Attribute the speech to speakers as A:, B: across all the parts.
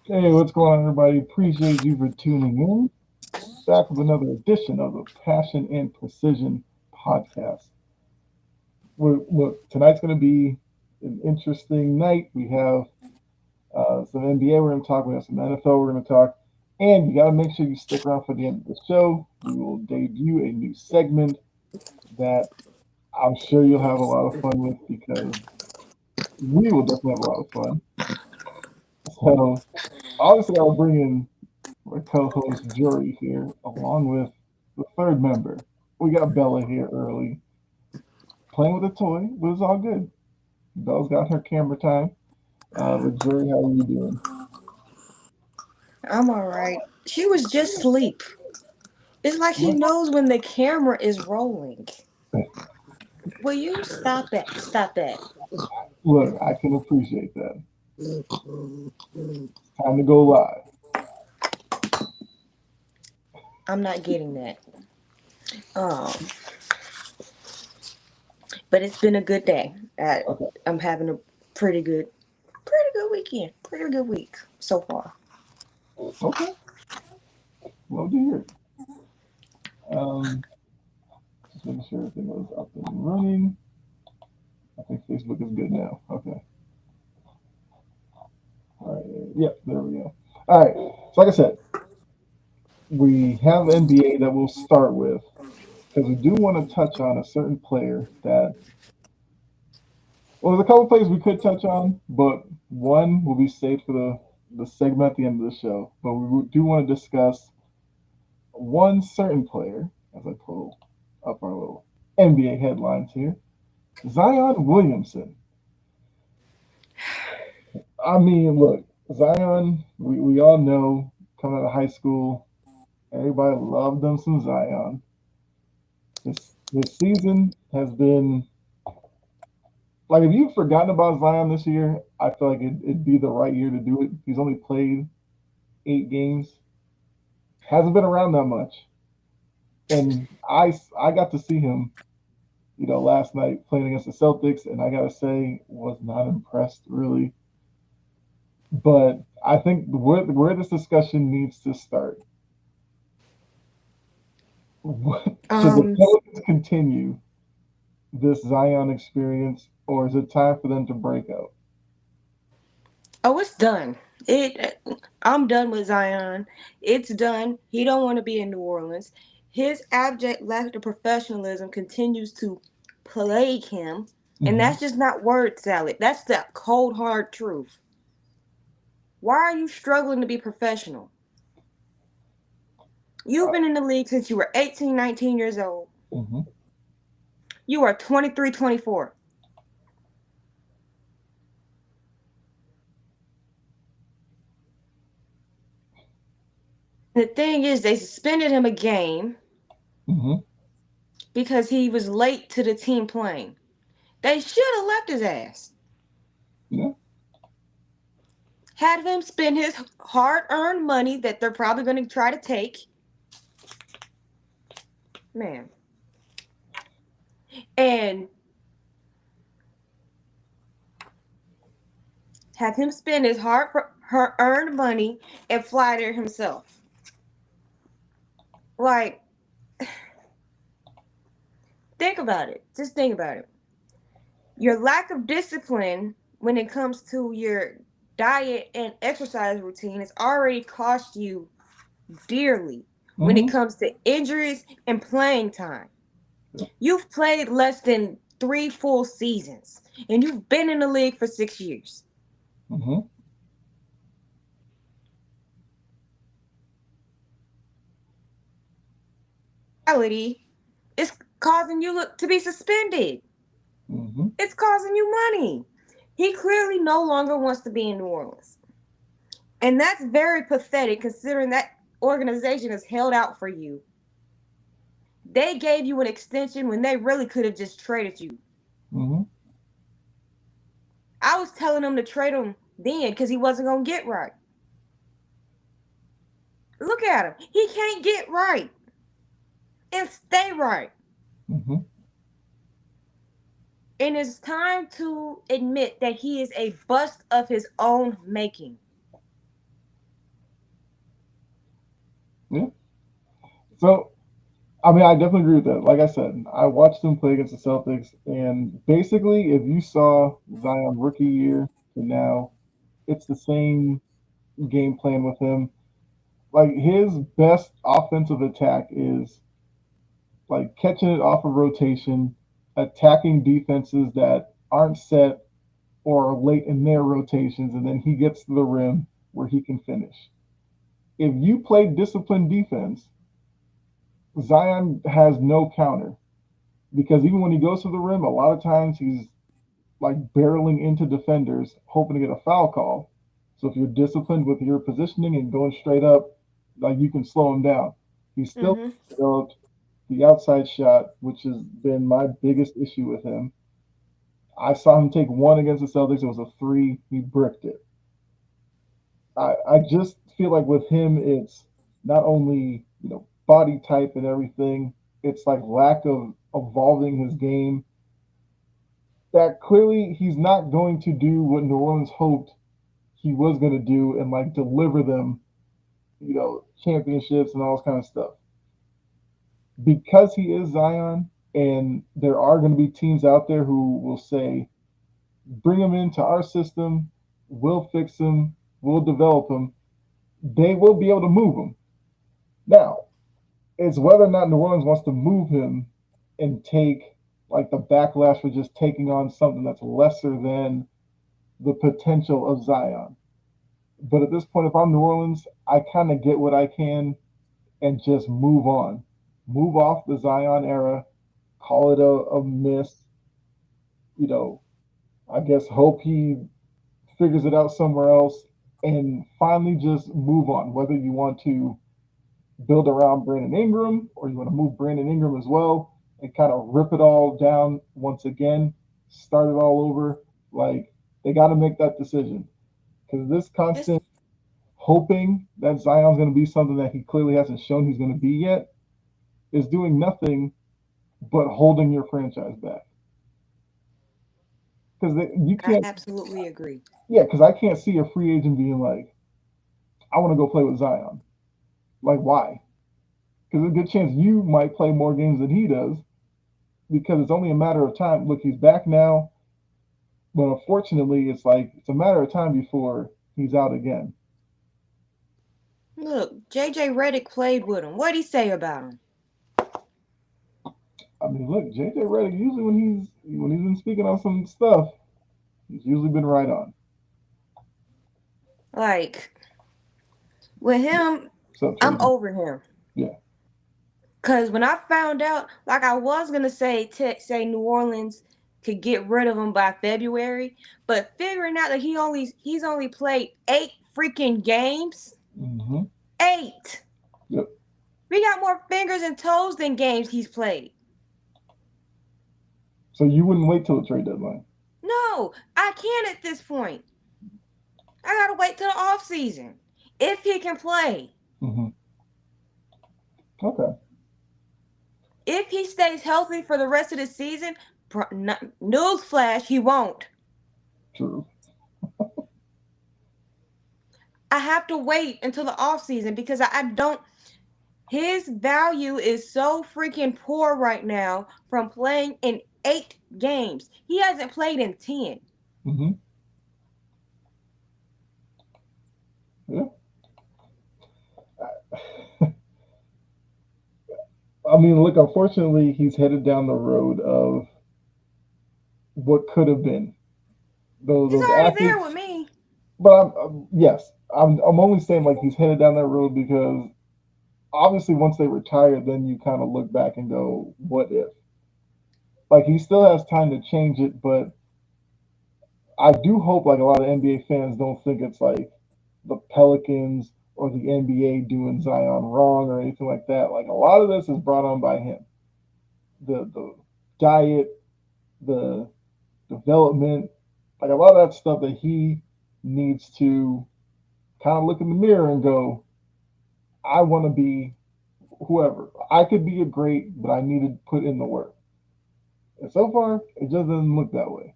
A: Hey, what's going on, everybody? Appreciate you for tuning in. Back with another edition of the Passion and Precision podcast. Look, tonight's going to be an interesting night. We have some NBA we're going to talk. We have some NFL we're going to talk. And you got to make sure you stick around for the end of the show. We will debut a new segment that I'm sure you'll have a lot of fun with because we will definitely have a lot of fun. So, obviously, I'll bring in my co-host Jori here, along with the third member. We got Bella here early, playing with a toy, but it's all good. Bella's got her camera time. But Jori, how are you doing?
B: I'm all right. She was just asleep. It's like she
A: Look,
B: knows when the camera is rolling. Will you stop that? Stop that.
A: look, I can appreciate that. Time to go live.
B: I'm not getting that. Um, but it's been a good day.
A: Okay,
B: I'm having a pretty good, pretty good weekend. Pretty good week so far.
A: okay, love to hear it. Um, just making sure everything was up and running. I think Facebook is good now. Okay, all right, yep, there we go. All right, so like I said, we have NBA that we'll start with because we do want to touch on a certain player that, well, there's a couple players we could touch on, but one will be saved for the segment at the end of the show. But we do want to discuss one certain player as I pull up our little NBA headlines here. Zion Williamson. I mean, look, Zion, we all know coming out of high school, everybody loved them some Zion. This season has been like if you've forgotten about Zion this year, I feel like it'd be the right year to do it. He's only played 8 games, hasn't been around that much, and I got to see him, last night playing against the Celtics, and I gotta say, was not impressed really. But I think where this discussion needs to start, should the
B: Um,
A: Pelicans continue this Zion experience, or is it time for them to break out?
B: oh, it's done. I'm done with Zion. It's done. He don't want to be in New Orleans. His abject lack of professionalism continues to plague him, and
A: Hmm.
B: that's just not word salad. That's the cold hard truth. Why are you struggling to be professional? You've been in the league since you were 18, 19 years old.
A: Hmm.
B: You are 23, 24. The thing is, they suspended him a game
A: Hmm.
B: because he was late to the team playing. They should have left his ass.
A: Yeah.
B: Had him spend his hard earned money that they're probably going to try to take. Man. And have him spend his hard earned money and fly there himself. Like, think about it. Just think about it. Your lack of discipline when it comes to your diet and exercise routine has already cost you dearly when it
A: Hmm.
B: comes to injuries and playing time. You've played less than 3 full seasons, and you've been in the league for 6 years.
A: Hmm.
B: Reality is causing you to be suspended.
A: Hmm.
B: It's causing you money. He clearly no longer wants to be in New Orleans. And that's very pathetic considering that organization has held out for you. They gave you an extension when they really could have just traded you.
A: Hmm.
B: I was telling them to trade him then because he wasn't going to get right. Look at him. He can't get right and stay right.
A: Hmm.
B: And it's time to admit that he is a bust of his own making.
A: Yeah. So I mean, I definitely agree with that. Like I said, I watched him play against the Celtics, and basically, if you saw Zion rookie year to now, it's the same game plan with him. Like his best offensive attack is like catching it off of rotation, attacking defenses that aren't set or are late in their rotations, and then he gets to the rim where he can finish. If you play disciplined defense, Zion has no counter because even when he goes to the rim, a lot of times he's like barreling into defenders, hoping to get a foul call. So if you're disciplined with your positioning and going straight up, like you can slow him down. He still
B: Mm-hmm.
A: developed the outside shot, which has been my biggest issue with him. I saw him take one against the Celtics. It was a three. He bricked it. I just feel like with him, it's not only body type and everything. It's like lack of evolving his game. That clearly he's not going to do what New Orleans hoped he was going to do and like deliver them, championships and all this kind of stuff. Because he is Zion, and there are going to be teams out there who will say, bring him into our system, we'll fix him, we'll develop him. They will be able to move him. Now, it's whether or not New Orleans wants to move him and take like the backlash for just taking on something that's lesser than the potential of Zion. But at this point, if I'm New Orleans, I kind of get what I can and just move on. Move off the Zion era, call it a miss, you know, I guess hope he figures it out somewhere else and finally just move on. Whether you want to build around Brandon Ingram or you want to move Brandon Ingram as well and kind of rip it all down once again, start it all over. Like they got to make that decision because this
B: It's
A: constant hoping that Zion's going to be something that he clearly hasn't shown he's going to be yet is doing nothing but holding your franchise back. Because you
B: I
A: can't,
B: absolutely agree.
A: yeah, because I can't see a free agent being like, I want to go play with Zion. Like, why? Because there's a good chance you might play more games than he does because it's only a matter of time. Look, he's back now, but unfortunately, it's like it's a matter of time before he's out again.
B: Look, JJ Redick played with him. What'd he say about him?
A: I mean, look, JJ Redick usually when he's been speaking on some stuff, he's usually been right on.
B: Like, with him,
A: What's up,
B: I'm
A: Tracy?
B: over him.
A: Yeah.
B: Cause when I found out, like I was gonna say New Orleans could get rid of him by February, but figuring out that he's only played 8 freaking games.
A: Mm-hmm.
B: 8.
A: Yep.
B: We got more fingers and toes than games he's played.
A: So you wouldn't wait till the trade deadline.
B: No, I can't at this point. I gotta wait till the off season if he can play.
A: Mm-hmm. Okay.
B: If he stays healthy for the rest of the season, newsflash, he won't.
A: True.
B: I have to wait until the off season because I don't. His value is so freaking poor right now from playing in 8 games. He hasn't played in 10.
A: Mm-hmm. Yeah. I mean, look. Unfortunately, he's headed down the road of what could have been
B: He's
A: those
B: already there
A: athletes.
B: with me.
A: But yes, I'm only saying like he's headed down that road because obviously once they retire, then you kind of look back and go, what if? Like he still has time to change it, but I do hope like a lot of NBA fans don't think it's like the Pelicans or the NBA doing Zion wrong or anything like that. Like a lot of this is brought on by him. The diet, the development, like a lot of that stuff that he needs to kind of look in the mirror and go, I want to be whoever. I could be a great, but I need to put in the work. And so far, it just doesn't look that way.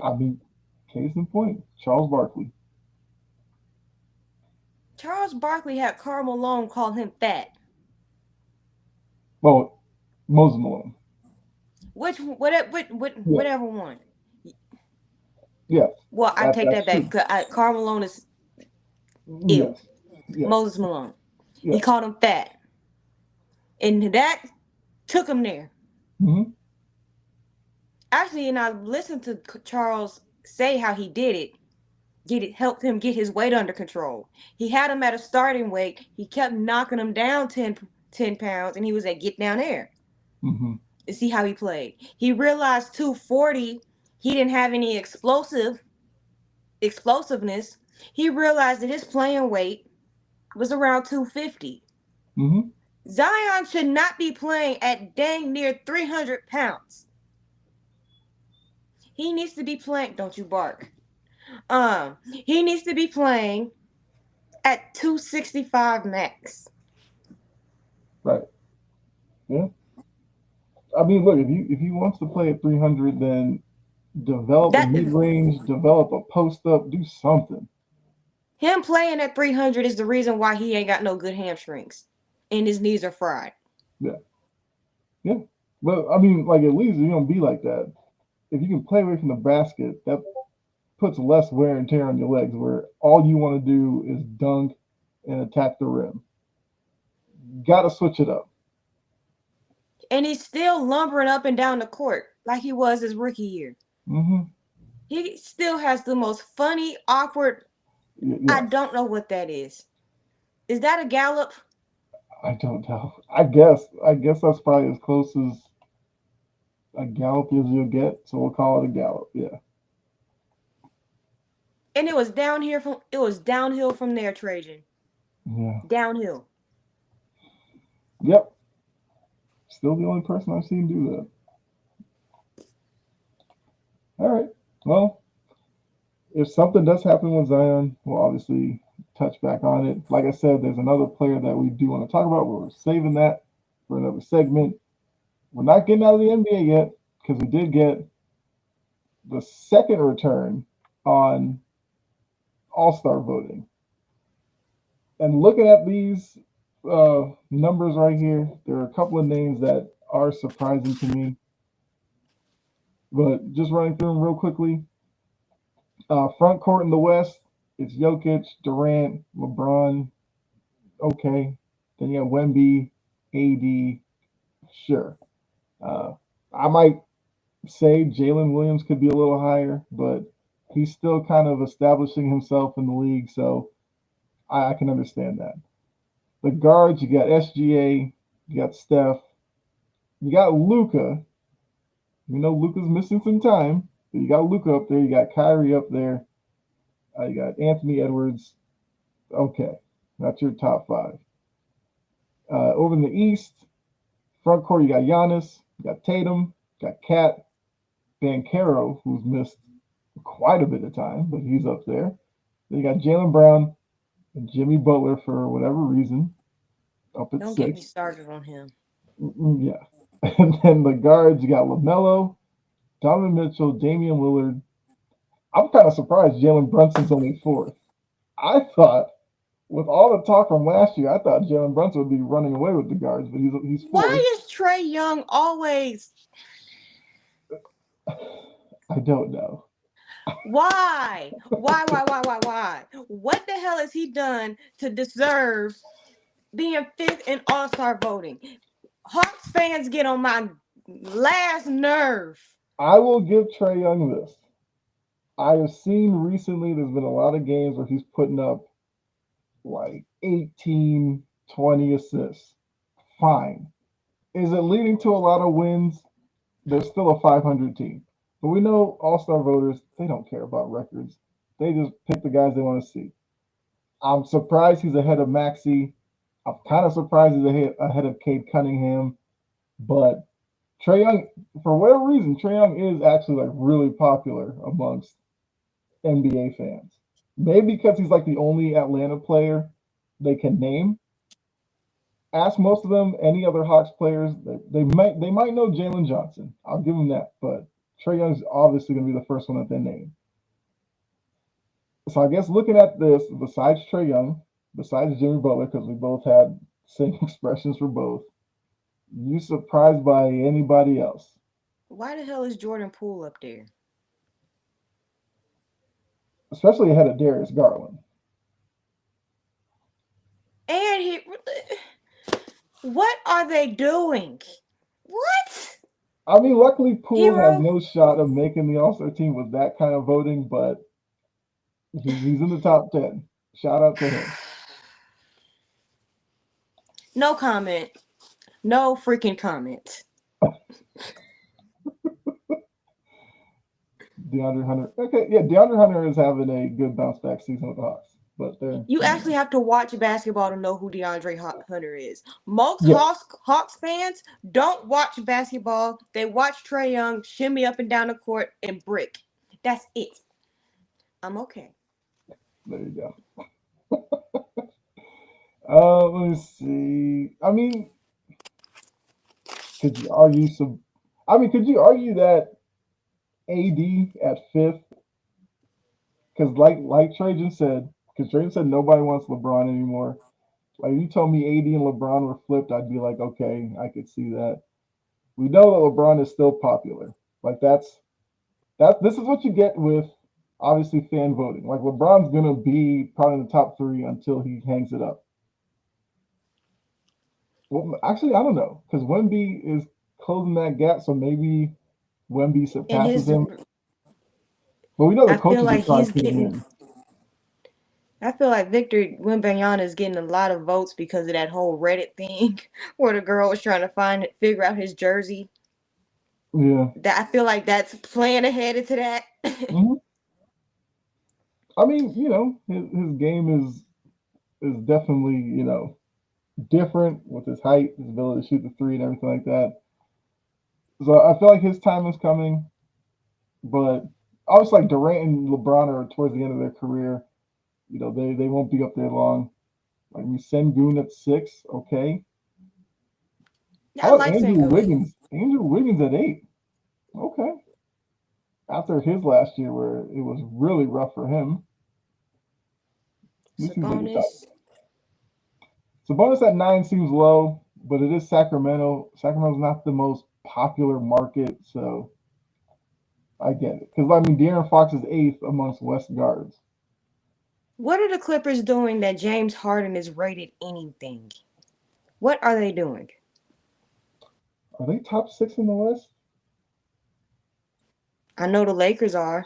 A: I mean, case in point, Charles Barkley.
B: Charles Barkley had Karl Malone call him fat?
A: Well, Moses Malone. Yeah.
B: Whatever one.
A: Yes.
B: Well, I take
A: That's
B: that back
A: true.
B: because Karl Malone is ill.
A: Yes. Yes.
B: Moses Malone. He
A: Yes.
B: called him fat, and that took him there.
A: Hmm.
B: Actually, and I listened to Charles say how he did it. Helped him get his weight under control. He had him at a starting weight. He kept knocking him down 10 pounds, and he was at get down there.
A: Hmm.
B: To see how he played. He realized 240, he didn't have any explosiveness. He realized that his playing weight was around 250.
A: Hmm.
B: Zion should not be playing at dang near 300 pounds. He needs to be playing. Don't you bark. He needs to be playing at 265 max.
A: Right. Yeah. I mean, look, if he wants to play at 300, then develop a
B: That
A: mid range, develop a post up, do something.
B: him playing at 300 is the reason why he ain't got no good hamstrings, and his knees are fried.
A: Yeah. Yeah. But I mean, like at least you don't be like that. If you can play away from the basket, that puts less wear and tear on your legs. Where all you want to do is dunk and attack the rim. Got to switch it up.
B: And he's still lumbering up and down the court like he was his rookie year.
A: Hmm.
B: He still has the most funny, awkward. I
A: Yes.
B: don't know what that is. Is that a gallop?
A: I don't know. I guess that's probably as close as a gallop as you'll get. So we'll call it a gallop. Yeah.
B: And it was downhill from there, Trajan.
A: Yeah.
B: Downhill.
A: Yep. Still the only person I've seen do that. All right. Well, if something does happen with Zion, we'll obviously touch back on it. Like I said, there's another player that we do want to talk about. We're saving that for another segment. We're not getting out of the NBA yet because we did get the second return on All Star voting. And looking at these numbers right here, there are a couple of names that are surprising to me. But just running through them real quickly. Front court in the West, it's Jokic, Durant, LeBron. Okay. Then you have Wemby, AD. Sure. Uh, I might say Jalen Williams could be a little higher, but he's still kind of establishing himself in the league, so I can understand that. The guards, you got SGA, you got Steph, you got Luca. You know Luca's missing some time, but you got Luca up there, you got Kyrie up there, you got Anthony Edwards. Okay, that's your top five. Over in the East, front court, you got Giannis, you got Tatum, you got Cat, Bancaro, who's missed quite a bit of time, but he's up there. Then you got Jalen Brown and Jimmy Butler for whatever reason, up at
B: Don't get me
A: six.
B: started on him.
A: Yeah. And then the guards, you got LaMelo, Donovan Mitchell, Damian Lillard. I'm kind of surprised Jalen Brunson's only fourth. I thought, with all the talk from last year, I thought Jalen Brunson would be running away with the guards, but he's fourth.
B: Why is Trey Young always?
A: I don't know.
B: Why? Why? What the hell has he done to deserve being fifth in All Star voting? Hawks fans get on my last nerve.
A: I will give Trey Young this. I have seen recently there's been a lot of games where he's putting up like 18, 20 assists. Fine. Is it leading to a lot of wins? They're still a 500 team. But we know All Star voters, they don't care about records. They just pick the guys they want to see. I'm surprised he's ahead of Maxi. I'm kind of surprised he's ahead of Cade Cunningham. But Trey Young, for whatever reason, Trey Young is actually like really popular amongst NBA fans. Maybe because he's like the only Atlanta player they can name. Ask most of them any other Hawks players. They might know Jalen Johnson. I'll give them that. But Trey Young's obviously going to be the first one that they name. So I guess looking at this, besides Trey Young, besides Jimmy Butler, because we both had same expressions for both. You surprised by anybody else?
B: Why the hell is Jordan Poole up there?
A: Especially ahead of Darius Garland.
B: And he, what are they doing? What?
A: I mean, luckily Poole has
B: Hero?
A: no shot of making the All Star team with that kind of voting, but he's in the top 10. Shout out to him.
B: No comment. No freaking comment.
A: DeAndre Hunter. Okay, yeah, DeAndre Hunter is having a good bounce back season with the Hawks, but they're,
B: You actually have to watch basketball to know who DeAndre Hunter is. Most
A: yes,
B: Hawks fans don't watch basketball. They watch Trae Young shimmy up and down the court and brick. That's it. I'm okay.
A: there you go. Let me see. I mean, could you argue some? I mean, could you argue that AD at fifth? Because like Trajan said, because Trajan said nobody wants LeBron anymore. Like you told me AD and LeBron were flipped, I'd be like, okay, I could see that. We know that LeBron is still popular. Like that. This is what you get with obviously fan voting. Like LeBron's gonna be probably in the top three until he hangs it up. Well, actually, I don't know because Wemby is closing that gap, so maybe Wemby
B: And
A: surpasses
B: his,
A: him. But we know the
B: I feel
A: coaches are
B: like
A: trying
B: he's
A: to fit him
B: getting.
A: in.
B: I feel like Victor Wembanyama is getting a lot of votes because of that whole Reddit thing where the girl was trying to figure out his jersey.
A: Yeah.
B: That I feel like that's playing ahead into that.
A: Hmm. I mean, his game is definitely different with his height, his ability to shoot the three, and everything like that. So I feel like his time is coming, but obviously like Durant and LeBron are towards the end of their career. They won't be up there long. Like we Sengun at six, okay.
B: Yeah, I
A: How about
B: like
A: Andrew
B: Sengun.
A: Wiggins? Andrew Wiggins at eight, okay. After his last year where it was really rough for him, this seems like the top.
B: Sabonis.
A: Sabonis at nine seems low, but it is Sacramento. Sacramento's not the most popular market, so I get it. Because I mean, De'Aaron Fox is eighth amongst West guards.
B: What are the Clippers doing that James Harden is rated anything? What are they doing?
A: Are they top six in the West?
B: I know the Lakers are.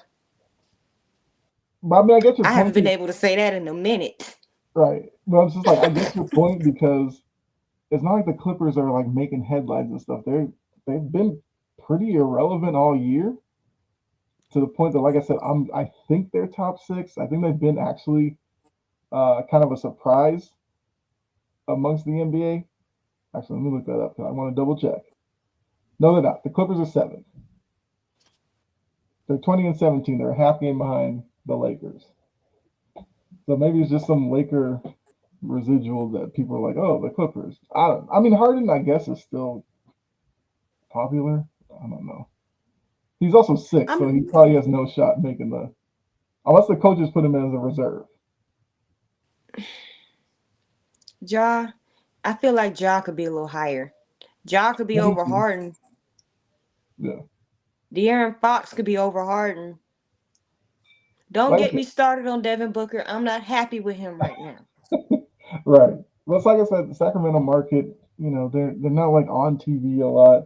A: But I mean, I get your
B: I haven't
A: point,
B: been able to say that in a minute.
A: right? But I'm just like, I get your point because it's not like the Clippers are like making headlines and stuff. They've been pretty irrelevant all year to the point that, like I said, I think they're top six. I think they've been actually kind of a surprise amongst the NBA. Actually, let me look that up because I want to double check. No, they're not. The Clippers are seventh. They're 20 and 17. They're a half game behind the Lakers. So maybe it's just some Laker residual that people are like, oh, the Clippers. I don't. I mean, Harden, I guess, is still popular. I don't know. He's also six, so he
B: I'm
A: probably has no shot making the unless the coaches put him in as a reserve.
B: Ja. I feel like Ja could be a little higher. Ja could be over
A: 22.
B: Harden.
A: Yeah.
B: De'Aaron Fox could be over Harden. Don't
A: Like I
B: get
A: said,
B: me started on Devin Booker. I'm not happy with him right now.
A: right. Well, it's like I said, the Sacramento market, they're not like on TV a lot.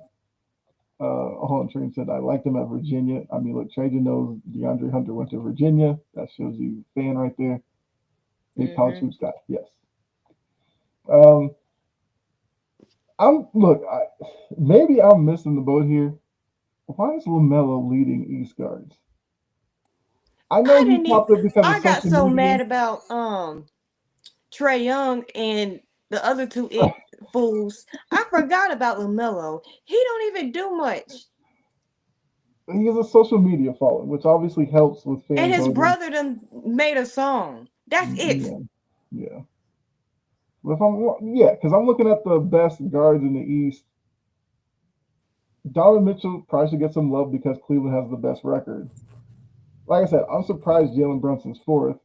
A: Hold on, Trajan said I liked him at Virginia. I mean, look, Trajan knows DeAndre Hunter went to Virginia. That shows you fan right there. Big college
B: Hmm.
A: hoops guy. Yes. Um, maybe I'm missing the boat here. Why is Lamelo leading East guards? I know
B: I
A: he
B: didn't even.
A: popped up because of
B: I got
A: social
B: so
A: media.
B: mad about Trae Young and the other two fools. I forgot about Lamelo. He don't even do much.
A: He has a social media following, which obviously helps with
B: And
A: fan
B: his
A: voting.
B: brother done made a song. That's it.
A: Yeah, yeah. But because I'm looking at the best guards in the East. Donovan Mitchell probably should get some love because Cleveland has the best record. Like I said, I'm surprised Jalen Brunson's fourth.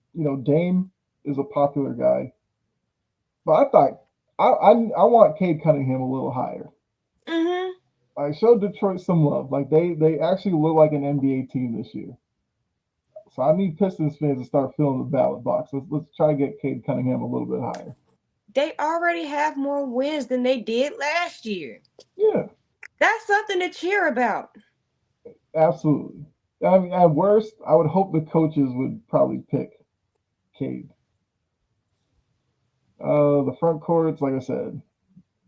A: Dame is a popular guy. But I thought I want Cade Cunningham a little higher.
B: Mm-hmm.
A: I showed Detroit some love. Like they actually look like an NBA team this year. So I need Pistons fans to start filling the ballot box. Let's try to get Cade Cunningham a little bit higher.
B: They already have more wins than they did last year.
A: Yeah,
B: That's something to cheer about.
A: absolutely. I mean, at worst, I would hope the coaches would probably pick Cade. The front courts, like I said,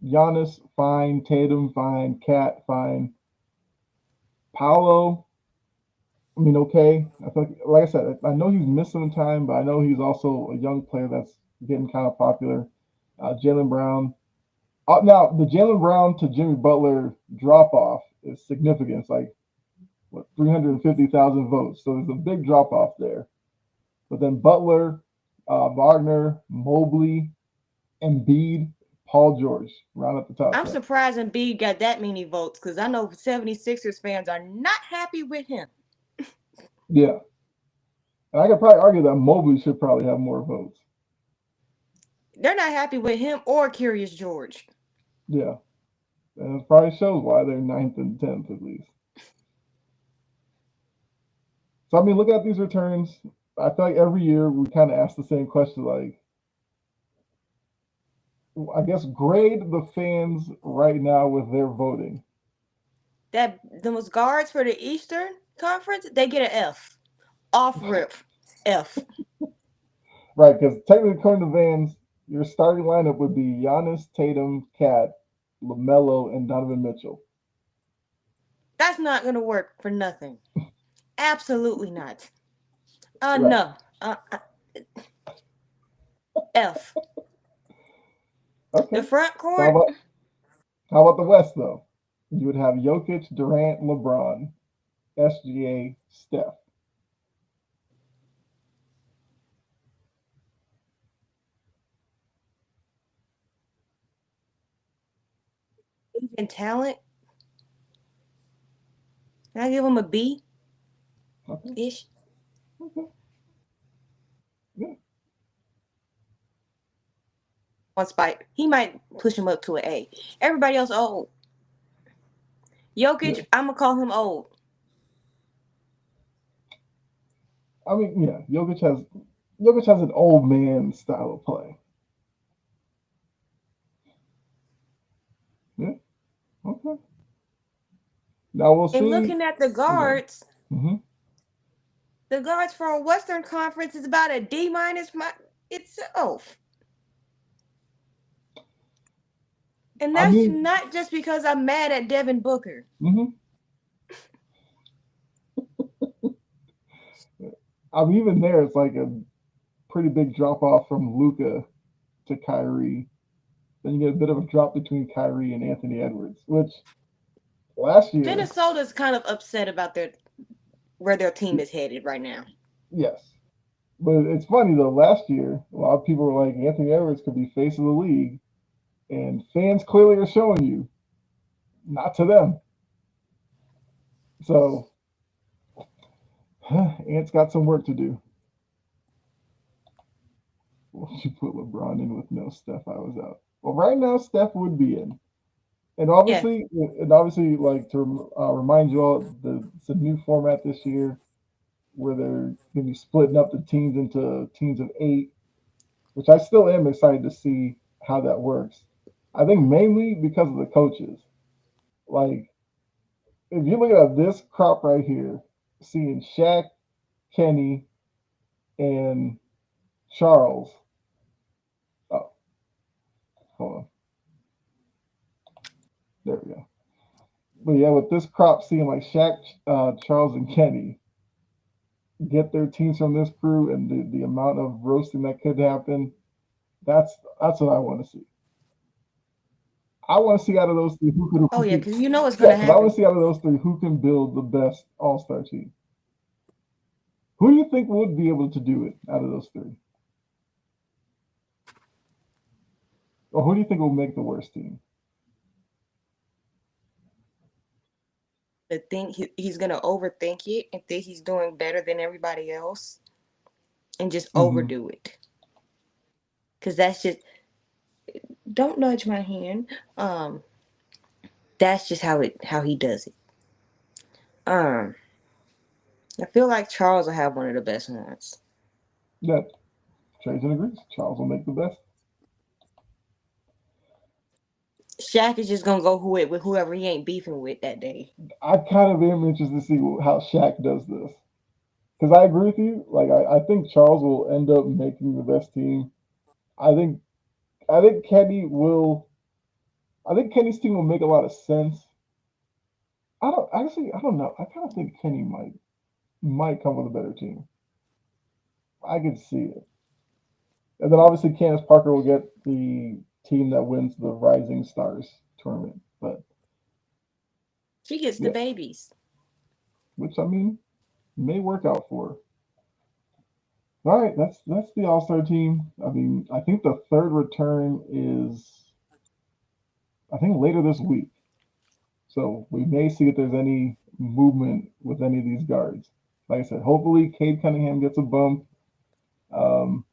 A: Giannis fine, Tatum fine, Cat fine, Paolo. I mean, okay. I feel like I said, I know he's missing time, but I know he's also a young player that's getting kind of popular. Jalen Brown. Now the Jalen Brown to Jimmy Butler drop off is significant. It's like what 350,000 votes, so there's a big drop off there. But then Butler, Wagner, Mobley, Embiid, Paul George round at the top
B: I'm
A: there.
B: surprised Embiid got that many votes because I know 76ers fans are not happy with him.
A: Yeah, and I could probably argue that Mobley should probably have more votes.
B: They're not happy with him or Curious George.
A: Yeah, and it probably shows why they're ninth and 10th at least. So I mean, look at these returns. I feel like every year we kind of ask the same question, like I guess grade the fans right now with their voting.
B: That those guards for the Eastern Conference, they get an F. Off rip. F.
A: Right, because technically, according to Vans, your starting lineup would be Giannis, Tatum, Cat, LaMelo, and Donovan Mitchell.
B: That's not gonna work for nothing. Absolutely not.
A: Right.
B: No. F. The
A: Okay.
B: front
A: So how
B: court,
A: about how about the West though? You would have Jokic, Durant, LeBron, SGA, Steph.
B: and talent, can I give him a B
A: Okay.
B: ish?
A: Okay. Yeah.
B: One spot. He might push him up to an A. Everybody else old.
A: Yeah.
B: Jokic, I'm gonna call him old.
A: I mean, yeah. Jokic has an old man style of play. Yeah. Okay. Now we'll
B: And
A: see.
B: looking at the
A: Okay.
B: guards,
A: Mm-hmm.
B: the guards for a Western Conference is about a D minus itself. And
A: I
B: that's
A: mean,
B: not just because I'm mad at Devin Booker.
A: mm-hmm. I mean, even there, it's like a pretty big drop off from Luca to Kyrie. Then you get a bit of a drop between Kyrie and Anthony Edwards, which last year,
B: Minnesota's kind of upset about their where their team is headed right now.
A: yes. But it's funny though, last year, a lot of people were like, Anthony Edwards could be face of the league. And fans clearly are showing you, not to them. So, Ant's got some work to do. Well, you put LeBron in with no Steph, I was out. Well, right now, Steph would be in.
B: Yeah.
A: And obviously, like to remind you all, it's a new format this year where they're going to be splitting up the teams into teams of eight, which I still am excited to see how that works. I think mainly because of the coaches. Like, if you look at this crop right here, seeing Shaq, Kenny, and Charles. Oh, hold on. There we go. But yeah, with this crop, seeing like Shaq, Charles, and Kenny get their teams from this crew and the amount of roasting that could happen, that's what I want to see. I want to see out of those three
B: Oh yeah, because you know what's
A: yeah,
B: gonna
A: because I want
B: happen.
A: to see out of those three who can build the best All Star team. Who do you think would be able to do it out of those three, or who do you think will make the worst team?
B: To think he's gonna overthink it and think he's doing better than everybody else and just
A: Mm-hmm.
B: overdo it. Because that's just Don't nudge my hand. Um, that's just how he does it. Um, I feel like Charles will have one of the best ones.
A: Yeah, Trajan agrees. Charles will make the best.
B: Shaq is just gonna go with whoever he ain't beefing with that day.
A: I kind of am interested to see how Shaq does this because I agree with you. Like I think Charles will end up making the best team. I think I think Kenny will. I think Kenny's team will make a lot of sense. I don't actually. I don't know. I kind of think Kenny might come with a better team. I could see it. And then obviously Candace Parker will get the team that wins the Rising Stars tournament. But
B: She gets the
A: yeah,
B: babies.
A: which I mean may work out for her. All right, that's the All Star team. I mean, I think the third return is I think later this week. So we may see if there's any movement with any of these guards. Like I said, hopefully Cade Cunningham gets a bump. Um,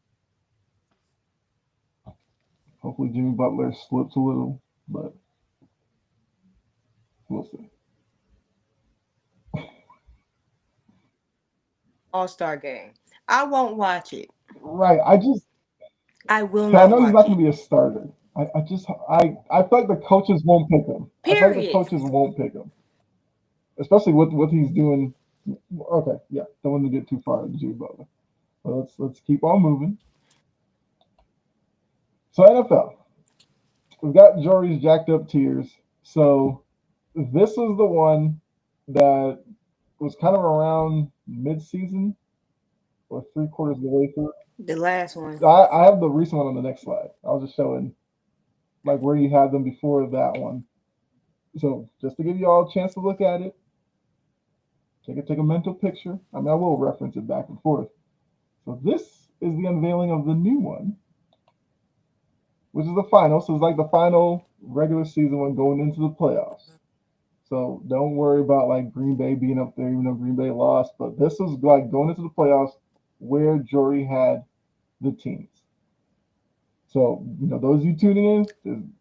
A: hopefully Jimmy Butler slips a little, but we'll see.
B: All Star game. I won't watch it.
A: Right. I just
B: I will
A: I
B: not
A: know he's
B: watch
A: not going
B: it.
A: to be a starter. I feel like the coaches won't pick him. I feel like the
B: Period.
A: coaches won't pick him, especially with what he's doing. Okay, yeah, don't want to get too far into Jimmy Butler, but let's keep on moving. So NFL, we've got Jori's jacked up tiers. So this is the one that was kind of around mid-season or three quarters of the way through.
B: The last one.
A: I have the recent one on the next slide. I was just showing like where you had them before that one. So just to give you all a chance to look at it, take a mental picture. I mean, I will reference it back and forth. So this is the unveiling of the new one, which is the final. So it's like the final regular season one going into the playoffs. So don't worry about like Green Bay being up there, even though Green Bay lost. But this is like going into the playoffs where Jory had the teams. So those of you tuning in,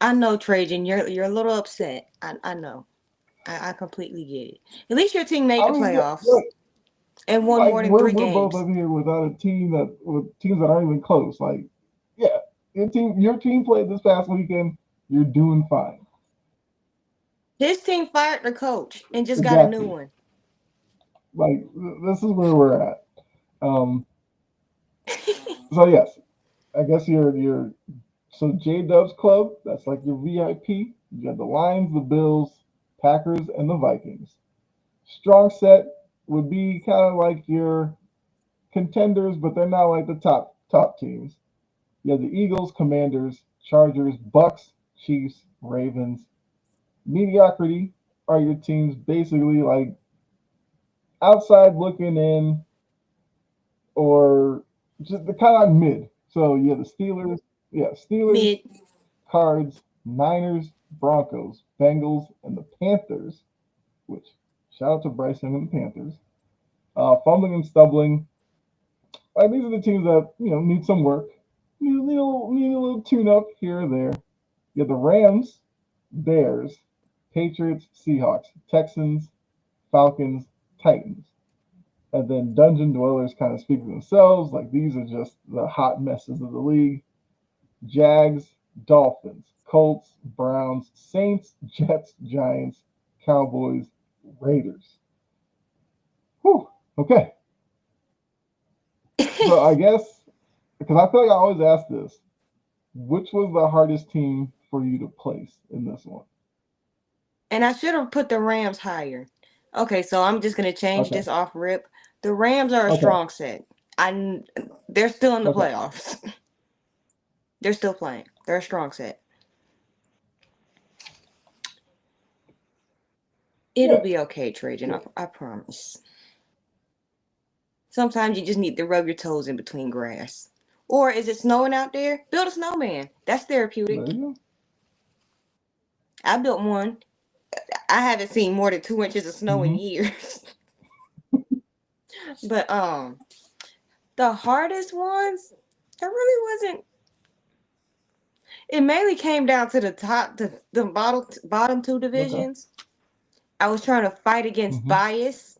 B: I know, Trajan. You're a little upset. I know. I completely get it. At least your team made
A: I
B: the
A: mean,
B: playoffs
A: look,
B: and won
A: like
B: more than three
A: we're both
B: games.
A: up here without a team that with teams that aren't even close. Like, yeah, your team played this past weekend. You're doing fine.
B: His team fired the coach and just got a new
A: Exactly.
B: one.
A: Like this is where we're at. Um, so yes, I guess your so J Dubs Club. That's like your VIP. You got the Lions, the Bills, Packers, and the Vikings. Strong set would be kind of like your contenders, but they're not like the top teams. You have the Eagles, Commanders, Chargers, Bucks, Chiefs, Ravens. Mediocrity are your teams basically like outside looking in or just the kind of like mid. So you have the Steelers, yeah, Steelers,
B: Mid.
A: Cards, Niners, Broncos, Bengals, and the Panthers, which shout out to Bryson and the Panthers. Fumbling and stumbling, like these are the teams that need some work, need a little tune up here or there. You have the Rams, Bears, Patriots, Seahawks, Texans, Falcons, Titans. And then Dungeon Dwellers kind of speak for themselves. Like these are just the hot messes of the league. Jags, Dolphins, Colts, Browns, Saints, Jets, Giants, Cowboys, Raiders. Whew. Okay. So I guess because I feel like I always ask this, which was the hardest team for you to place in this one?
B: And I should have put the Rams higher. Okay, so I'm just gonna change
A: Okay.
B: this off rip. The Rams are a
A: Okay.
B: strong set. I they're still in the
A: Okay.
B: playoffs. They're still playing. They're a strong set. It'll
A: Yeah.
B: be okay, Trajan.
A: Yeah.
B: I promise. Sometimes you just need to rub your toes in between grass. Or is it snowing out there? Build a snowman. That's
A: There
B: therapeutic.
A: you
B: I built one. I haven't seen more than 2 inches of
A: go.
B: snow in years. But the hardest ones, there really wasn't. It mainly came down to the bottom two
A: Okay.
B: divisions. I was trying to fight against
A: Mm-hmm.
B: bias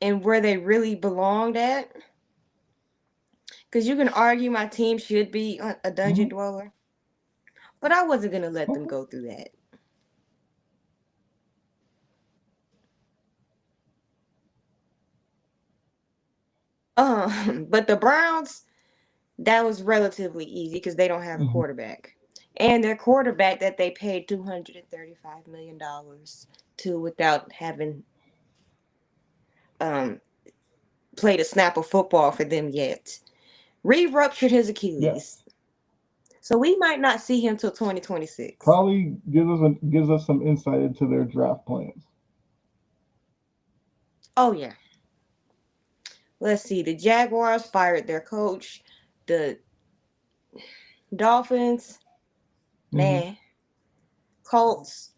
B: and where they really belonged at. Because you can argue my team should be a dungeon
A: Mm-hmm.
B: dweller, but I wasn't gonna let them
A: Okay.
B: go through that. But the Browns, that was relatively easy because they don't have a
A: Mm-hmm.
B: quarterback, and their quarterback that they paid $235 million to without having um played a snap of football for them yet, re-ruptured his
A: Yes.
B: Achilles, so we might not see him till 2026.
A: Probably gives us some insight into their draft plans.
B: Oh yeah, let's see. The Jaguars fired their coach. The Dolphins,
A: Mm-hmm.
B: man, Colts.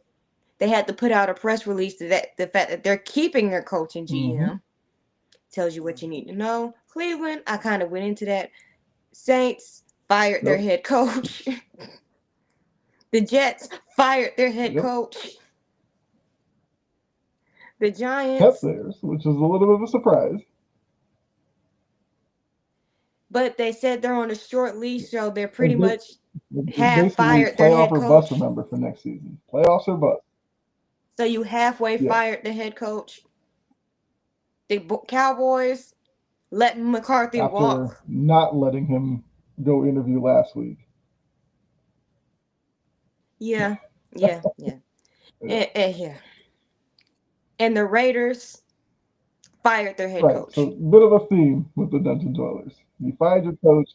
B: They had to put out a press release to that the fact that they're keeping their coach and
A: Mm-hmm.
B: GM tells you what you need to know. Cleveland, I kind of went into that. Saints fired their
A: Yep.
B: head coach. The Jets fired their head
A: Yep.
B: coach. The
A: Kept
B: Giants,
A: theirs, which is a little bit of a surprise.
B: but they said they're on a short leash, so they're pretty
A: And
B: much half
A: basically,
B: fired their
A: playoff
B: head
A: or bust.
B: coach.
A: Remember for next season, playoffs or bust.
B: So you halfway
A: Yes.
B: fired the head coach. The Cowboys let McCarthy
A: After
B: walk.
A: not letting him go interview last week.
B: Yeah, yeah.
A: Yeah.
B: Yeah. And the Raiders fired their head
A: Right. So
B: coach.
A: bit of a theme with the Dungeon Dwellers. You find your coach,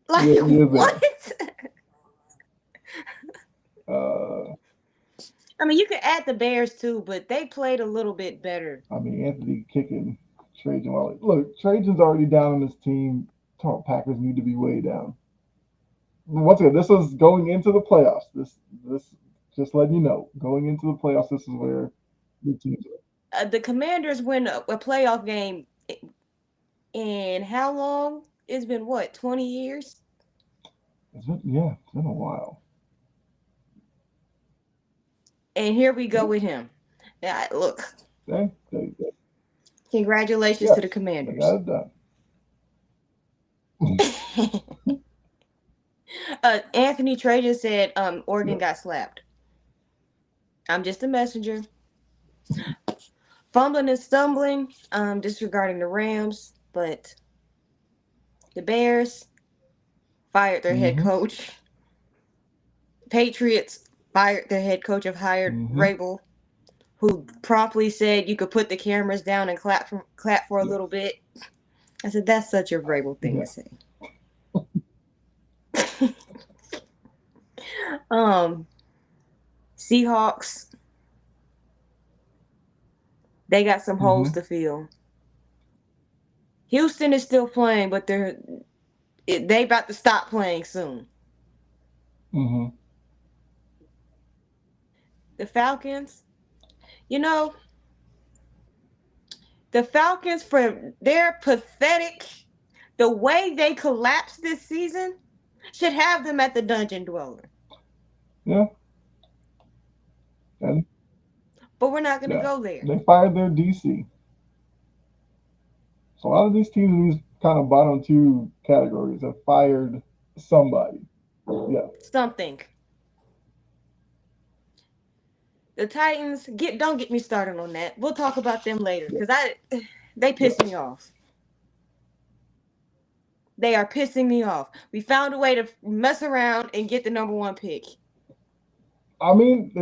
B: Like
A: you're there.
B: what?
A: Uh,
B: I mean, you could add the Bears too, but they played a little bit better.
A: I mean, Anthony kicking Trajan Wally. Look, Trajan's already down on his team. Packers need to be way down. Once again, this is going into the playoffs. This just letting you know, going into the playoffs, this is where the teams are.
B: The Commanders win a playoff game in how long? It's been what, 20 years?
A: It's been a while.
B: And here we go
A: Yeah,
B: with him. Now, look, congratulations to the
A: yes, they got
B: Commanders.
A: it done.
B: Anthony Trajan said Oregon
A: Yes.
B: got slapped. I'm just a messenger. Fumbling and stumbling, disregarding the Rams, but the Bears fired their head
A: Mm-hmm.
B: coach. Patriots fired their head coach of hired
A: Mm-hmm.
B: Rabel, who promptly said you could put the cameras down and clap for a
A: Yes.
B: little bit. I said that's such a Rabel thing to
A: Yeah.
B: say. um, Seahawks, they got some
A: Mm-hmm.
B: holes to fill. Houston is still playing, but they about to stop playing soon.
A: Mm-hmm.
B: The Falcons, you know, the Falcons for their pathetic, the way they collapsed this season should have them at the Dungeon Dweller.
A: Yeah. And
B: But we're not going to
A: yeah,
B: go there.
A: they fired their DC. So a lot of these teams in these kind of bottom two categories have fired somebody. Yeah.
B: Something. The Titans, don't get me started on that. We'll talk about them later
A: Yeah.
B: because they
A: Yeah.
B: piss me off. They are pissing me off. We found a way to mess around and get the number one pick.
A: I mean,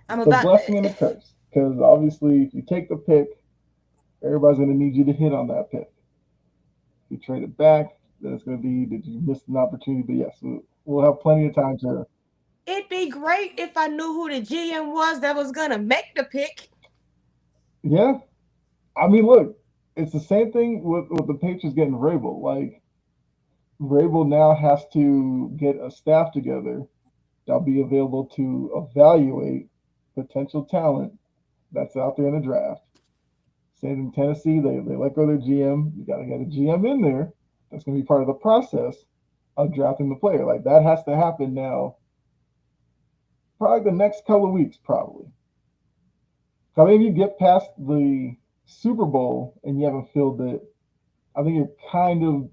B: I'm
A: the
B: about
A: blessing and the curse. Because obviously, if you take the pick, everybody's going to need you to hit on that pick. If you trade it back, then it's going to be, did you miss an opportunity? But yes, we'll have plenty of time to.
B: it'd be great if I knew who the GM was that was gonna make the pick.
A: Yeah. I mean, look, it's the same thing with the Patriots getting Vrabel. Like, Vrabel now has to get a staff together that'll be available to evaluate potential talent that's out there in the draft. Same in Tennessee, they let go of their GM. You got to get a GM in there. That's going to be part of the process. of drafting the player. Like that has to happen now, probably the next couple of weeks, probably. I think if you get past the Super Bowl and you haven't filled it, I think you're kind of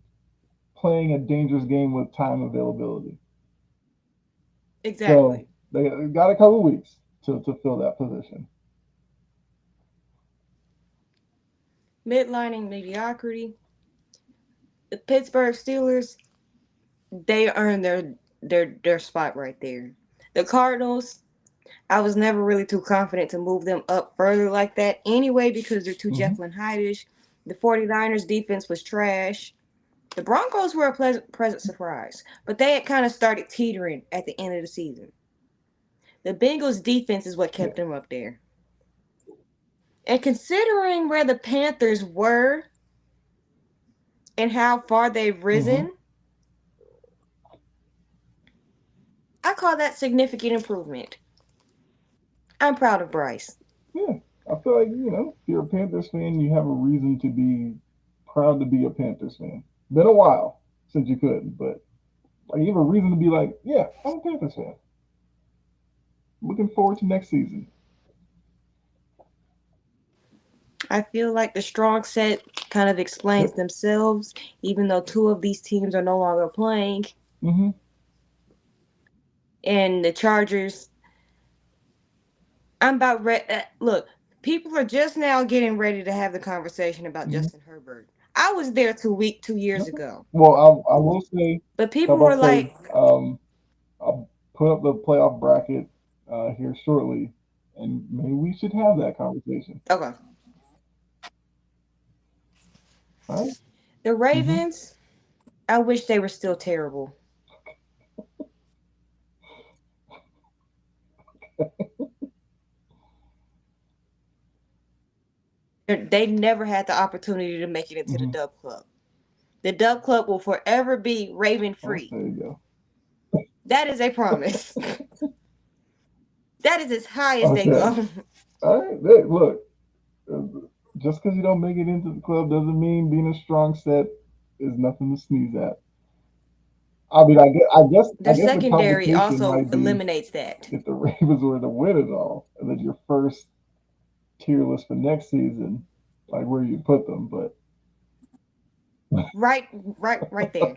A: playing a dangerous game with time availability. So
B: Exactly.
A: they got a couple of weeks to fill that position.
B: Midlining mediocrity. The Pittsburgh Steelers, they earned their spot right there. The Cardinals, I was never really too confident to move them up further like that anyway because they're too
A: Mm-hmm.
B: Jekyll and Hyde-ish. The 49ers defense was trash. The Broncos were a pleasant surprise, but they had kind of started teetering at the end of the season. The Bengals defense is what
A: Yeah.
B: kept them up there. And considering where the Panthers were and how far they've
A: Mm-hmm.
B: risen, I call that significant improvement. I'm proud of Bryce.
A: Yeah. I feel like, if you're a Panthers fan, you have a reason to be proud to be a Panthers fan. Been a while since you could, but like you have a reason to be like, yeah, I'm a Panthers fan. Looking forward to next season.
B: I feel like the strong set kind of explains
A: Yep.
B: themselves, even though two of these teams are no longer playing.
A: Mm-hmm.
B: And the Chargers, I'm about ready. Look, people are just now getting ready to have the conversation about
A: Mm-hmm.
B: Justin Herbert. I was there 2 years
A: Okay.
B: ago,
A: Well, I will say,
B: but
A: I'm
B: people
A: about
B: were
A: to say,
B: like,
A: I'll put up the playoff bracket here shortly, and maybe we should have that conversation.
B: okay,
A: All right.
B: the
A: Mm-hmm.
B: Ravens. I wish they were still terrible. They never had the opportunity to make it into the
A: Mm-hmm.
B: Dub Club. The Dub Club will forever be Raven
A: Oh,
B: free.
A: there you go.
B: That is a promise. That is as high as they
A: Okay.
B: go.
A: All right. Hey, look, just because you don't make it into the club doesn't mean being a strong set is nothing to sneeze at. I mean, I
B: Their
A: guess the
B: secondary
A: competition
B: also
A: might be
B: eliminates that.
A: if the Ravens were to win it all, and then your first tier list for next season, like where you put them. But
B: Right, right there.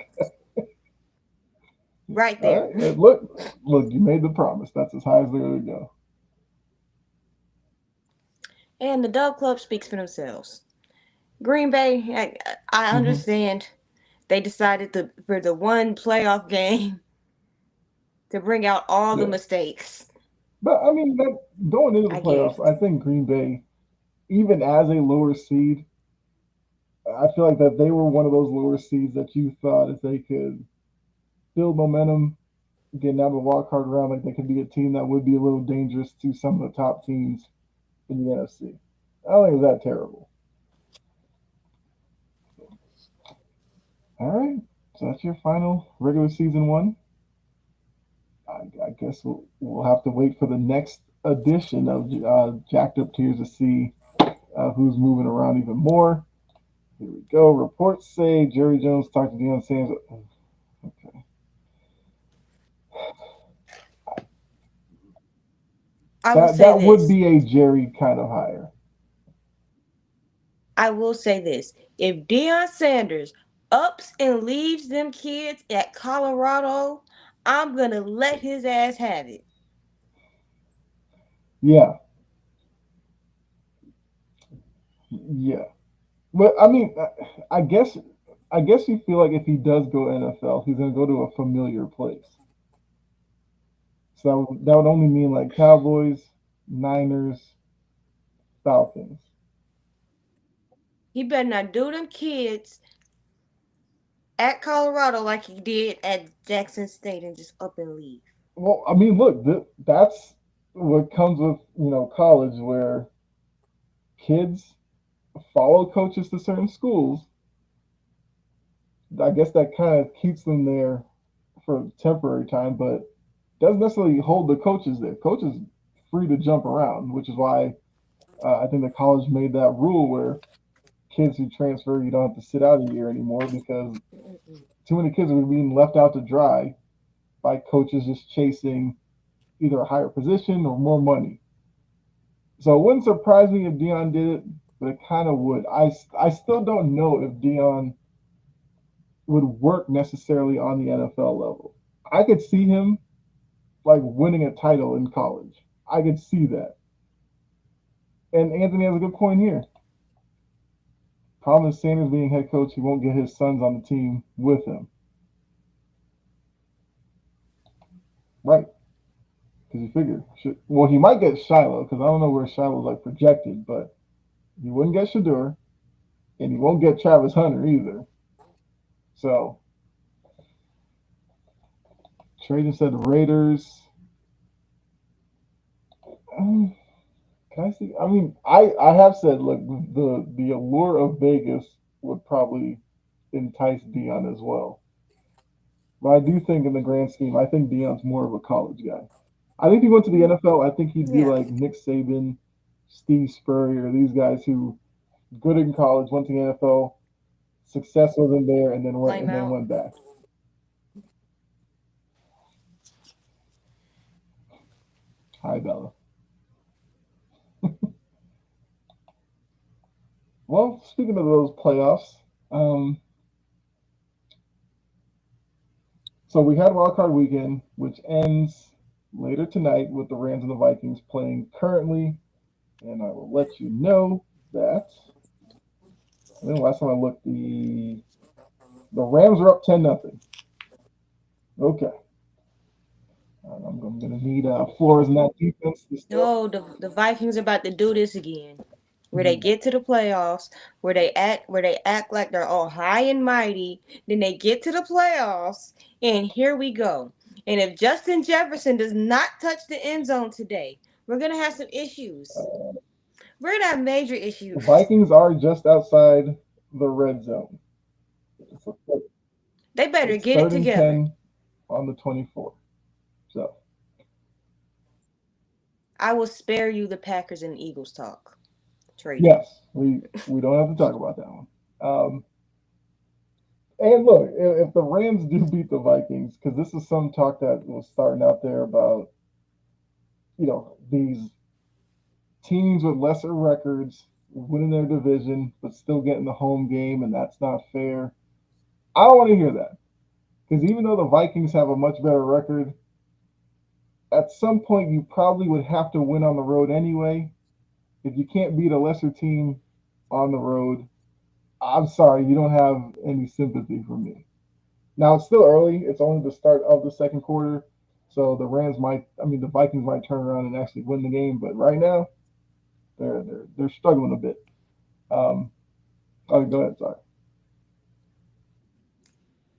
B: Right
A: all
B: there.
A: right, look, you made the promise. That's as high as they're gonna go.
B: And the Dub Club speaks for themselves. Green Bay, I
A: Mm-hmm.
B: understand they decided for the one playoff game to bring out all the
A: Yeah,
B: mistakes.
A: but I mean, that going into the
B: I get
A: playoffs,
B: it.
A: I think Green Bay, even as a lower seed, I feel like that they were one of those lower seeds that you thought if they could build momentum, getting out of the wild card round, like they could be a team that would be a little dangerous to some of the top teams in the NFC. I don't think it was that terrible. All right, so that's your final regular season one. I guess we'll have to wait for the next edition of Jacked Up Tears to see who's moving around even more. Here we go. Reports say Jerry Jones talked to Deion Sanders. Okay.
B: I will
A: That
B: say
A: that would
B: this.
A: be a Jerry kind of hire.
B: I will say this. If Deion Sanders ups and leaves them kids at Colorado, I'm gonna let his ass have it.
A: Yeah, yeah. But I mean, I guess I guess you feel like if he does go NFL, he's going to go to a familiar place. So that would only mean like Cowboys, Niners, Falcons.
B: He better not do them kids at Colorado like he did at Jackson State and just up and leave.
A: Well, I mean, look, that's what comes with college, where kids follow coaches to certain schools. I guess that kind of keeps them there for a temporary time, but doesn't necessarily hold the coaches there. Coaches free to jump around, which is why I think the college made that rule where kids who transfer, you don't have to sit out a year anymore because
B: Mm-mm.
A: Too many kids are being left out to dry by coaches just chasing either a higher position or more money. So it wouldn't surprise me if Dion did it, but it kind of would. I still don't know if Dion would work necessarily on the NFL level. I could see him like winning a title in college. I could see that. And Anthony has a good point here. Problem is Sanders being head coach, he won't get his sons on the team with him. Right. Because you figure, well, he might get Shiloh, because I don't know where Shiloh's like projected, but he wouldn't get Shador, and he won't get Travis Hunter either. So, Trajan said Raiders. Um, can I see? I mean, I have said, look, the allure of Vegas would probably entice Dion as well. But I do think in the grand scheme, I think Dion's more of a college guy. I think if he went to the NFL, I think he'd be
B: Yeah.
A: like Nick Saban, Steve Spurrier, these guys who good in college, went to the NFL, success wasn't there,
B: Flame
A: and then
B: out.
A: went back. Hi, Bella. Well, speaking of those playoffs, um, so we had Wild Card Weekend, which ends later tonight with the Rams and the Vikings playing currently, and I will let you know that. I think last time I looked, the Rams are up 10-0. Okay, I'm going to need Flores in that defense to step.
B: No, the Vikings are about to do this again. Where they
A: Hmm.
B: get to the playoffs, where they act like they're all high and mighty, then they get to the playoffs, and here we go. And if Justin Jefferson does not touch the end zone today, we're gonna have some issues. We're gonna have major
A: The
B: issues.
A: Vikings are just outside the red zone. It's, a,
B: They better
A: it's
B: get it
A: third and
B: together.
A: 10 on the 24. So
B: I will spare you the Packers and Eagles talk, Trajan.
A: yes, we don't have to talk about that one. And look, if the Rams do beat the Vikings, because this is some talk that was starting out there about these teams with lesser records winning their division but still getting the home game, and that's not fair. I don't want to hear that because even though the Vikings have a much better record, at some point you probably would have to win on the road anyway. If you can't beat a lesser team on the road, I'm sorry, you don't have any sympathy for me. Now it's still early. It's only the start of the second quarter, so the Vikings might turn around and actually win the game. But right now, they're struggling a bit. Um, oh, go ahead. Sorry.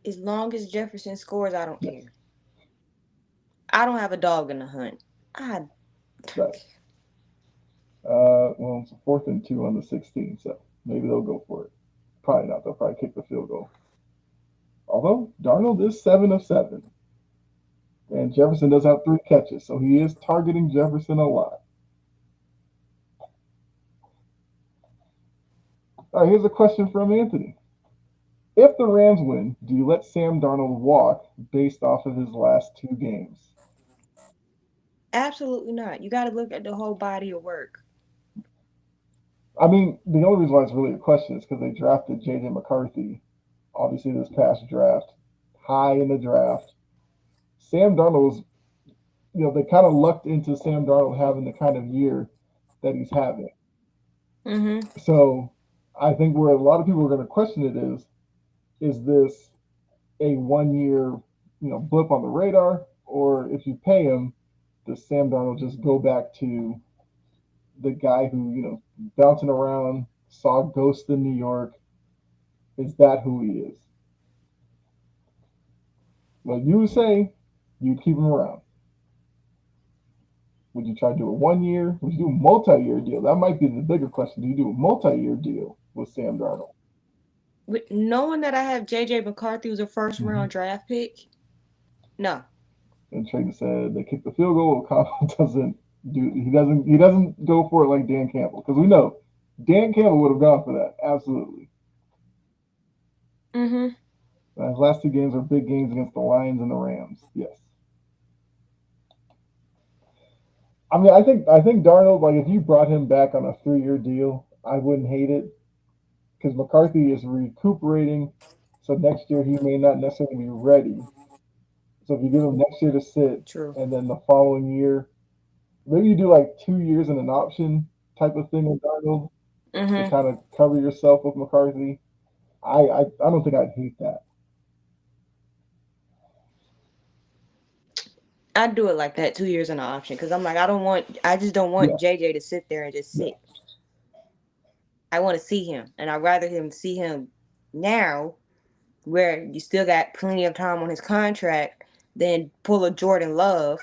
B: As long as Jefferson scores, I don't
A: Yes,
B: care. I don't have a dog in the hunt. I
A: right. Well, it's a 4th and 2 on the 16, so maybe they'll go for it. Probably not. They'll probably kick the field goal. Although Darnold is 7 of 7, and Jefferson does have 3 catches, so he is targeting Jefferson a lot. All right, here's a question from Anthony. If the Rams win, do you let Sam Darnold walk based off of his last 2 games?
B: absolutely not. You got to look at the whole body of work.
A: I mean, the only reason why it's really a question is because they drafted J.J. McCarthy, obviously, this past draft, high in the draft. Sam Darnold was, they kind of lucked into Sam Darnold having the kind of year that he's having.
B: Mm-hmm.
A: So I think where a lot of people are going to question it is this a 1 year, blip on the radar, or if you pay him, does Sam Darnold just go back to the guy who, bouncing around, saw ghosts in New York? Is that who he is? Well, you would say you'd keep him around. Would you try to do a 1 year? Would you do a multi-year deal? That might be the bigger question. Do you do a multi-year deal with Sam Darnold?
B: With knowing that I have JJ McCarthy was a first
A: Mm-hmm.
B: round draft pick, no.
A: And Trader said they kick the field goal. O'Connell doesn't do. He doesn't go for it like Dan Campbell, because we know Dan Campbell would have gone for that absolutely.
B: Mm-hmm.
A: His last two games were big games against the Lions and the Rams. Yes. I mean, I think Darnold, like if you brought him back on a 3-year deal, I wouldn't hate it because McCarthy is recuperating, so next year he may not necessarily be ready. So if you give him next year to sit,
B: True.
A: and then the following year, maybe you do like 2 years and an option type of thing with Darnold to
B: Mm-hmm.
A: kind of cover yourself with McCarthy. I don't think I'd hate that.
B: I'd do it like that, 2 years in an option, because I'm like, I just don't want
A: Yeah,
B: JJ to sit there and just
A: yeah.
B: sit. I want to see him, and I'd rather him see him now, where you still got plenty of time on his contract, than pull a Jordan Love.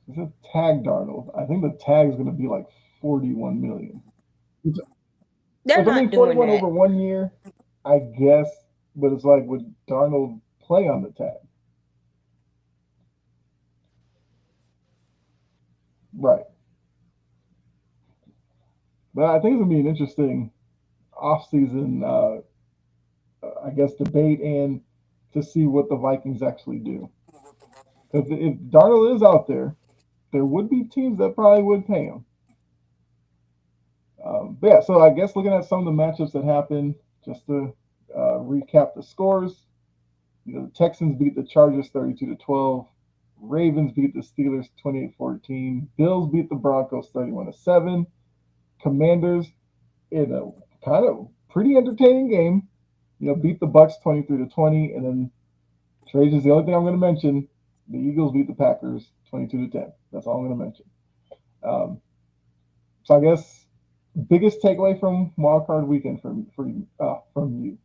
A: This is tag Darnold. I think the tag is going to be like 41 million. Which,
B: They're
A: which I
B: not
A: mean,
B: doing
A: 41
B: that.
A: over 1 year, I guess. But it's like, would Darnold play on the tag? Right. But I think it's going to be an interesting offseason, I guess, debate and to see what the Vikings actually do. Because if Darnold is out there would be teams that probably would pay him. But yeah, so I guess looking at some of the matchups that happened, just to recap the scores, the Texans beat the Chargers 32-12. Ravens beat the Steelers 28-14. Bills beat the Broncos 31-7. Commanders in a kind of pretty entertaining game, beat the Bucks 23-20, and then Trade is the only thing I'm going to mention. The Eagles beat the Packers 22-10. That's all I'm going to mention. Um, so I guess biggest takeaway from Wild Card Weekend from you.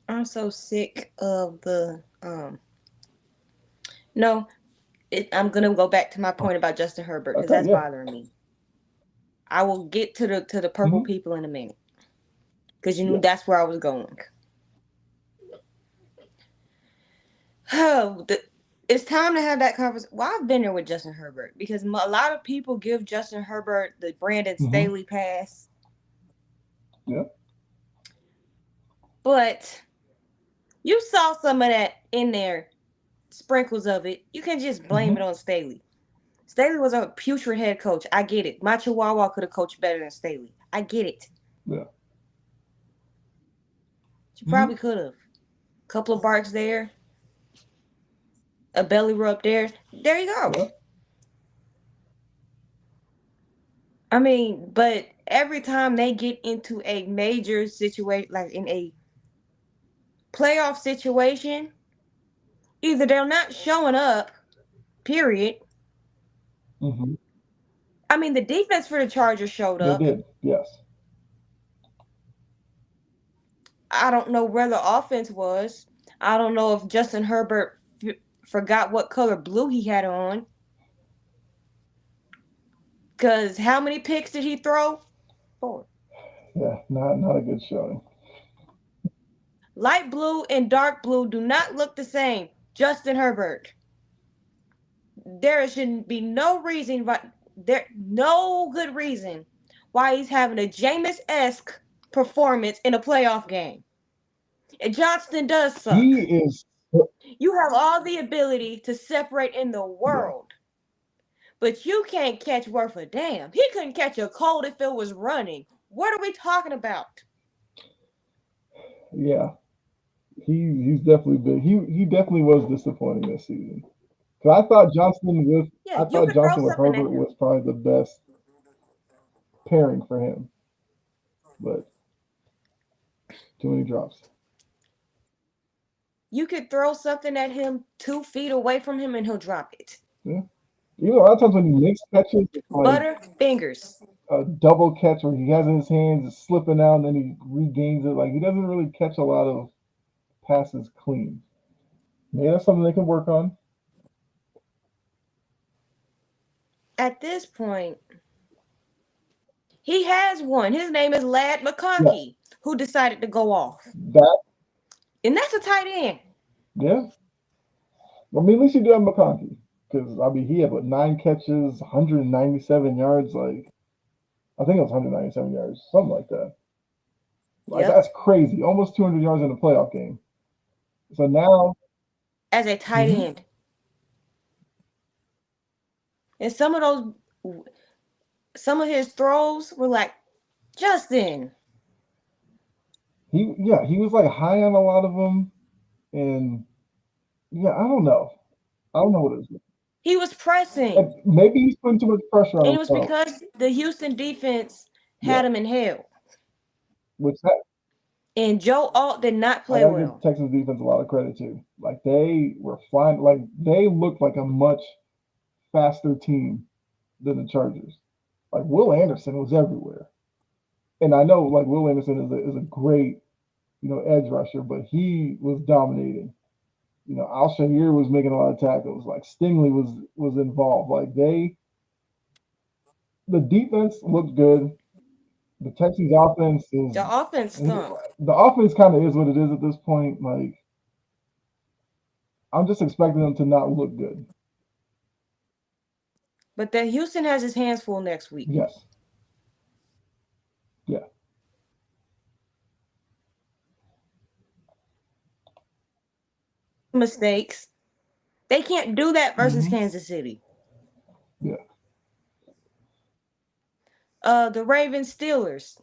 B: I'm so sick of the no. I'm gonna go back to my point about Justin Herbert because
A: Okay,
B: that's
A: yeah.
B: bothering me. I will get to the purple
A: Mm-hmm.
B: people in a minute because you knew
A: Yeah.
B: that's where I was going. Oh, it's time to have that conversation. Well, I've been there with Justin Herbert because a lot of people give Justin Herbert the Brandon
A: Mm-hmm.
B: Staley pass,
A: Yeah.
B: but you saw some of that in there, sprinkles of it. You can just blame
A: Mm-hmm.
B: it on Staley. Staley was a putrid head coach. I get it. My Chihuahua could have coached better than Staley. I get it.
A: Yeah.
B: She
A: Mm-hmm.
B: probably could have. Couple of barks there, a belly rub there. There you go.
A: Yeah.
B: I mean, but every time they get into a major situation, like in a playoff situation, either they're not showing up, period.
A: Mm-hmm.
B: I mean, the defense for the Chargers showed
A: They
B: up.
A: did. Yes.
B: I don't know where the offense was. I don't know if Justin Herbert forgot what color blue he had on. Because how many picks did he throw? 4.
A: Yeah. Not a good showing.
B: Light blue and dark blue do not look the same. Justin Herbert. There should be no reason, but there no good reason why he's having a Jameis-esque performance in a playoff game. And Johnston does
A: He
B: suck.
A: is.
B: You have all the ability to separate in the
A: Yeah.
B: world, but you can't catch worth a damn. He couldn't catch a cold if it was running. What are we talking about?
A: Yeah. He's definitely been. He definitely was disappointing this season. 'Cause
B: Yeah,
A: I
B: you
A: thought
B: could throw
A: Johnson with
B: something at
A: Herbert
B: him.
A: was probably the best pairing for him, but too many drops.
B: You could throw something at him 2 feet away from him and he'll drop it.
A: Yeah. Even a lot of times when he makes catches, it's like
B: Butter fingers.
A: a double catch where he has it in his hands, it's slipping out, and then he regains it. Like he doesn't really catch a lot of passes clean. Maybe that's something they can work on.
B: At this point, he has one. His name is Lad
A: Yes,
B: McConkey, who decided to go off.
A: that.
B: And that's a tight end.
A: Yeah. I mean, at least you do have McConkey because I mean he had what 9 catches, 197 yards. Like I think it was 197 yards, something like that. Like
B: Yep.
A: that's crazy. Almost 200 yards in a playoff game. So now,
B: As a tight
A: mhm,
B: end. And some of his throws were like, Justin.
A: he was like high on a lot of them, and yeah, I don't know. I don't know what it is.
B: He was pressing.
A: And maybe he's putting too much pressure on
B: And it was
A: himself.
B: because the Houston defense
A: Yeah,
B: had him in hell.
A: which
B: And Joe Alt did not
A: I
B: play
A: gotta give
B: well.
A: Texas defense a lot of credit too. Like they were flying. Like they looked like a much faster team than the Chargers. Like Will Anderson was everywhere, and I know like Will Anderson is a great edge rusher, but he was dominating. Alshire was making a lot of tackles. Like Stingley was involved. Like the defense looked good. The Texans offense
B: The
A: is
B: offense stunk.
A: the offense kind of is what it is at this point. Like I'm just expecting them to not look good.
B: But that Houston has his hands full next week.
A: Yes. Yeah.
B: Mistakes. They can't do that versus
A: Hmm.
B: Kansas City.
A: Yeah.
B: The Ravens Steelers.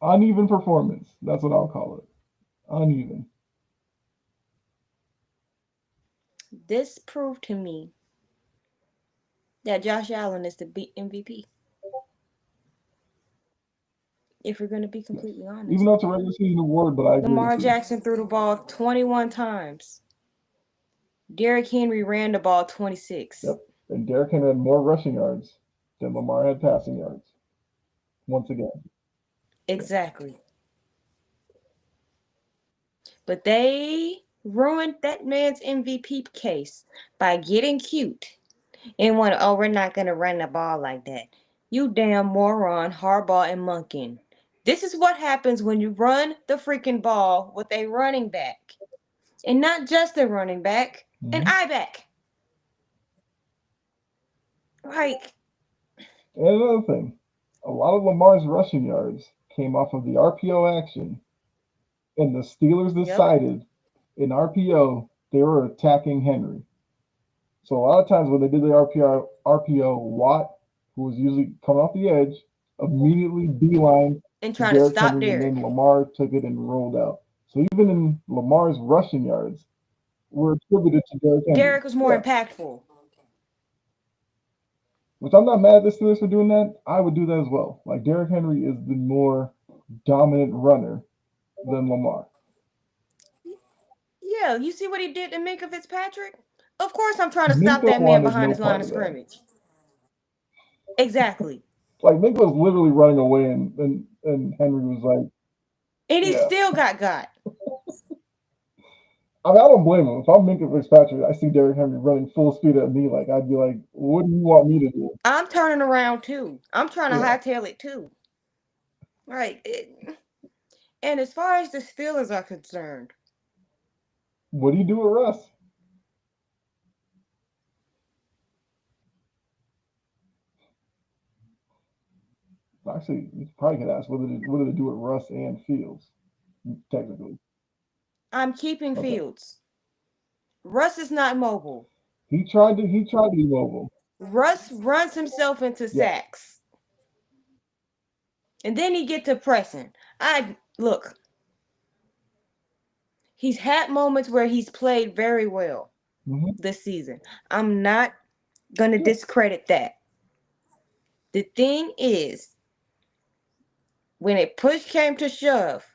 A: Uneven performance. That's what I'll call it. Uneven.
B: This proved to me that Josh Allen is the MVP. If we're going to be
A: Yes.
B: completely
A: Even
B: honest.
A: though it's a regular season award, but I agree
B: Lamar
A: with you.
B: Jackson threw the ball 21 times. Derrick Henry ran the ball 26.
A: Yep. And Derrick Henry had more rushing yards than Lamar had passing yards. Once again. Yeah.
B: Exactly. But they ruined that man's MVP case by getting cute and went, oh, we're not going to run the ball like that. You damn moron, Harbaugh and Munkin. This is what happens when you run the freaking ball with a running back. And not just a running back, an
A: Hmm.
B: eye back. Like,
A: And another thing, a lot of Lamar's rushing yards came off of the RPO action, and the Steelers
B: yep.
A: decided in RPO they were attacking Henry. So a lot of times when they did the RPO, Watt, who was usually coming off the edge, immediately beeline
B: And
A: to
B: trying to
A: Derrick
B: stop
A: Henry, and then
B: Derrick.
A: Lamar took it and rolled out. So even in Lamar's rushing yards were attributed to Derrick Henry.
B: Derrick was more
A: Yeah,
B: impactful.
A: which I'm not mad at the Steelers for doing that. I would do that as well. Like Derrick Henry is the more dominant runner than Lamar.
B: Yeah, you see what he did to Minka Fitzpatrick? Of course I'm trying to stop
A: Minka
B: that man
A: wanted
B: behind
A: no
B: his line
A: part
B: of
A: of that.
B: scrimmage. Exactly.
A: Like Minka was literally running away, and Henry was like,
B: And he
A: "Yeah."
B: still got.
A: I mean, I don't blame him. If I'm Minka Fitzpatrick, I see Derrick Henry running full speed at me. Like I'd be like, "What do you want me to do?"
B: I'm turning around too. I'm trying to
A: Yeah.
B: hightail it too. Right. And as far as the Steelers are concerned,
A: What do you do with Russ? Actually, you probably could ask what did they do with Russ and Fields? Technically,
B: I'm keeping
A: okay.
B: Fields. Russ is not mobile.
A: He tried to be mobile.
B: Russ runs himself into
A: Yes.
B: sacks. And then he get to pressing. I look, he's had moments where he's played very well
A: Hmm.
B: this season. I'm not gonna
A: Yeah.
B: discredit that. The thing is, when it push came to shove,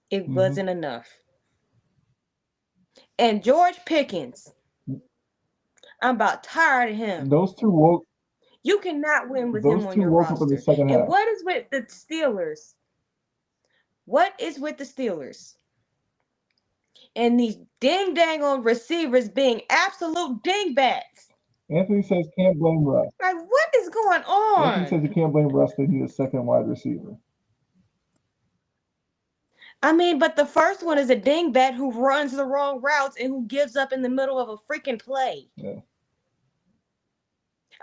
B: it
A: Hmm.
B: wasn't enough. And George Pickens, I'm about tired of him.
A: Those two woke.
B: You cannot win with him
A: Those
B: on
A: two
B: your
A: woke up in the
B: roster.
A: second
B: And
A: half.
B: what is with the Steelers? What is with the Steelers? And these ding dang on receivers being absolute dingbats.
A: Anthony says can't blame Russ.
B: Like, what is going
A: Anthony says you
B: on?
A: can't blame Russ. They need a second wide receiver.
B: I mean, but the first one is a dingbat who runs the wrong routes and who gives up in the middle of a freaking play.
A: Yeah.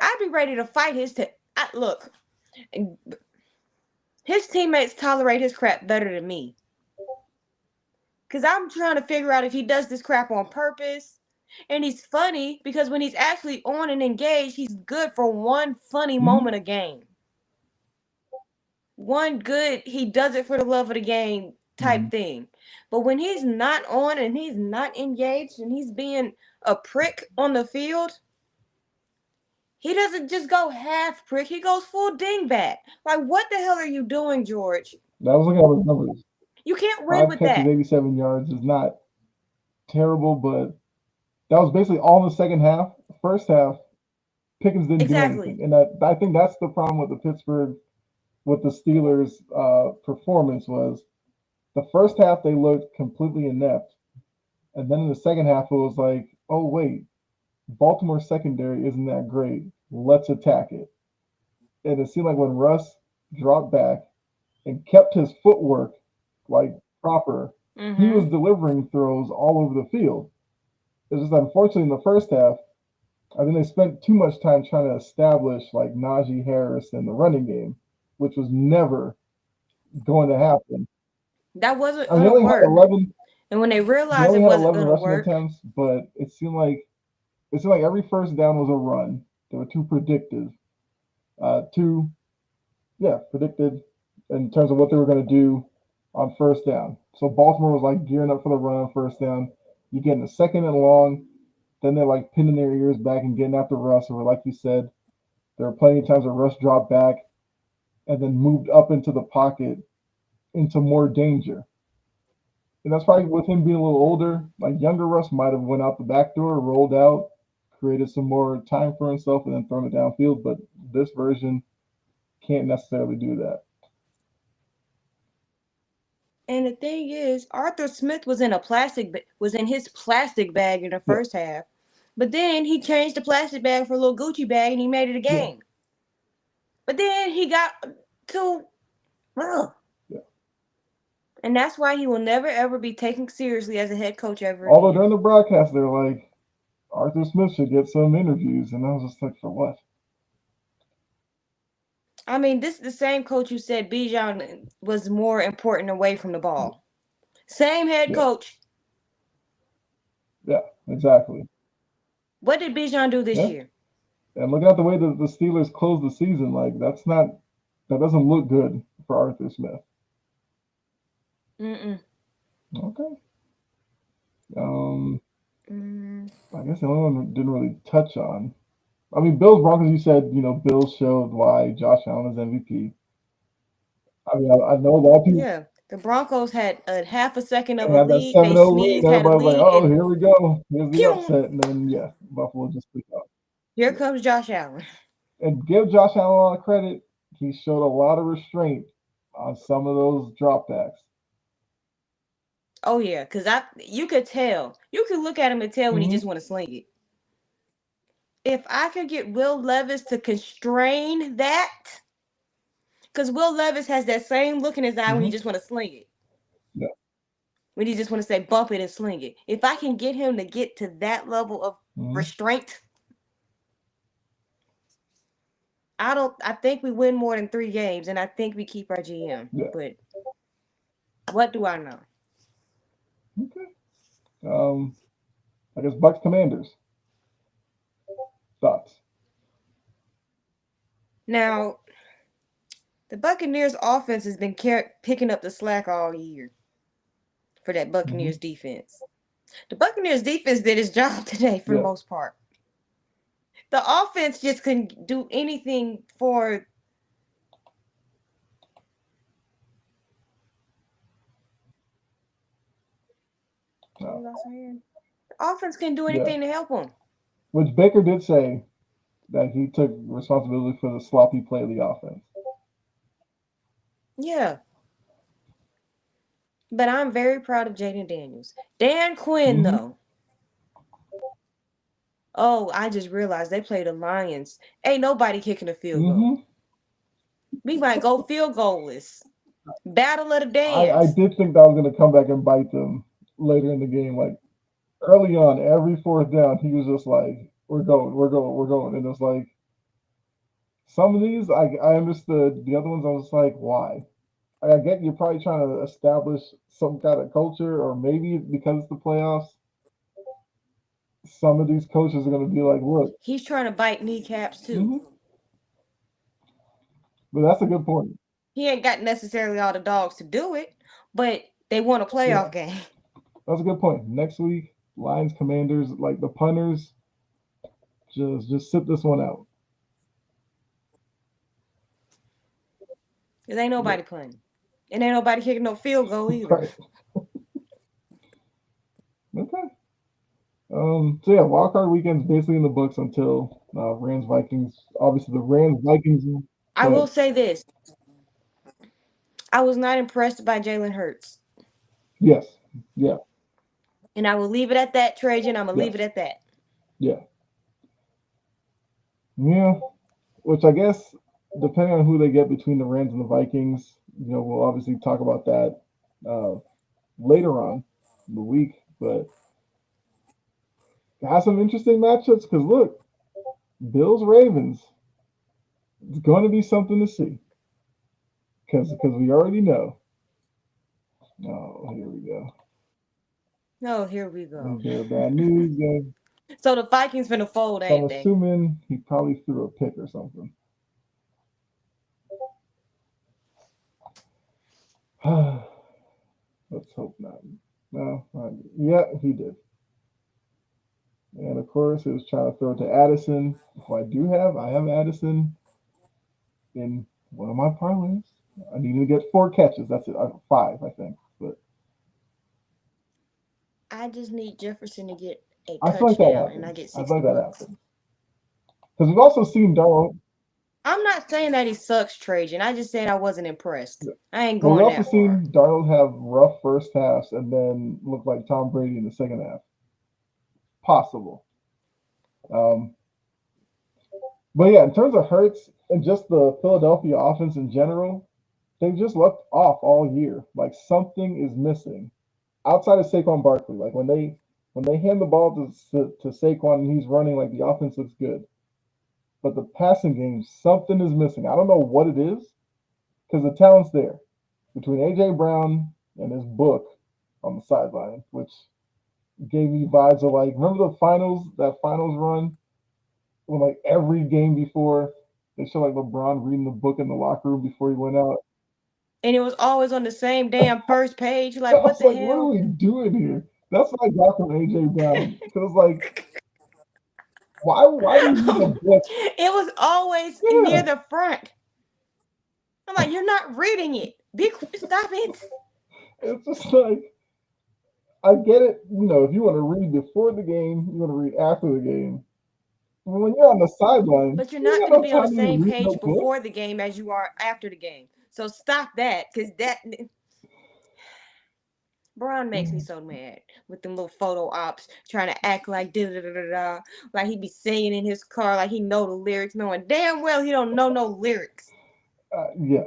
B: I'd be ready to fight his. Look, And his teammates tolerate his crap better than me. Because I'm trying to figure out if he does this crap on purpose. And he's funny because when he's actually on and engaged, he's good for one funny
A: Mhm.
B: moment a game. One good, he does it for the love of the game type
A: Mhm.
B: thing. But when he's not on and he's not engaged and he's being a prick on the field, he doesn't just go half prick, he goes full dingbat. Like, what the hell are you doing, George?
A: That was looking at his numbers.
B: You can't win
A: 5
B: with
A: catches,
B: that.
A: 87 yards is not terrible, but that was basically all in the second half. First half, Pickens didn't do
B: Exactly.
A: anything, and I think that's the problem with the Pittsburgh with the Steelers' performance was the first half they looked completely inept, and then in the second half it was like, oh wait, Baltimore secondary isn't that great. Let's attack it. And it seemed like when Russ dropped back and kept his footwork like proper, he was
B: Mm-hmm.
A: delivering throws all over the field. It's just unfortunately in the first half, I think they spent too much time trying to establish like Najee Harris in the running game, which was never going to happen.
B: That wasn't
A: I mean,
B: gonna work. And when they
A: they
B: realized
A: only
B: it
A: had
B: wasn't
A: 11
B: gonna
A: rushing
B: work,
A: attempts, but it seemed like every first down was a run. They were too predictive. Too yeah, predicted in terms of what they were going to do on first down. So Baltimore was like gearing up for the run on first down. You get in the second and long, then they're like pinning their ears back and getting after Russ. Or like you said, there were plenty of times where Russ dropped back and then moved up into the pocket into more danger. And that's probably with him being a little older. Like younger Russ might have went out the back door, rolled out, created some more time for himself, and then thrown it downfield. But this version can't necessarily do that.
B: and the thing is, Arthur Smith was in his plastic bag in the
A: Yeah,
B: first half, but then he changed the plastic bag for a little Gucci bag and he made it a
A: yeah,
B: game. But then he got to, ugh.
A: yeah.
B: And that's why he will never ever be taken seriously as a head coach ever
A: Although
B: again.
A: during the broadcast they're like, Arthur Smith should get some interviews, and I was just like, for what?
B: I mean, this is the same coach who said Bijan was more important away from the ball. Same head
A: Yeah,
B: coach.
A: yeah, exactly.
B: What did Bijan do this
A: Yeah,
B: year?
A: and looking at the way the Steelers closed the season, like that doesn't look good for Arthur Smith.
B: Mm-mm.
A: Okay. Um,
B: Mm.
A: I guess the only one we didn't really touch on. I mean, Bills Broncos. You said Bills showed why Josh Allen is MVP. I mean, I know a lot of people
B: Yeah. The Broncos had a half a second of a
A: had that
B: lead. They
A: 7-0 lead,
B: sneezed,
A: and
B: had a
A: everybody was like,
B: lead,
A: "Oh,
B: and
A: here we go. Here's the
B: pew!
A: upset." And then yeah, Buffalo just picked up.
B: Here
A: Yeah.
B: comes Josh Allen.
A: And give Josh Allen a lot of credit. He showed a lot of restraint on some of those dropbacks.
B: Oh yeah, because you could tell. You could look at him and tell when he
A: Mm-hmm.
B: just want to sling it. If I could get Will Levis to constrain that, because Will Levis has that same look in his eye when he
A: Mm-hmm.
B: just want to sling it.
A: Yeah.
B: When he just want to say bump it and sling it. If I can get him to get to that level of
A: Mm-hmm.
B: restraint, I think we win more than 3 games and I think we keep our GM.
A: Yeah.
B: But what do I know?
A: Okay. Um, I guess Bucks Commanders thoughts.
B: Now, the Buccaneers offense has been picking up the slack all year for that
A: Mm-hmm.
B: Buccaneers defense. The Buccaneers defense did its job today for the
A: Yeah.
B: most part. The offense just couldn't do anything for what
A: Uh,
B: was I saying? The offense couldn't do
A: yeah.
B: anything to help them.
A: Which Baker did say that he took responsibility for the sloppy play of the offense.
B: Yeah. But I'm very proud of Jaden Daniels. Dan Quinn,
A: Mm-hmm.
B: though. Oh, I just realized they played the Lions. Ain't nobody kicking a field goal.
A: Mm-hmm.
B: We might go field goalless. Battle of the
A: I
B: dance.
A: did think that was going to come back and bite them later in the game. Like early on, every fourth down, he was just like, "We're going, we're going, we're going," and it's like Some of these I understood. The other ones I was like, why? I get you're probably trying to establish some kind of culture, or maybe because it's the playoffs, some of these coaches are going to be like, look,
B: He's trying to bite kneecaps too.
A: hmm but that's a good point.
B: He ain't got necessarily all the dogs to do it, but they won a
A: Yeah,
B: playoff game.
A: that's a good point. Next week, Lions Commanders, like the punters, just sit this one out.
B: Cause ain't
A: Yeah,
B: nobody playing. And ain't nobody kicking no field goal either.
A: right. Okay. So yeah, wild card weekend's basically in the books until Rams Vikings. Obviously, the Rams Vikings.
B: I
A: Go
B: will
A: ahead.
B: say this. I was not impressed by Jalen Hurts.
A: Yes. Yeah.
B: And I will leave it at that, Trajan. I'm gonna leave
A: Yes.
B: it at that.
A: Yeah. Yeah. Which I guess, depending on who they get between the Rams and the Vikings, we'll obviously talk about that uh, later on in the week. But it has some interesting matchups because look, Bills Ravens. It's going to be something to see because we already know. Oh, here we go.
B: Oh, here we
A: Is
B: go.
A: there bad news? Yeah.
B: So the Vikings finna fold,
A: So I'm
B: ain't they?
A: assuming he probably threw a pick or something. Let's hope not. No, yeah, he did. And of course, he was trying to throw it to Addison, who I have Addison in one of my parlays. I need to get 4 catches. That's it. Five, I think. But
B: I just need Jefferson to get a
A: I feel like that
B: touchdown and I
A: happens.
B: get
A: I feel like
B: 60
A: that
B: bucks.
A: happens. Because we've also seen Darnold.
B: I'm not saying that he sucks, Trajan. I just said I wasn't impressed. I ain't
A: But we
B: going
A: also
B: that far.
A: seen Darnold have rough first halves and then look like Tom Brady in the second half. Possible. Um, but yeah, in terms of Hurts and just the Philadelphia offense in general, they've just looked off all year. Like something is missing outside of Saquon Barkley. Like when they hand the ball to Saquon and he's running, like the offense looks good. But the passing game, something is missing. I don't know what it is because the talent's there between AJ Brown and his book on the sideline, which gave me vibes of like remember the finals that finals run when like every game before they show like LeBron reading the book in the locker room before he went out.
B: And it was always on the same damn first page.
A: I
B: Like, what
A: was
B: the
A: like, what are
B: hell?
A: we doing here? That's what I got from AJ Brown. Because like, why do you need a book?
B: It was always near
A: Yeah,
B: the front. I'm like, you're not reading it. Stop it.
A: it's just like I get it. If you want to read before the game, you want to read after the game. But when you're on the sideline,
B: But you're
A: you
B: not
A: ain't
B: going to
A: got no
B: be on the
A: time to even
B: same
A: read no
B: page
A: book.
B: before the game as you are after the game. So stop that, because that Braun makes me so mad with them little photo ops trying to act like da da da da da, like he be singing in his car, like he know the lyrics, knowing damn well he don't know no lyrics.
A: Yeah,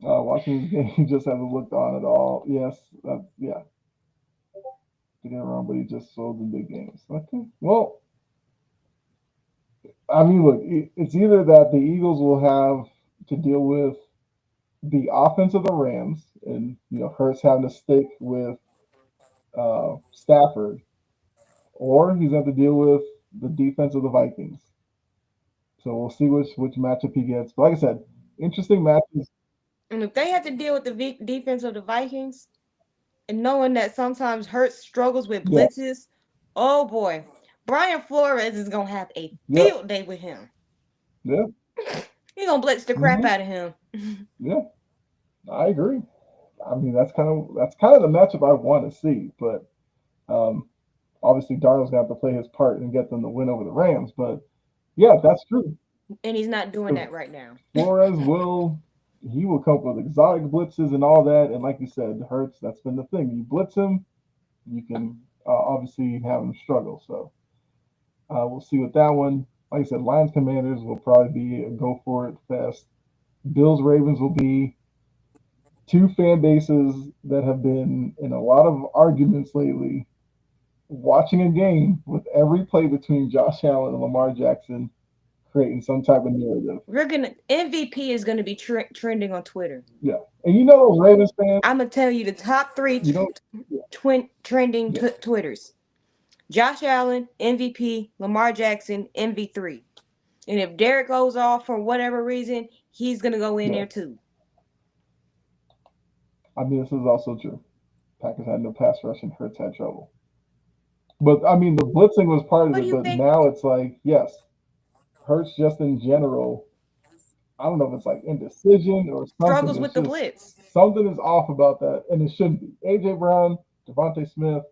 A: watching this game, he just hasn't looked on at all. Yes, yeah, to get around, but he just sold the big games. Okay, well, I mean, look, it's either that the Eagles will have to deal with the offense of the Rams, and Hurts having to stick with Stafford, or he's going to have to deal with the defense of the Vikings. So we'll see which matchup he gets. But like I said, interesting matches.
B: And if they have to deal with the defense of the Vikings, and knowing that sometimes Hurts struggles with
A: Yeah,
B: blitzes, oh boy, Brian Flores is gonna have a
A: yeah,
B: field day with him.
A: yeah,
B: He's gonna blitz the crap
A: hmm
B: out of him.
A: yeah. I agree. I mean, that's kind of the matchup I want to see. But um, obviously, Darnold's going to have to play his part and get them to win over the Rams. But yeah, that's true.
B: And he's not doing
A: Because
B: that right now.
A: Flores will come up with exotic blitzes and all that. And like you said, Hurts, that's been the thing. You blitz him, you can obviously have him struggle. So we'll see with that one. Like I said, Lions Commanders will probably be a go for it fest. Bills Ravens will be two fan bases that have been in a lot of arguments lately. watching a game with every play between Josh Allen and Lamar Jackson creating some type of narrative.
B: We're gonna MVP is gonna be trending on Twitter.
A: Yeah, and you know those Ravens fans.
B: I'm gonna tell you the top three
A: You know, yeah,
B: trending
A: yeah,
B: Twitters: Josh Allen MVP, Lamar Jackson MV3. And if Derek goes off for whatever reason, he's gonna go in
A: yeah.
B: there too.
A: I mean, this is also true. Packers had no pass rush and Hurts had trouble. But I mean, the blitzing was part of
B: What do
A: it.
B: you
A: But
B: think?
A: now it's like, yes, Hurts just in general. I don't know if it's like indecision or something.
B: Struggles
A: It's
B: with the
A: just
B: blitz.
A: something is off about that, and it shouldn't be. AJ Brown, Devontae Smith,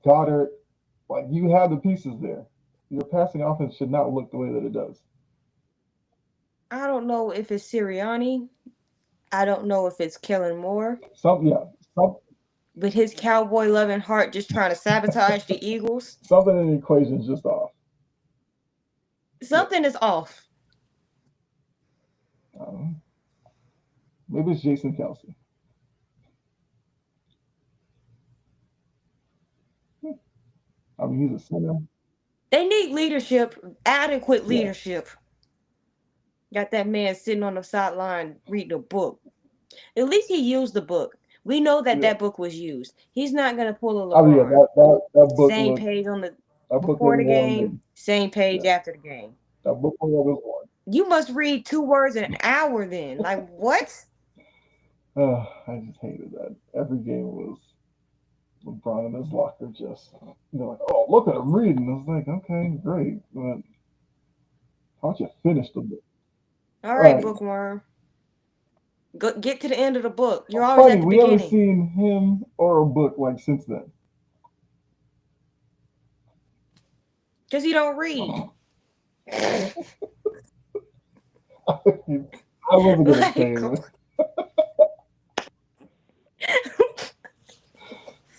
A: Goddard, like you have the pieces there. Your passing offense should not look the way that it does.
B: I don't know if it's Sirianni. I don't know if it's Kellen Moore.
A: Some, yeah, some,
B: But his cowboy loving heart just trying to sabotage the Eagles.
A: something in the equation is just off. Yeah,
B: Something is off.
A: um, maybe it's Jason Kelsey. I mean, he's a center.
B: They need leadership, adequate
A: Yeah,
B: leadership. Got that man sitting on the sideline reading a book. At least he used the book. We know that
A: yeah.
B: that book was used. He's not gonna pull a
A: I mean, yeah,
B: LeBron.
A: that book
B: Same
A: looked
B: page on the
A: that book
B: before
A: was
B: the
A: worn.
B: game,
A: And
B: same page
A: yeah,
B: after the game.
A: that book was worn.
B: You must read 2 words an hour then. Like what?
A: I just hated that. Every game was LeBron in his locker just, like, oh, look at him reading. I was like, okay, great. But how about you finish the book?
B: All
A: All
B: right,
A: right.
B: bookworm. Go get to the end of the book. You're always
A: Funny,
B: at the
A: we haven't
B: beginning.
A: seen him or a book like since then.
B: Because he don't read.
A: I wasn't going to say
B: Like
A: it.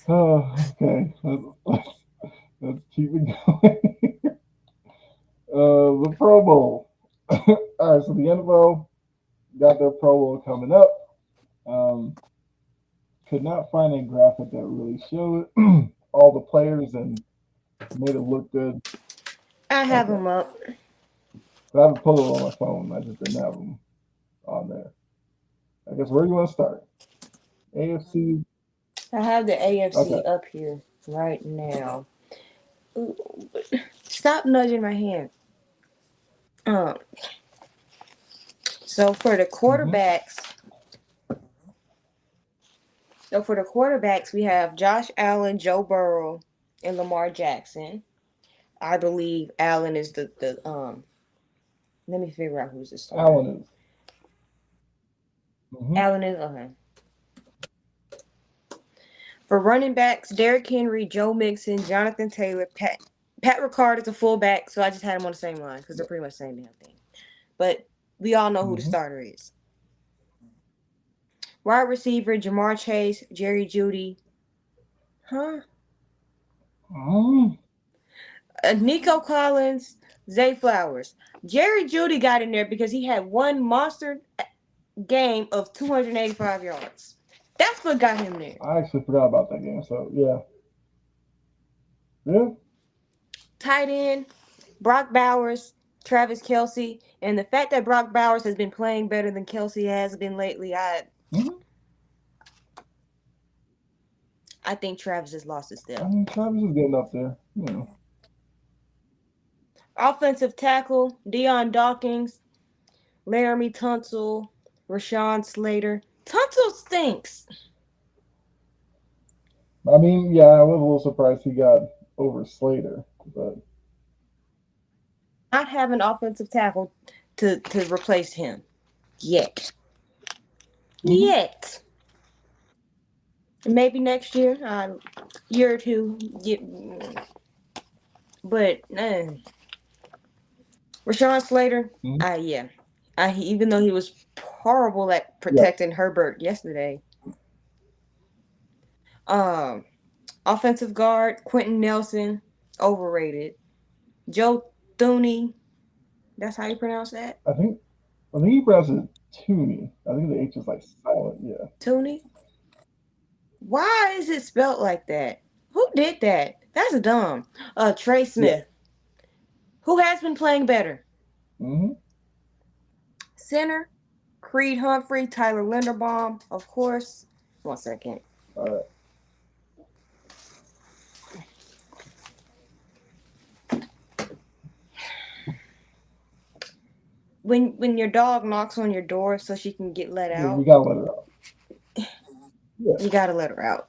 A: Oh, okay. Let's keep it going. The Pro Bowl. All right, so the NFL got their Pro Bowl coming up. Um, could not find a graphic that really showed all the players and made it look good.
B: I have
A: Okay,
B: him up.
A: but I have a pulled it on my phone. I just didn't have them on there. I guess where do you want to start? AFC.
B: I have the
A: Okay.
B: AFC up here right now. Ooh, stop nudging my hand. Um, so for the
A: Mm-hmm.
B: quarterbacks, we have Josh Allen, Joe Burrow, and Lamar Jackson. I believe Allen is the. Let me figure out who's the starter.
A: Allen is. Mm-hmm.
B: Allen is okay. For running backs, Derrick Henry, Joe Mixon, Jonathan Taylor, Pat Ricard is a fullback, so I just had him on the same line because they're pretty much the same damn thing. But we all know who the
A: Mm-hmm.
B: starter is. Wide receiver, Jamar Chase, Jerry Judy, huh?
A: Mm-hmm.
B: Nico Collins, Zay Flowers. Jerry Judy got in there because he had one monster game of 285 yards. That's what got him there.
A: I actually forgot about that game. So yeah, yeah.
B: Tight end, Brock Bowers, Travis Kelsey, and the fact that Brock Bowers has been playing better than Kelsey has been lately,
A: Mm-hmm.
B: I think Travis has lost his
A: I
B: step.
A: mean, Travis is getting up there.
B: Offensive tackle, Deion Dawkins, Laramie Tunsil, Rashawn Slater. Tunsil stinks.
A: I mean, yeah, I was a little surprised he got over Slater, but
B: Not have an offensive tackle to replace him yet.
A: mm-hmm.
B: Yet. Maybe next year, year or two. But Rashawn Slater,
A: Mm-hmm.
B: yeah. Even though he was horrible at
A: Yes.
B: protecting Herbert yesterday. Um, Offensive guard Quentin Nelson, overrated. Joe Thuney, that's how you pronounce that?
A: I think he pronounces it Tooney. I think the H is like silent. Yeah.
B: Tooney? Why is it spelled like that? Who did that? That's dumb. Trey
A: Yeah.
B: Smith. Who has been playing better?
A: Mm-hmm.
B: Center, Creed Humphrey, Tyler Linderbaum, of course. 1 second.
A: All right.
B: When your dog knocks on your door so she can get let
A: Yeah, you
B: out,
A: gotta let her out. Yeah.
B: you gotta let her out.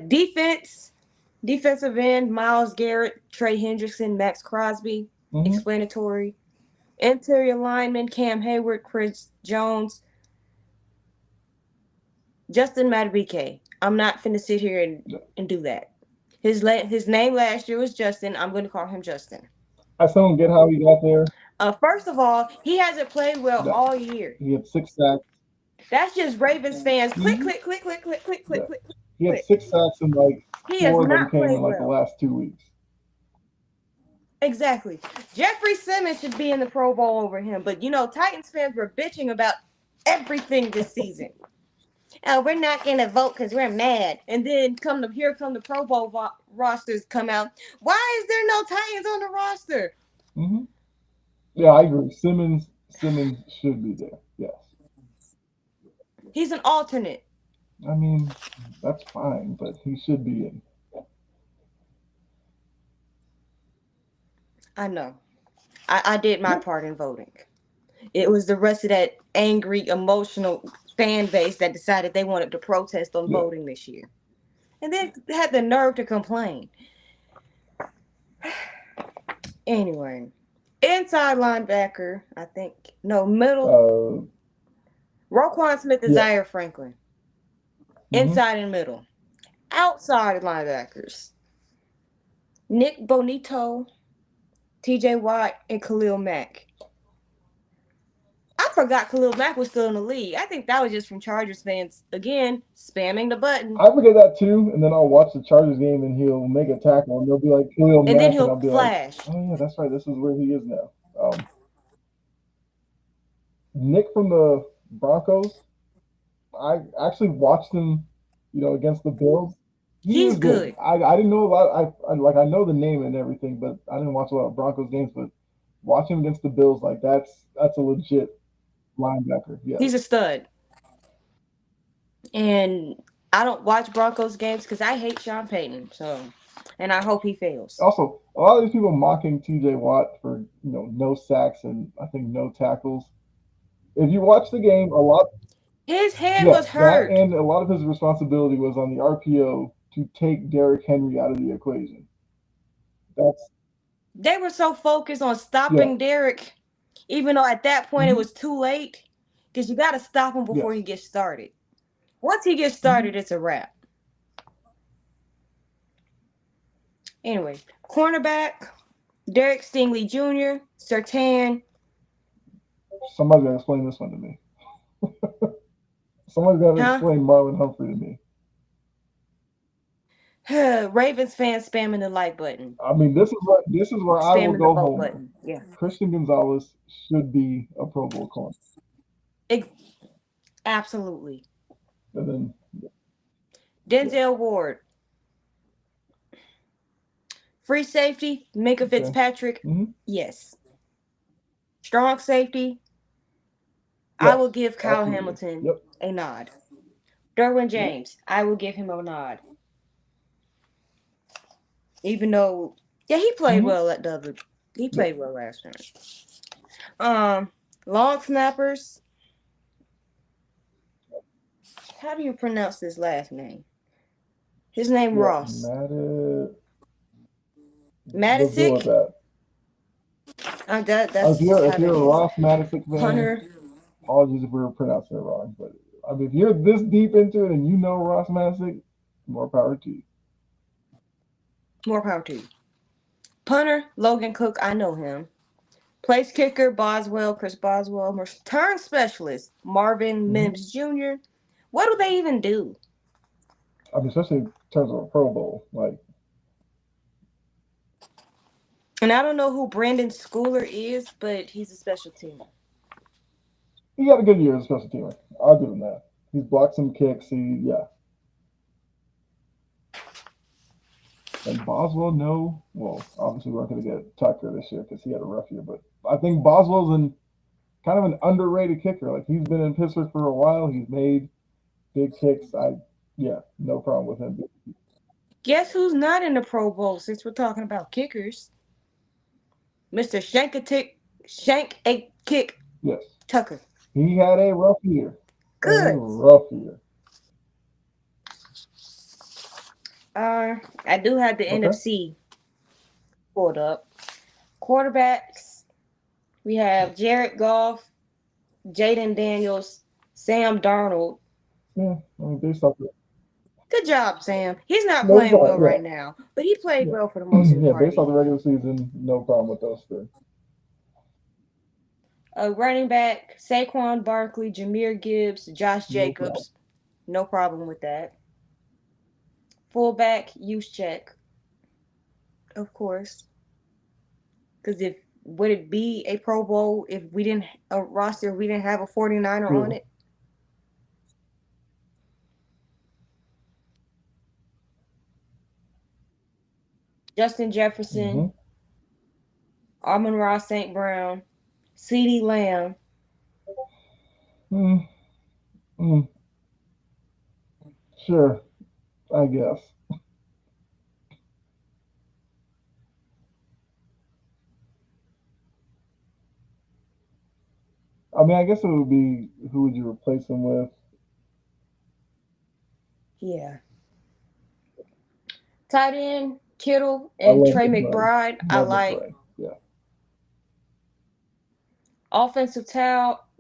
B: Defense, defensive end, Miles Garrett, Trey Hendrickson, Max Crosby,
A: Mm-hmm.
B: explanatory. Interior lineman, Cam Hayward, Chris Jones, Justin Madubuike. I'm not finna sit here
A: Yeah.
B: and do that. His name last year was Justin. I'm going to call him Justin.
A: I still don't get how he got there.
B: First of all, he hasn't played well
A: No.
B: all year.
A: He had 6 sacks.
B: That's just Ravens fans. Click,
A: Mm-hmm.
B: click, click, click, click, click,
A: Yeah.
B: click, click,
A: He had
B: click.
A: 6 sacks and like
B: He has
A: 4 of them
B: not
A: came
B: played
A: in like the
B: well.
A: last 2 weeks.
B: Exactly. Jeffrey Simmons should be in the Pro Bowl over him. But, Titans fans were bitching about everything this season. Oh, we're not going to vote because we're mad. And then here come the Pro Bowl rosters come out. Why is there no Titans on the roster?
A: Mm-hmm. Yeah, I agree. Simmons should be there. Yes.
B: He's an alternate.
A: I mean, that's fine, but he should be in.
B: I know. I did my
A: Yeah.
B: part in voting. It was the rest of that angry, emotional fan base that decided they wanted to protest on
A: Yeah.
B: voting this year. And then had the nerve to complain. Anyway, inside linebacker, I think. No, middle.
A: Uh.
B: Roquan Smith and
A: Yeah.
B: Zaire Franklin.
A: Mm-hmm.
B: Inside and middle. Outside linebackers. Nick Bonito, TJ Watt, and Khalil Mack. I forgot Khalil Mack was still in the league. I think that was just from Chargers fans, again, spamming the button.
A: I forget that too, and then I'll watch the Chargers game and he'll make a tackle and they'll be like Khalil
B: And then
A: Mack, and I'll
B: he'll
A: be like,
B: flash.
A: oh yeah, that's right. This is where he is now. Nick from the Broncos. I actually watched him, against the Bills. He
B: He's
A: was good.
B: good.
A: I didn't know a lot. I know the name and everything, but I didn't watch a lot of Broncos games. But watching him against the Bills, like that's a legit linebacker. Yes.
B: He's a stud. And I don't watch Broncos games because I hate Sean Payton. And I hope he fails.
A: Also, a lot of these people mocking T.J. Watt for no sacks and I think no tackles. If you watch the game, a lot.
B: His hand was
A: Yes, that
B: hurt.
A: and a lot of his responsibility was on the RPO to take Derrick Henry out of the equation. That's
B: They were so focused on
A: yeah.
B: stopping Derek, even though at that point it
A: Hmm.
B: was too late. Because you got to stop him before
A: Yes.
B: he gets started. Once he gets
A: Hmm.
B: started, it's a wrap. Anyway, cornerback, Derek Stingley Jr., Sertan.
A: Somebody's got to explain this one to me. Somebody's got to
B: Huh?
A: explain Marlon Humphrey to me.
B: Ravens fans spamming the like button.
A: I mean, this is where I will
B: Spamming the
A: go
B: vote
A: homer.
B: button. Yeah.
A: Christian Gonzalez should be a Pro Bowl corner.
B: Ex- absolutely.
A: And then
B: Denzel Ward. Free safety, Minka
A: okay.
B: Fitzpatrick.
A: Hmm.
B: Yes. Strong safety, I will
A: Yes.
B: give Kyle
A: Absolutely.
B: Hamilton
A: Yep.
B: a nod. Derwin
A: Yep.
B: James, I will give him a nod. Even though, yeah, he played
A: Hmm.
B: well at the other. He
A: Yep.
B: played well last time. Long snappers. How do you pronounce this last name? His name
A: Yeah.
B: Ross.
A: Let's go with
B: Matisic.
A: that.
B: That's
A: If
B: just
A: you're
B: how
A: if you're
B: that
A: a
B: is.
A: Ross Madison fan,
B: Punter.
A: apologies if we were pronouncing it wrong, but I mean, if you're this deep into it and you know Ross Madison, more power to you.
B: More power to you. Punter, Logan Cook, I know him. Place kicker, Boswell, Chris Boswell. Return specialist, Marvin
A: Hmm.
B: Mims Jr. What do they even do?
A: I mean, especially in terms of a Pro Bowl, like
B: And I don't know who Brandon Schooler is, but he's a special teamer.
A: he had a good year as a special teamer. I'll give him that. He's blocked some kicks. Yeah. And Boswell, no. Well, obviously we're not going to get Tucker this year because he had a rough year. But I think Boswell's kind of an underrated kicker. Like he's been in Pittsburgh for a while. He's made big kicks. Yeah, no problem with him.
B: Guess who's not in the Pro Bowl since we're talking about kickers? Mr. Shank a Kick
A: Yes,
B: Tucker.
A: he had a rough year. A
B: Good.
A: rough year.
B: I do have the
A: Okay.
B: NFC pulled up. Quarterbacks. We have Jared Goff, Jaden Daniels, Sam Darnold.
A: Yeah, I mean, based off the
B: Good job, Sam. He's not
A: no
B: playing
A: problem.
B: well
A: Yeah,
B: right now, but he played
A: yeah,
B: well for the most
A: yeah.
B: part of
A: Based
B: the
A: off the
B: year.
A: regular season, no problem with those three.
B: Running back, Saquon Barkley, Jameer Gibbs, Josh
A: No problem.
B: Jacobs. No problem with that. Fullback, Juszczyk, of course. Because if would it be a Pro Bowl if we didn't a roster if we didn't have a 49er on
A: True.
B: it? Justin
A: Mm-hmm.
B: Jefferson, Amon Ross St. Brown, CeeDee Lamb.
A: Mm, mm, sure, I guess. I mean, I guess it would be who would you replace him with?
B: Yeah. Tight end, Kittle
A: I
B: and
A: love
B: Trey
A: McBride.
B: McBride. I
A: Love
B: like.
A: McBride. Yeah.
B: Offensive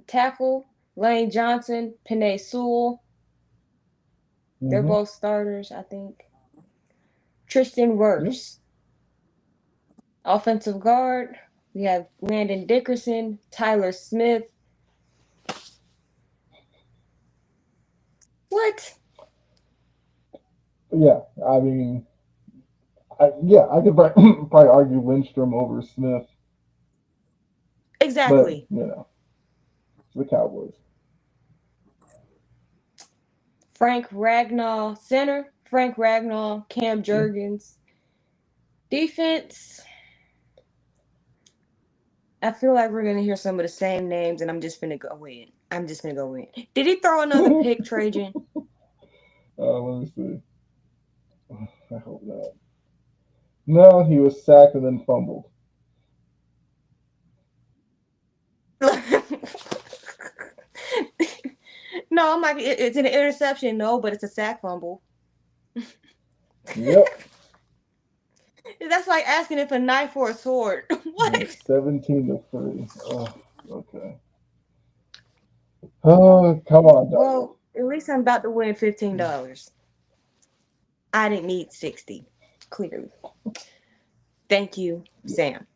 B: tackle, Lane Johnson, Penei Sewell. They're
A: Mm-hmm.
B: both starters, I think. Tristan
A: Yeah.
B: Wirfs. Offensive guard, we have Landon Dickerson, Tyler Smith. What?
A: Yeah. I mean, yeah, I could probably argue Lindstrom over Smith, but
B: Exactly.
A: it's the Cowboys.
B: Frank Ragnow, center. Frank Ragnow, Cam
A: Yeah.
B: Jurgens. Defense, I feel like we're gonna hear some of the same names, and I'm just gonna go in. I'm just gonna go in. Did he throw another pick, Trajan?
A: Let me see. I hope not. No, he was sacked and then fumbled.
B: No, I'm like, it's an interception. No, but it's a sack fumble.
A: Yep.
B: That's like asking if a knife or a sword.
A: And
B: What?
A: 17-3. Oh, okay. Oh, come on, Duggan.
B: Well, at least I'm about to win $15. I didn't need 60. Clearly. Thank you,
A: Yeah.
B: Sam.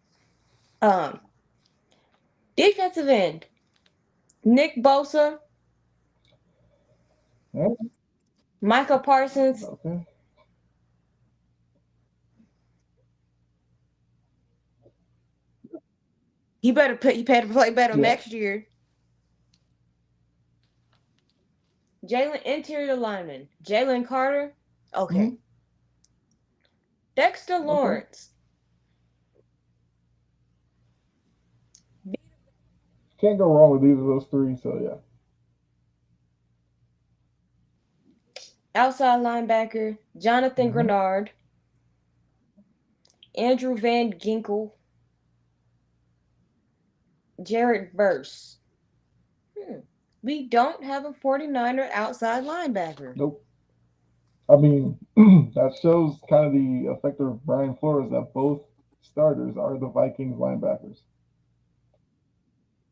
B: Um, Defensive end. Nick Bosa,
A: Yeah,
B: Micah Parsons.
A: okay.
B: He better play better
A: Yeah.
B: next year. Jalen interior lineman. Jalen Carter.
A: Hmm.
B: Okay. Dexter
A: Okay.
B: Lawrence.
A: Can't go wrong with either of those three. So yeah.
B: Outside linebacker. Jonathan
A: Hmm.
B: Grenard. Andrew Van Ginkel. Jared Verse. Hmm. We don't have a 49er outside linebacker.
A: Nope. I mean, that shows kind of the effect of Brian Flores that both starters are the Vikings linebackers.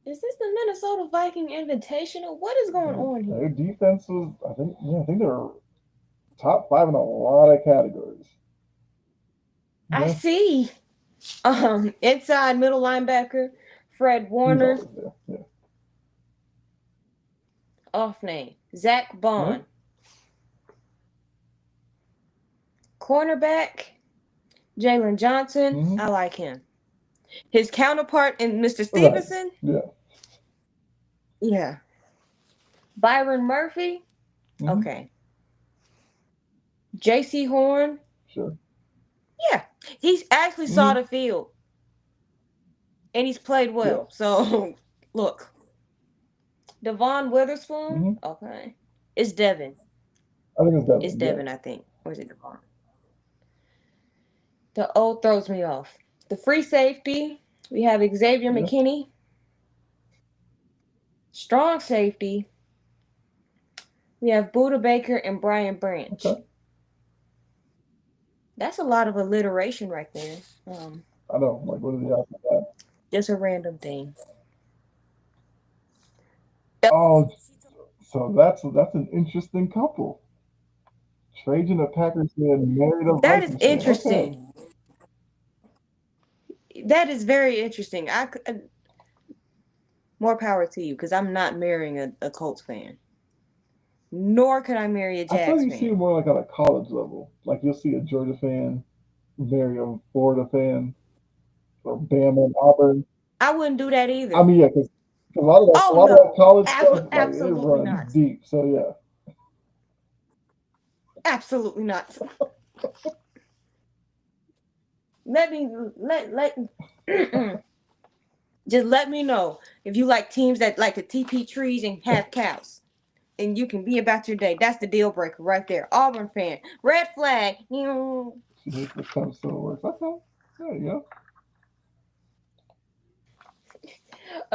B: Is this the Minnesota Viking Invitational? What is going on
A: Their
B: here?
A: defense was, I think they're top five in a lot of categories.
B: I
A: Yeah,
B: see. Inside middle linebacker, Fred
A: he's
B: Warner.
A: always there. Yeah,
B: Off name, Zach
A: yeah,
B: Bond. Cornerback, Jalen Johnson.
A: hmm,
B: I like him. His counterpart in Mr.
A: right.
B: Stevenson.
A: Yeah,
B: Yeah. Byron Murphy.
A: hmm,
B: Okay. J.C. Horn.
A: sure.
B: He's actually saw
A: Hmm.
B: the field and he's played
A: Yeah.
B: well. So look, Devon Witherspoon.
A: Hmm.
B: Okay, it's Devin.
A: I think it's
B: It's
A: Devin. Yeah.
B: Devin, I think. Or is it Devon? The O throws me off. The free safety. We have Xavier
A: Yeah.
B: McKinney. Strong safety. We have Buda Baker and Brian Branch.
A: Okay.
B: That's a lot of alliteration right there. Um,
A: I know. Like, what are the odds of that?
B: just a random thing.
A: Oh, so that's an interesting couple. Trajan, a Packers fan, married a
B: That is
A: Vikings fan. Okay.
B: interesting. That is very interesting. More power to you because I'm not marrying a Colts fan. Nor could I marry a
A: I feel
B: Jags
A: like you see it
B: fan.
A: more like on a college level. Like you'll see a Georgia fan marry a Florida fan or Bama and Auburn.
B: I wouldn't do that
A: I
B: either.
A: mean, yeah, because a
B: Oh
A: lot of that
B: no,
A: college stuff, like it
B: absolutely
A: runs
B: not.
A: deep. So yeah,
B: Absolutely not. Let me let just let me know if you like teams that like to TP trees and have cows. And you can be about your day. That's the deal breaker right there. Auburn fan. Red flag.
A: she hates the Cubs, so it works. Okay, there you go.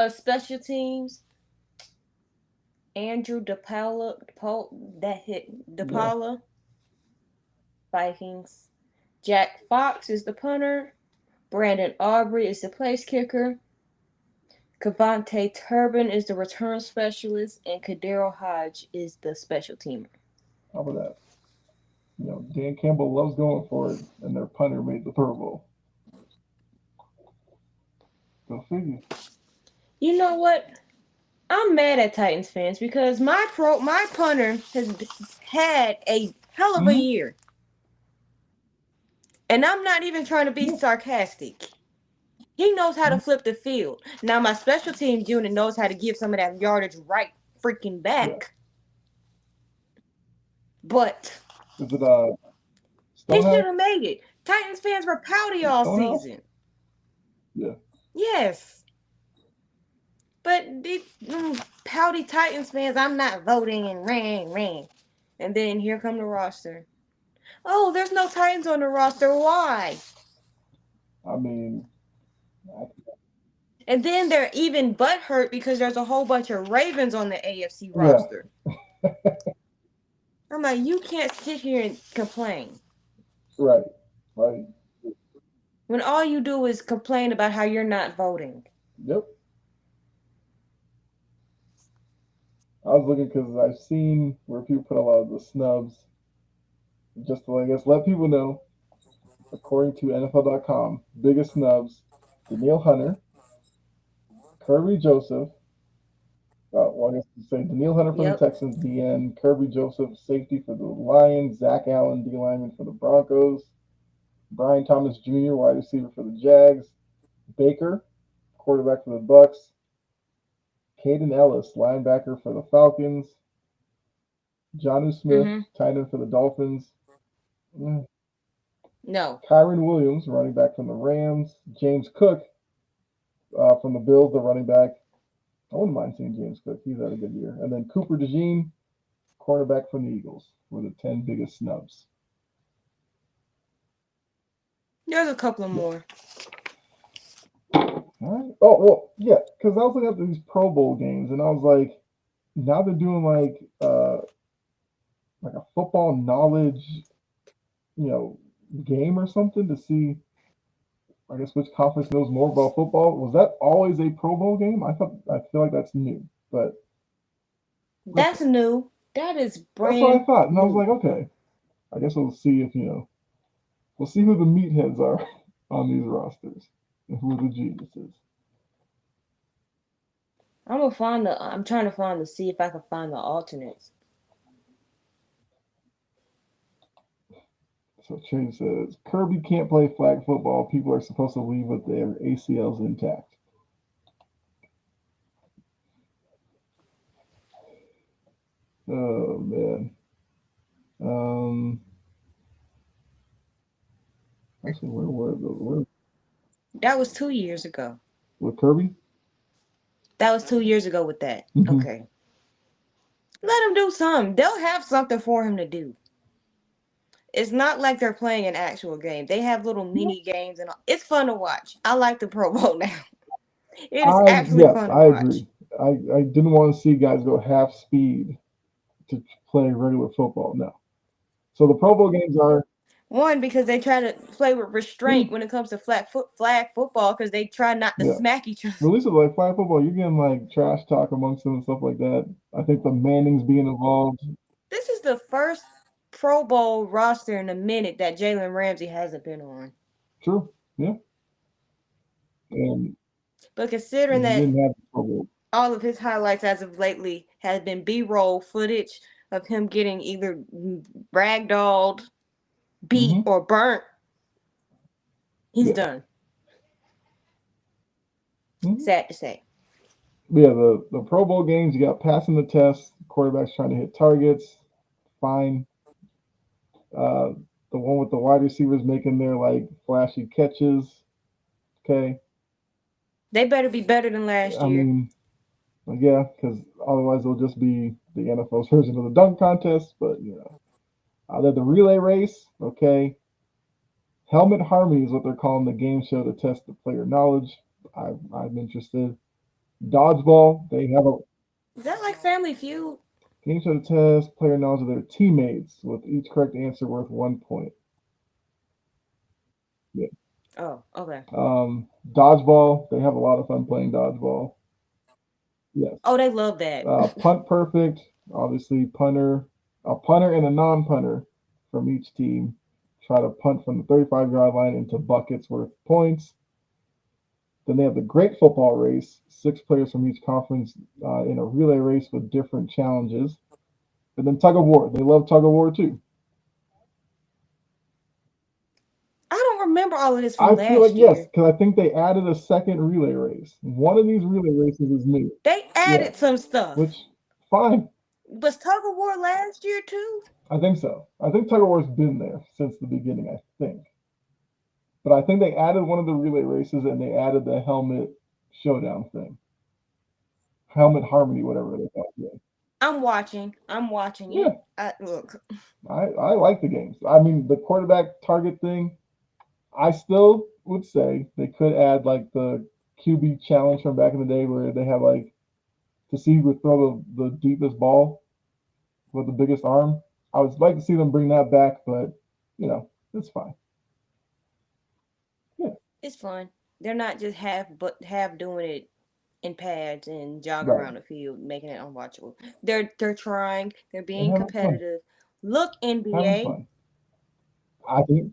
B: Special teams. Andrew DePaula. That hit
A: Yeah,
B: DePaula. Vikings. Jack Fox is the punter. Brandon Aubrey is the place kicker. Cavante Turbin is the return specialist. And Kadero Hodge is the special teamer.
A: how about that? Dan Campbell loves going for it, and their punter made the Pro Bowl. Go figure.
B: You know what? I'm mad at Titans fans because my punter has had a hell of a
A: Hmm.
B: year. And I'm not even trying to be
A: Yeah.
B: sarcastic. He knows how to flip the field. Now my special teams unit knows how to give some of that yardage right freaking
A: Yeah.
B: back. But
A: Is it
B: he should
A: Stonehouse?
B: have made it. Titans fans were pouty
A: Is it
B: all
A: Stonehouse?
B: season.
A: Yeah.
B: Yes. But these pouty Titans fans, I'm not voting and ran. And then here come the roster. Oh, there's no Titans on the roster. Why?
A: I mean, I,
B: And then they're even butthurt because there's a whole bunch of Ravens on the AFC
A: yeah.
B: roster. I'm like, you can't sit here and complain
A: Right. Like,
B: when all you do is complain about how you're not voting.
A: yep. I was looking because I've seen where people put a lot of the snubs, just to, I guess, let people know. According to NFL.com, biggest snubs: Daniil Hunter, Kirby Joseph. Well, I guess to say Daniil Hunter for the
B: Yep.
A: Texans, DN, Kirby Joseph, safety for the Lions, Zach Allen, D lineman for the Broncos, Brian Thomas Jr., wide receiver for the Jags, Baker, quarterback for the Bucks, Caden Ellis, linebacker for the Falcons, Jonnu Smith,
B: Mm-hmm.
A: tight end for the Dolphins, mm,
B: No.
A: Kyron Williams, running back from the Rams, James Cook from the Bills, the running back. I wouldn't mind seeing James Cook. He's had a good year. And then Cooper DeJean, cornerback from the Eagles, were the 10 biggest snubs.
B: There's a couple of
A: Yeah.
B: more.
A: All right. Oh, well, yeah, because I was looking at these Pro Bowl games and I was like, now they're doing like a football knowledge, you know, game or something to see, I guess, which conference knows more about football. Was that always a Pro Bowl game? I feel like that's new, but that's
B: That's new. That is
A: that's what I
B: brand
A: thought, and I was
B: new.
A: like, okay, I guess we'll see if we'll see who the meatheads are on these rosters and who the geniuses.
B: I'm trying to find to see if I can find the alternates.
A: So Trey says Kirby can't play flag football. People are supposed to leave with their ACLs intact. Oh man. Um, Actually, where were the where
B: That was 2 years ago.
A: with Kirby?
B: That was 2 years ago with that.
A: Hmm.
B: Okay. Let him do something. They'll have something for him to do. It's not like they're playing an actual game. They have little mini games and all. It's fun to watch. I like the Pro Bowl now. It is
A: I
B: actually
A: yes,
B: fun to
A: I agree.
B: watch.
A: I didn't want to see guys go half speed to play regular football. No. So the Pro Bowl games are
B: One, because they try to play with
A: yeah,
B: restraint when it comes to flag football because they try not to
A: yeah.
B: smack each other.
A: At least with like flag football, you're getting like trash talk amongst them and stuff like that. I think the Mannings being involved.
B: This is the first Pro Bowl roster in a minute that Jalen Ramsey hasn't been on.
A: True. Yeah. And
B: But
A: if
B: considering
A: you
B: that
A: didn't have the Pro Bowl.
B: all of his highlights as of lately has been B-roll footage of him getting either ragdolled, beat,
A: Hmm.
B: or burnt, he's
A: Yeah.
B: done.
A: Hmm.
B: Sad to say.
A: Yeah. The Pro Bowl games, you got passing the test, quarterbacks trying to hit targets. Fine. Uh, the one with the wide receivers making their like flashy catches. Okay.
B: They better be better than last
A: I
B: year.
A: mean, like, yeah, because otherwise it'll just be the NFL's version of the dunk contest. But then the relay race. Okay. Helmet harmony is what they're calling the game show to test the player knowledge. I'm interested. Dodgeball. They have a
B: Is that like Family Feud?
A: game show to test player knowledge of their teammates with each correct answer worth 1 point. Yeah.
B: Oh, okay.
A: Dodgeball. They have a lot of fun playing dodgeball. Yes.
B: Oh, they love that.
A: Punt perfect. Obviously, a punter and a non-punter from each team try to punt from the 35-yard line into buckets worth points. Then they have the great football race. 6 players from each conference in a relay race with different challenges. And then tug of war. They love tug of war too.
B: I don't remember all of this from
A: I feel like
B: last
A: yes,
B: year.
A: because I think they added a second relay race. One of these relay races is new.
B: They
A: Yeah,
B: added some stuff.
A: which fine.
B: Was Tug of War last year too?
A: I think so. I think tug of war's been there since the beginning. I think, but I think they added one of the relay races and they added the helmet showdown thing, helmet harmony, whatever they call it.
B: I'm watching. I'm watching
A: Yeah,
B: it. Look.
A: I like the games. I mean, the quarterback target thing. I still would say they could add like the QB challenge from back in the day where they have like to see who would throw the deepest ball with the biggest arm. I would like to see them bring that back, but it's fine. Yeah,
B: It's fun. They're not just half doing it in pads and jogging
A: right.
B: around the field, making it unwatchable. They're trying. They're
A: They're
B: being
A: having fun.
B: competitive. Look,
A: Having
B: NBA,
A: fun. I think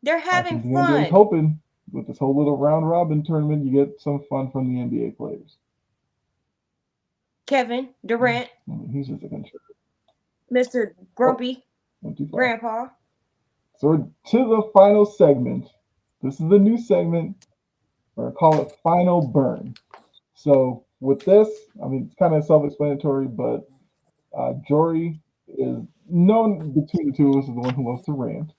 B: they're
A: I
B: having
A: think the NBA is
B: fun.
A: hoping with this whole little round robin tournament, you get some fun from the NBA players.
B: Kevin
A: I
B: Durant,
A: mean, he's just a contributor.
B: Mr.
A: Oh,
B: Grumpy
A: went too far.
B: Grandpa.
A: So we're to the final segment. This is the new segment. We're gonna call it Final Burn. So with this, I mean it's kind of self-explanatory, but Jori is known between the two of us as the one who wants to rant.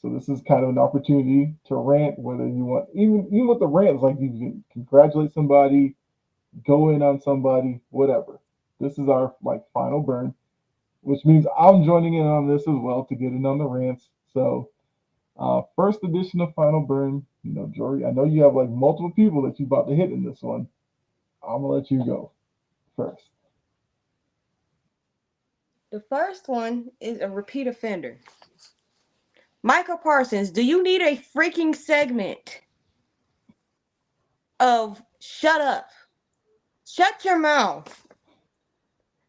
A: So this is kind of an opportunity to rant, whether you want, even with the rant, it's like you can congratulate somebody, go in on somebody, whatever. This is our like final burn, which means I'm joining in on this as well to get in on the rants. So first edition of Final Burn, Jory, I know you have like multiple people that you about to hit in this one. I'm gonna let you go first.
B: The first one is a repeat offender. Michael Parsons, do you need a freaking segment of shut up? Shut your mouth.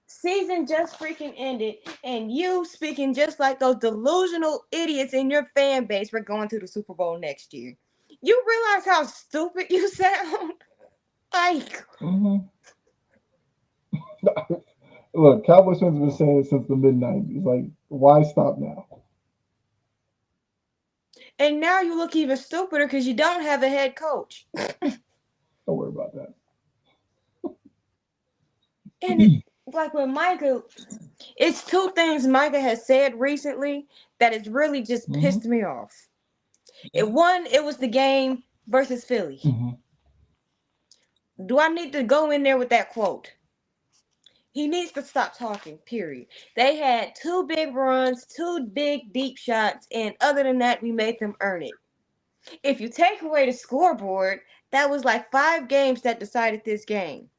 B: Season just freaking ended, and you speaking just like those delusional idiots in your fan base for going to the Super Bowl next year. You realize how stupid you sound? Like,
A: Hmm. Look, Cowboys fans have been saying it since the mid '90s. Like, why stop now?
B: and now you look even stupider because you don't have a head coach.
A: Don't worry about that.
B: And like with Micah, it's two things Micah has said recently that has really just
A: Hmm.
B: pissed me off. It was the game versus Philly.
A: Mm-hmm.
B: Do I need to go in there with that quote? He needs to stop talking, period. They had two big runs, two big deep shots, and other than that, we made them earn it. If you take away the scoreboard, that was like 5 games that decided this game.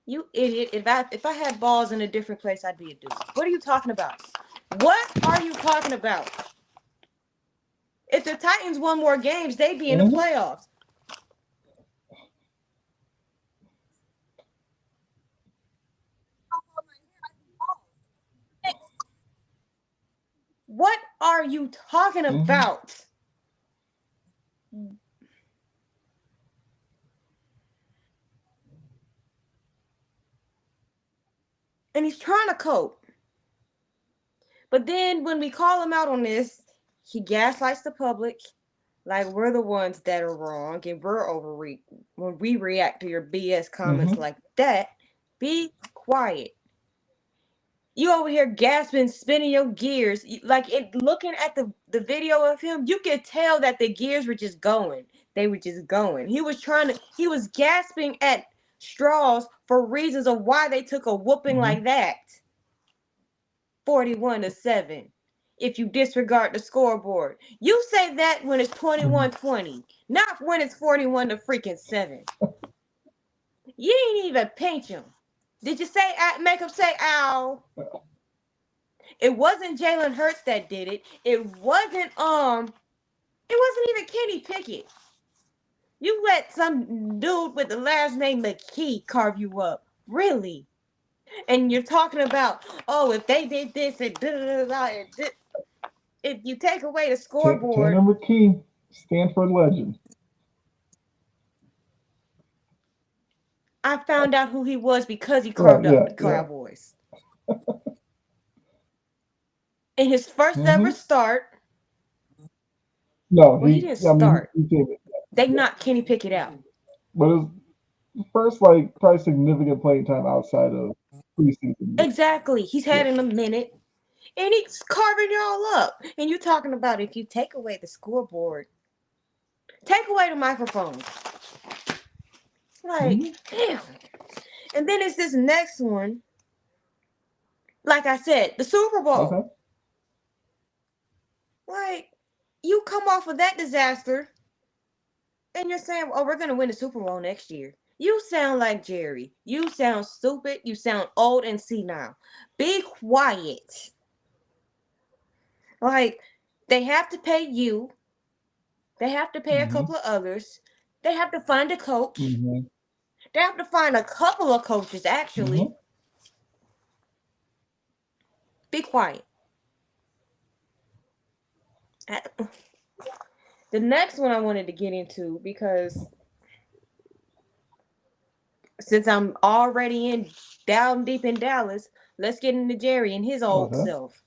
B: You idiot. If I had balls in a different place, I'd be a dude. What are you talking about? What are you talking about? If the Titans won more games, they'd be in the
A: Mm-hmm.
B: playoffs. What are you talking
A: Mm-hmm.
B: about? And he's trying to cope. But then when we call him out on this, he gaslights the public like we're the ones that are wrong and we're overreach when we react to your BS comments
A: Mm-hmm.
B: like that. Be quiet. You over here gasping, spinning your gears. Like looking at the video of him, you could tell that the gears were just going. They were just going. He was gasping at straws for reasons of why they took a whooping
A: Mm-hmm.
B: like that. 41-7. If you disregard the scoreboard. You say that when it's
A: Mm-hmm.
B: 21-20, not when it's 41 to freaking 7. You ain't even pinch him. Did you say make him say ow? It wasn't Jalen Hurts that did it. It wasn't even Kenny Pickett. You let some dude with the last name McKee carve you up. Really? And you're talking about, oh, if they did this and da da da da. If you take away the scoreboard,
A: Tanner McKee, Stanford legend.
B: I found out who he was because he
A: Right.
B: carved up
A: Yeah.
B: the
A: Yeah.
B: Cowboys. In his first ever
A: Mm-hmm.
B: start,
A: No,
B: well, he
A: he.
B: didn't
A: I mean,
B: start.
A: he did it.
B: They
A: Yeah.
B: knocked Kenny Pickett out.
A: But it was first, like, probably significant playing time outside of preseason. Yeah.
B: Exactly. He's
A: Yeah.
B: had in a minute. And he's carving y'all up. And you talking about if you take away the scoreboard, take away the microphone. Like,
A: Mm-hmm.
B: damn. And then it's this next one. Like I said, the Super Bowl.
A: Okay.
B: Like, you come off of that disaster and you're saying, oh, we're going to win the Super Bowl next year. You sound like Jerry. You sound stupid. You sound old and senile. Be quiet. Like, they have to pay you. They have to pay a
A: Mm-hmm.
B: couple of others. They have to find a coach.
A: Mm-hmm.
B: They have to find a couple of coaches,
A: Mm-hmm.
B: actually. Be quiet. The next one I wanted to get into because since I'm already in down deep in Dallas, let's get into Jerry and his old
A: Okay.
B: self.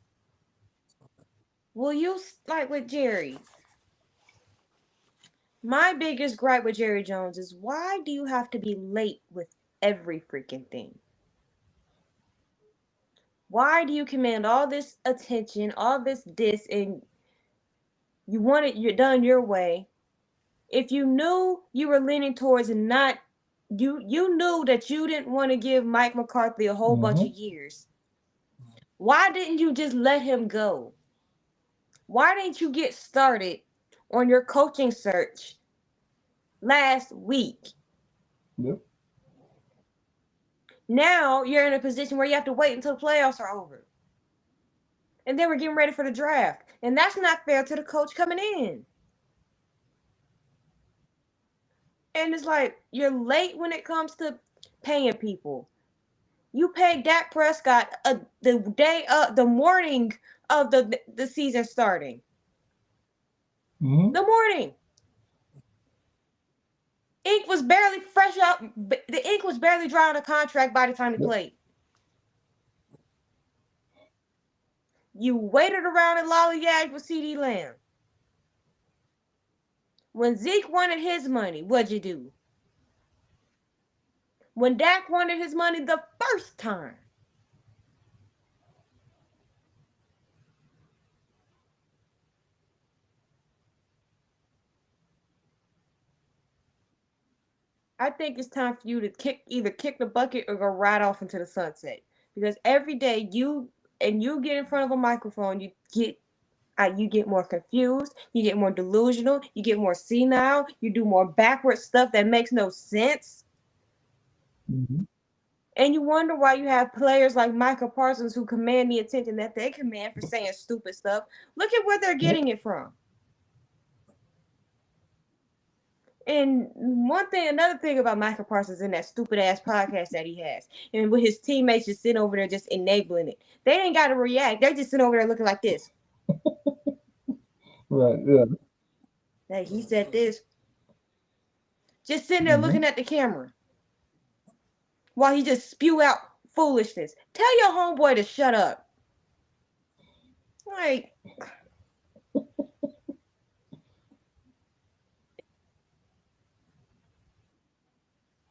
B: Will you like with Jerry? My biggest gripe with Jerry Jones is why do you have to be late with every freaking thing? Why do you command all this attention, all this, and you want it you're done your way? If you knew you were leaning towards not you knew that you didn't want to give Mike McCarthy a whole bunch of
A: Mm-hmm.
B: years. Why didn't you just let him go? Why didn't you get started on your coaching search last week?
A: Yep.
B: Now you're in a position where you have to wait until the playoffs are over. And then we're getting ready for the draft. And that's not fair to the coach coming in. And it's like you're late when it comes to paying people. You paid Dak Prescott the morning of the season starting.
A: Mm-hmm.
B: The morning. Ink was barely fresh out. The ink was barely dry on the contract by the time he
A: Yep.
B: played. You waited around and lollygagged with CD Lamb. When Zeke wanted his money, what'd you do? When Dak wanted his money the first time, I think it's time for you to either kick the bucket or go right off into the sunset. Because every day you get in front of a microphone, you get more confused, you get more delusional, you get more senile, you do more backward stuff that makes no sense.
A: Mm-hmm.
B: And you wonder why you have players like Michael Parsons who command the attention that they command for saying stupid stuff. Look at where they're
A: Yep.
B: getting it from. And another thing about Michael Parsons and that stupid ass podcast that he has, and with his teammates just sitting over there just enabling it. They ain't got to react. They're just sitting over there looking like this.
A: Right. Yeah.
B: Hey, he said this. Just sitting there
A: Mm-hmm.
B: looking at the camera while he just spew out foolishness. Tell your homeboy to shut up. Like,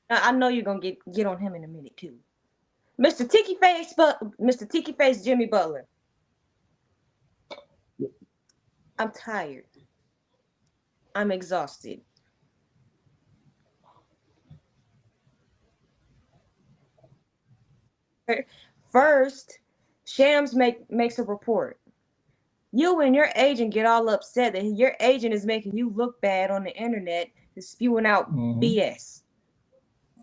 B: I know you're gonna get on him in a minute too. Mr. Tiki Face Jimmy Butler. I'm tired. I'm exhausted. First, Shams makes a report. You and your agent get all upset that your agent is making you look bad on the internet and spewing out
A: Mm-hmm.
B: BS.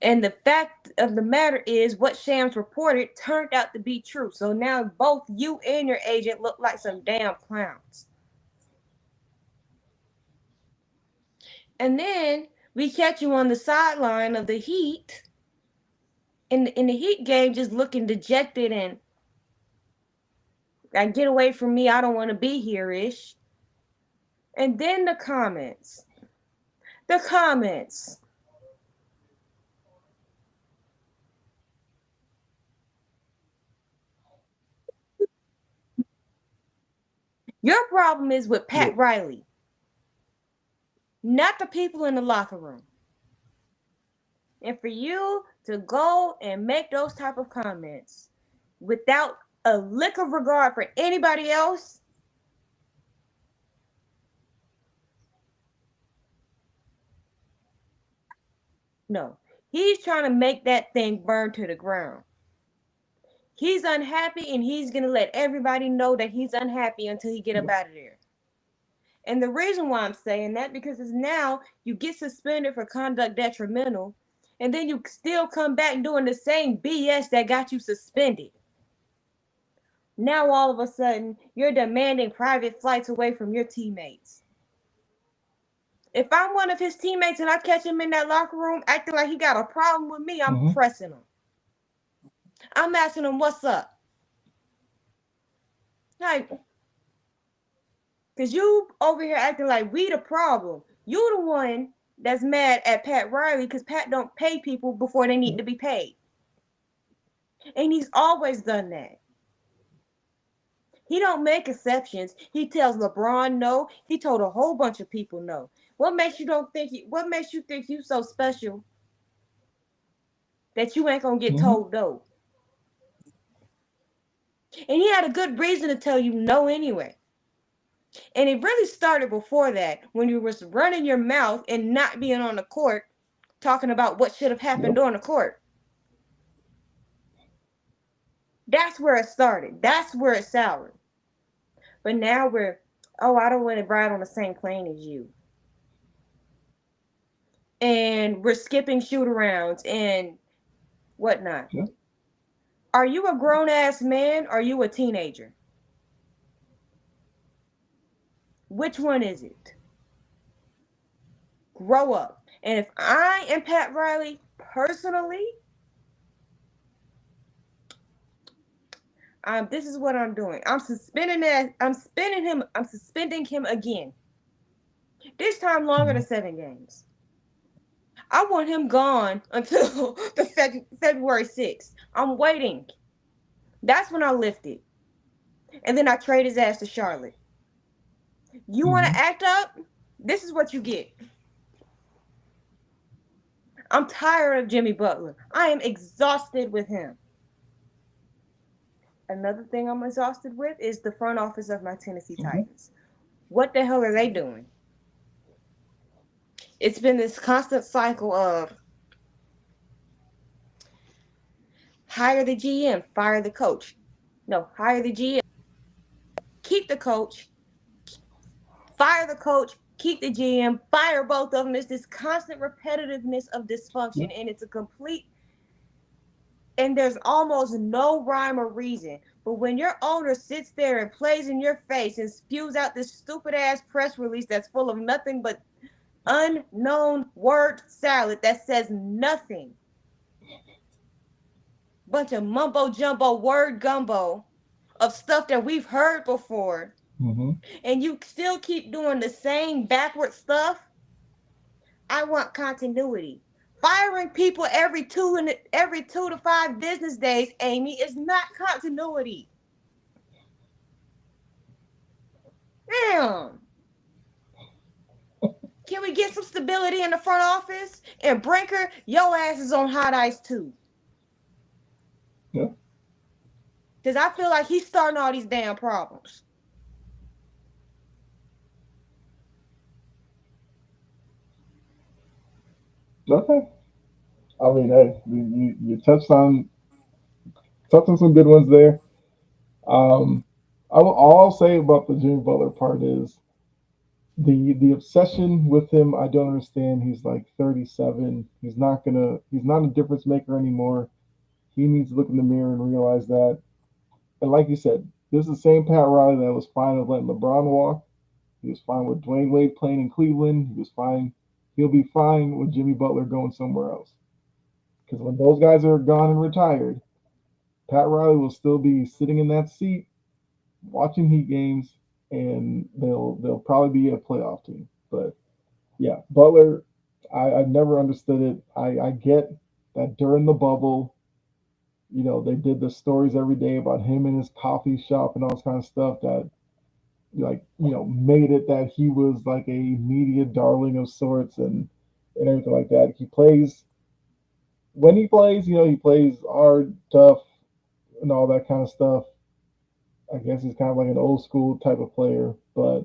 B: And the fact of the matter is, what Shams reported turned out to be true. So now both you and your agent look like some damn clowns. And then we catch you on the sideline of the Heat in the Heat game, just looking dejected and like, get away from me, I don't want to be here ish. And then the comments. The comments. Your problem is with
A: Yep.
B: Pat Riley, not the people in the locker room. And for you to go and make those type of comments without a lick of regard for anybody else, no. He's trying to make that thing burn to the ground. He's unhappy and he's going to let everybody know that he's unhappy until he get up
A: Yep.
B: out of there. And the reason why I'm saying that because it's now you get suspended for conduct detrimental and then you still come back doing the same BS that got you suspended. Now all of a sudden you're demanding private flights away from your teammates. If I'm one of his teammates and I catch him in that locker room acting like he got a problem with me, I'm
A: Mm-hmm.
B: pressing him. I'm asking him, what's up? Like, because you over here acting like we the problem. You the one that's mad at Pat Riley because Pat don't pay people before they need
A: Yep.
B: to be paid. And he's always done that. He don't make exceptions. He tells LeBron no. He told a whole bunch of people no. What makes you think you so special that you ain't gonna get
A: Mm-hmm.
B: told no? And he had a good reason to tell you no anyway. And it really started before that when you was running your mouth and not being on the court talking about what should have happened
A: Yep.
B: on the court. That's where it started. That's where it soured. But now I don't want to ride on the same plane as you. And we're skipping shoot arounds and whatnot.
A: Yep.
B: Are you a grown ass man or are you a teenager? Which one is it? Grow up. And if I am Pat Riley personally, this is what I'm doing. I'm suspending that. I'm suspending him again. This time longer
A: Mm-hmm.
B: than 7 games. I want him gone until February 6th. I'm waiting. That's when I lift it. And then I trade his ass to Charlotte. You want
A: Mm-hmm.
B: to act up? This is what you get. I'm tired of Jimmy Butler. I am exhausted with him. Another thing I'm exhausted with is the front office of my Tennessee
A: Mm-hmm.
B: Titans. What the hell are they doing? It's been this constant cycle of Hire the GM, fire the coach. No, hire the GM, keep the coach, fire the coach, keep the GM, fire both of them. It's this constant repetitiveness of
A: Yeah.
B: dysfunction, and it's a complete, and there's almost no rhyme or reason. But when your owner sits there and plays in your face and spews out this stupid ass press release that's full of nothing but unknown word salad that says nothing, bunch of mumbo jumbo word gumbo of stuff that we've heard before,
A: Mm-hmm.
B: and you still keep doing the same backward stuff. I want continuity. Firing people every 2 to 5 business days, Amy, is not continuity. Damn. Can we get some stability in the front office? And Brinker, your ass is on hot ice too.
A: Yeah.
B: Because I feel like he's starting all these damn problems.
A: Okay. I mean, hey, you touched on some good ones there. Um, all I'll say about the Jimmy Butler part is the obsession with him. I don't understand. He's like 37. He's not a difference maker anymore. He needs to look in the mirror and realize that. And like you said, this is the same Pat Riley that was fine with letting LeBron walk. He was fine with Dwayne Wade playing in Cleveland. He was fine. He'll be fine with Jimmy Butler going somewhere else. Because when those guys are gone and retired, Pat Riley will still be sitting in that seat watching Heat games, and they'll probably be a playoff team. But yeah, Butler, I've never understood it. I get that during the bubble, they did the stories every day about him and his coffee shop and all this kind of stuff that made it that he was like a media darling of sorts and everything like that. He plays when he plays, he plays hard, tough, and all that kind of stuff. I guess he's kind of like an old school type of player, but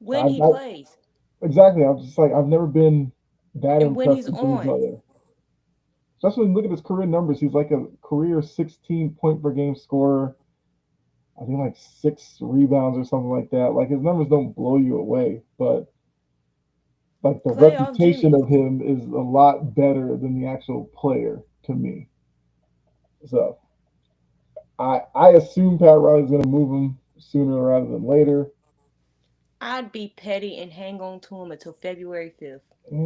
B: When he
A: I
B: plays
A: exactly. I'm just like I've never been that
B: and when
A: impressed
B: he's
A: with Jimmy
B: on.
A: Butler. Especially when you look at his career numbers, he's like a career 16 point per game scorer. I think like 6 rebounds or something like that. Like his numbers don't blow you away, but like the
B: Playoff
A: reputation
B: Jimmy.
A: of him is a lot better than the actual player to me. So I assume Pat Riley's going to move him sooner rather than later.
B: I'd be petty and hang on to him until February 5th.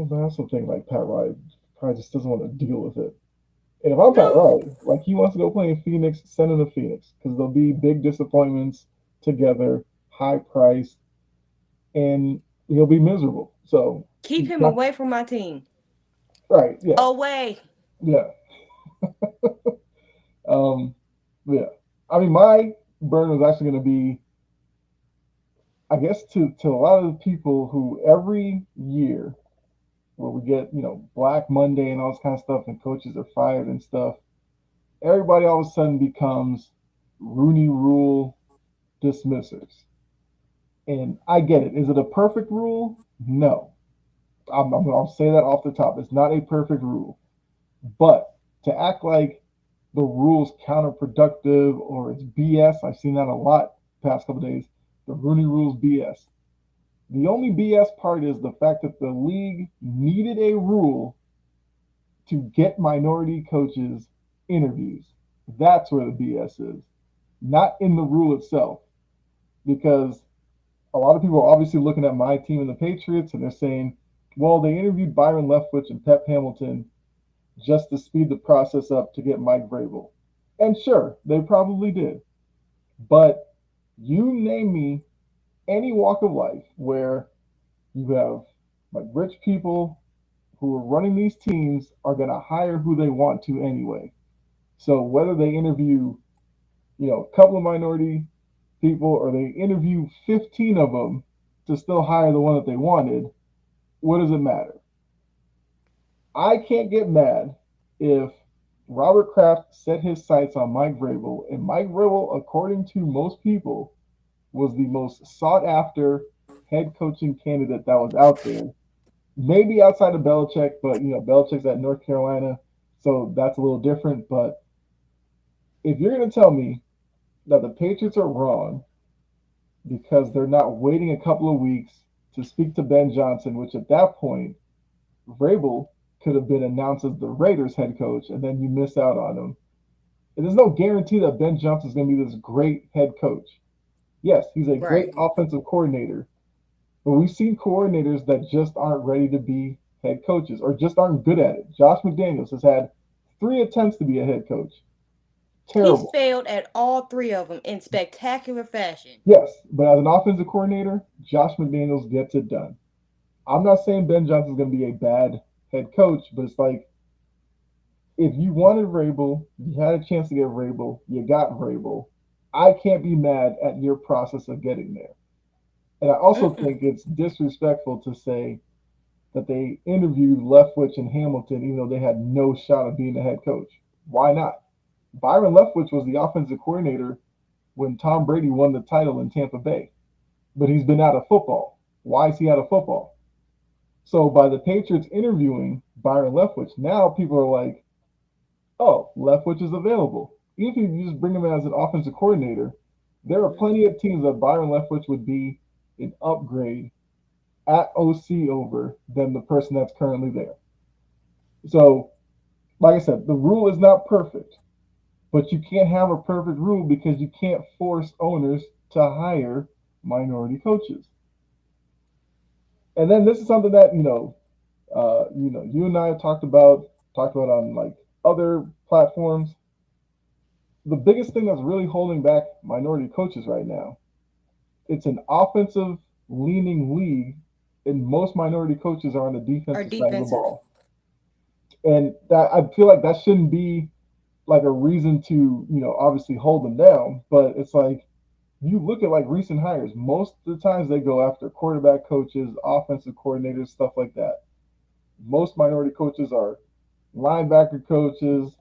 A: But I also think like Pat Riley probably just doesn't want to deal with it. And if I'm Pat
B: No,
A: Riley, like he wants to go play in Phoenix, send him to Phoenix because there'll be big disappointments together, high priced, and he'll be miserable. So
B: keep
A: he's
B: him
A: not
B: away from my team.
A: right. Yeah,
B: Away.
A: yeah, um, yeah. I mean, my burn was actually going to be, I guess, to a lot of the people who every year where we get Black Monday and all this kind of stuff, and coaches are fired and stuff. Everybody all of a sudden becomes Rooney Rule dismissers. And I get it. Is it a perfect rule? No. I'll say that off the top. It's not a perfect rule. But to act like the rule's counterproductive or it's BS, I've seen that a lot the past couple of days. The Rooney Rule's BS. The only BS part is the fact that the league needed a rule to get minority coaches interviews. That's where the BS is, not in the rule itself. Because a lot of people are obviously looking at my team and the Patriots and they're saying, well, they interviewed Byron Leftwich and Pep Hamilton just to speed the process up to get Mike Vrabel. And sure, they probably did. But you name me any walk of life where you have like rich people who are running these teams are going to hire who they want to anyway. So whether they interview, a couple of minority people or they interview 15 of them to still hire the one that they wanted, what does it matter? I can't get mad if Robert Kraft set his sights on Mike Vrabel, and Mike Vrabel, according to most people, was the most sought after head coaching candidate that was out there. Maybe outside of Belichick, but Belichick's at North Carolina, So that's a little different. But if you're going to tell me that the Patriots are wrong because they're not waiting a couple of weeks to speak to Ben Johnson, which at that point, Vrabel could have been announced as the Raiders head coach, and then you miss out on him. And there's no guarantee that Ben Johnson is going to be this great head coach. Yes, he's a great
B: Right.
A: offensive coordinator, but we've seen coordinators that just aren't ready to be head coaches or just aren't good at it. Josh McDaniels has had 3 attempts to be a head coach.
B: He's
A: Terrible.
B: failed at all three of them in spectacular fashion.
A: Yes, but as an offensive coordinator, Josh McDaniels gets it done. I'm not saying Ben Johnson's going to be a bad head coach, but it's like if you wanted Vrabel, you had a chance to get Vrabel, you got Vrabel. I can't be mad at your process of getting there. And I also
B: Mm-mm.
A: think it's disrespectful to say that they interviewed Leftwich and Hamilton even though they had no shot of being the head coach. Why not? Byron Leftwich was the offensive coordinator when Tom Brady won the title in Tampa Bay, but he's been out of football. Why is he out of football? So by the Patriots interviewing Byron Leftwich, now people are like, oh, Leftwich is available. Even if you just bring him in as an offensive coordinator, there are plenty of teams that Byron Leftwich would be an upgrade at OC over than the person that's currently there. So, like I said, the rule is not perfect, but you can't have a perfect rule because you can't force owners to hire minority coaches. And then this is something that you and I have talked about on like other platforms. The biggest thing that's really holding back minority coaches right now, it's an offensive leaning league, and most minority coaches are on the
B: Or
A: defensive side of the
B: defensive.
A: ball. And that I feel like that shouldn't be like a reason to, obviously hold them down, but it's like you look at like recent hires, most of the times they go after quarterback coaches, offensive coordinators, stuff like that. Most minority coaches are linebacker coaches,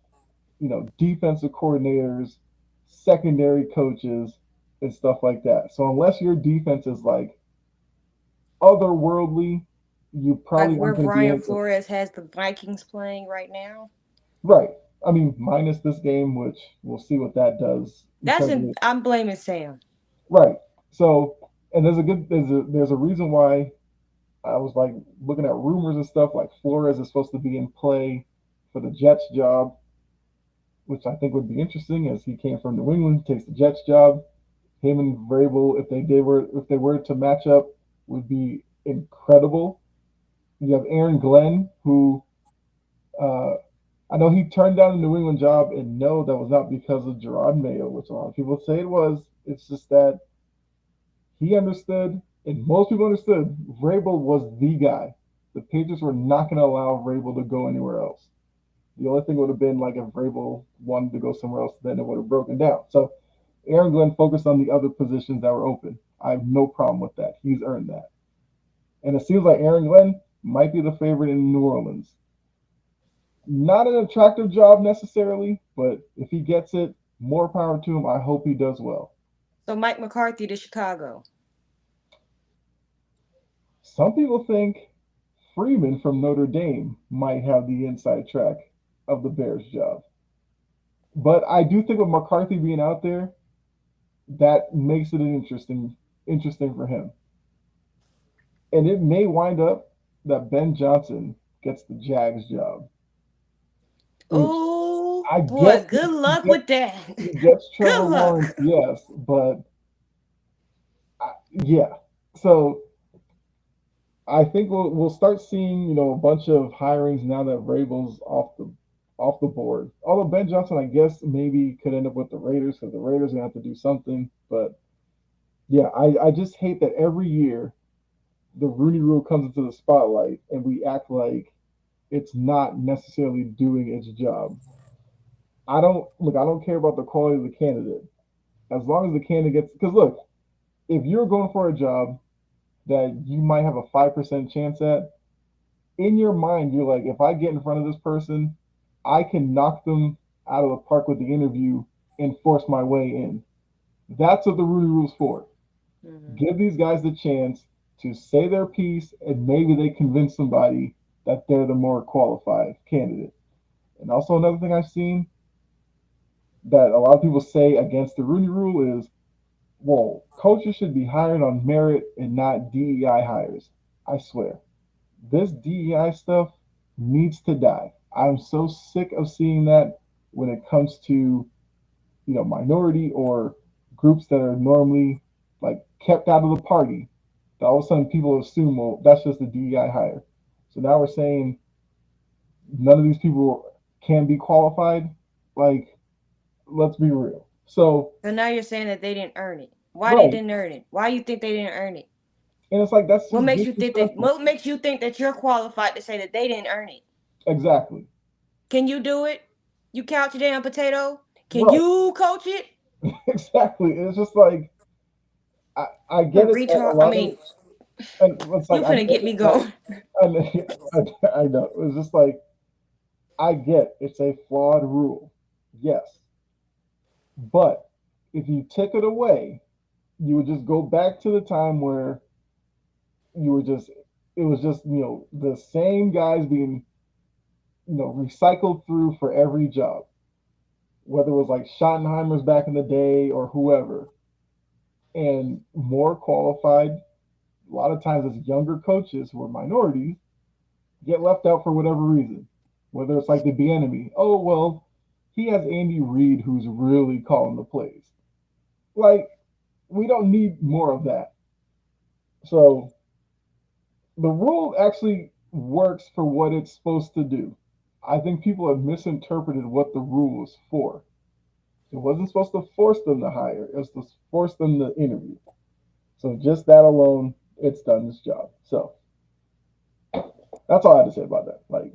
A: defensive coordinators, secondary coaches, and stuff like that. So unless your defense is like otherworldly, you
B: Like
A: probably
B: where
A: aren't going to be a
B: Brian
A: head coach.
B: Flores has the Vikings playing right now.
A: Right. I mean, minus this game, which we'll see what that does in
B: That's
A: terms of
B: in,
A: it.
B: I'm blaming Sam.
A: Right. So, and there's a reason why I was like looking at rumors and stuff like Flores is supposed to be in play for the Jets job, which I think would be interesting as he came from New England, takes the Jets job. Him and Vrabel, if they were to match up, would be incredible. You have Aaron Glenn, who uh, I know he turned down the New England job, and no, that was not because of Gerard Mayo, which a lot of people say it was. It's just that he understood, and most people understood, Vrabel was the guy. The Patriots were not going to allow Vrabel to go anywhere else. The only thing would have been like if Vrabel wanted to go somewhere else, then it would have broken down. So Aaron Glenn focused on the other positions that were open. I have no problem with that. He's earned that. And it seems like Aaron Glenn might be the favorite in New Orleans. Not an attractive job necessarily, but if he gets it, more power to him. I hope he does well.
B: So Mike McCarthy to Chicago.
A: Some people think Freeman from Notre Dame might have the inside track of the Bears job. But I do think with McCarthy being out there, that makes it interesting for him. And it may wind up that Ben Johnson gets the Jags job, which
B: Oh
A: I
B: boy,
A: guess
B: good
A: he
B: luck
A: gets
B: with that.
A: he gets Trevor
B: Good luck.
A: Lawrence, yes, but yeah. So I think we'll start seeing a bunch of hirings now that Vrabel's off the board. Although Ben Johnson, I guess maybe could end up with the Raiders because the Raiders are gonna have to do something. But yeah, I just hate that every year the Rooney Rule comes into the spotlight and we act like it's not necessarily doing its job. I don't care about the quality of the candidate as long as the candidate gets. Because look, if you're going for a job that you might have a 5% chance at, in your mind, you're like, if I get in front of this person, I can knock them out of the park with the interview and force my way in. That's what the Rooney Rule's for.
B: Mhm.
A: Give these guys the chance to say their piece, and maybe they convince somebody that they're the more qualified candidate. And also another thing I've seen that a lot of people say against the Rooney Rule is, well, coaches should be hired on merit and not DEI hires. I swear, this DEI stuff needs to die. I'm so sick of seeing that when it comes to, minority or groups that are normally like kept out of the party. That all of a sudden people assume, well, that's just a DEI hire. So now we're saying none of these people can be qualified. Like, let's be real. So,
B: So now you're saying that they didn't earn it. Why they
A: right.
B: didn't earn it? Why you think they didn't earn it?
A: And it's like, that's
B: What
A: just
B: makes you think that?
A: disrespectful.
B: What makes you think that you're qualified to say that they didn't earn it?
A: Exactly.
B: Can you do it? You count your damn potato. Can
A: Right.
B: you coach it?
A: Exactly. It's just like, I
B: The
A: get it that a
B: retard. I
A: lot of,
B: mean,
A: and it's like,
B: you
A: I
B: finna
A: get
B: get
A: it
B: me
A: that,
B: going.
A: I know. It's just like, I get it's a flawed rule. Yes. But if you took it away, you would just go back to the time where you were just, it was just, the same guys being, recycled through for every job, whether it was like Schottenheimer's back in the day or whoever, and more qualified. A lot of times, it's younger coaches who are minorities get left out for whatever reason. Whether it's like the enemy, oh well, he has Andy Reid who's really calling the plays. Like, we don't need more of that. So the rule actually works for what it's supposed to do. I think people have misinterpreted what the rule was for. It wasn't supposed to force them to hire, it was to force them to interview. So just that alone, it's done its job. So that's all I had to say about that. Like,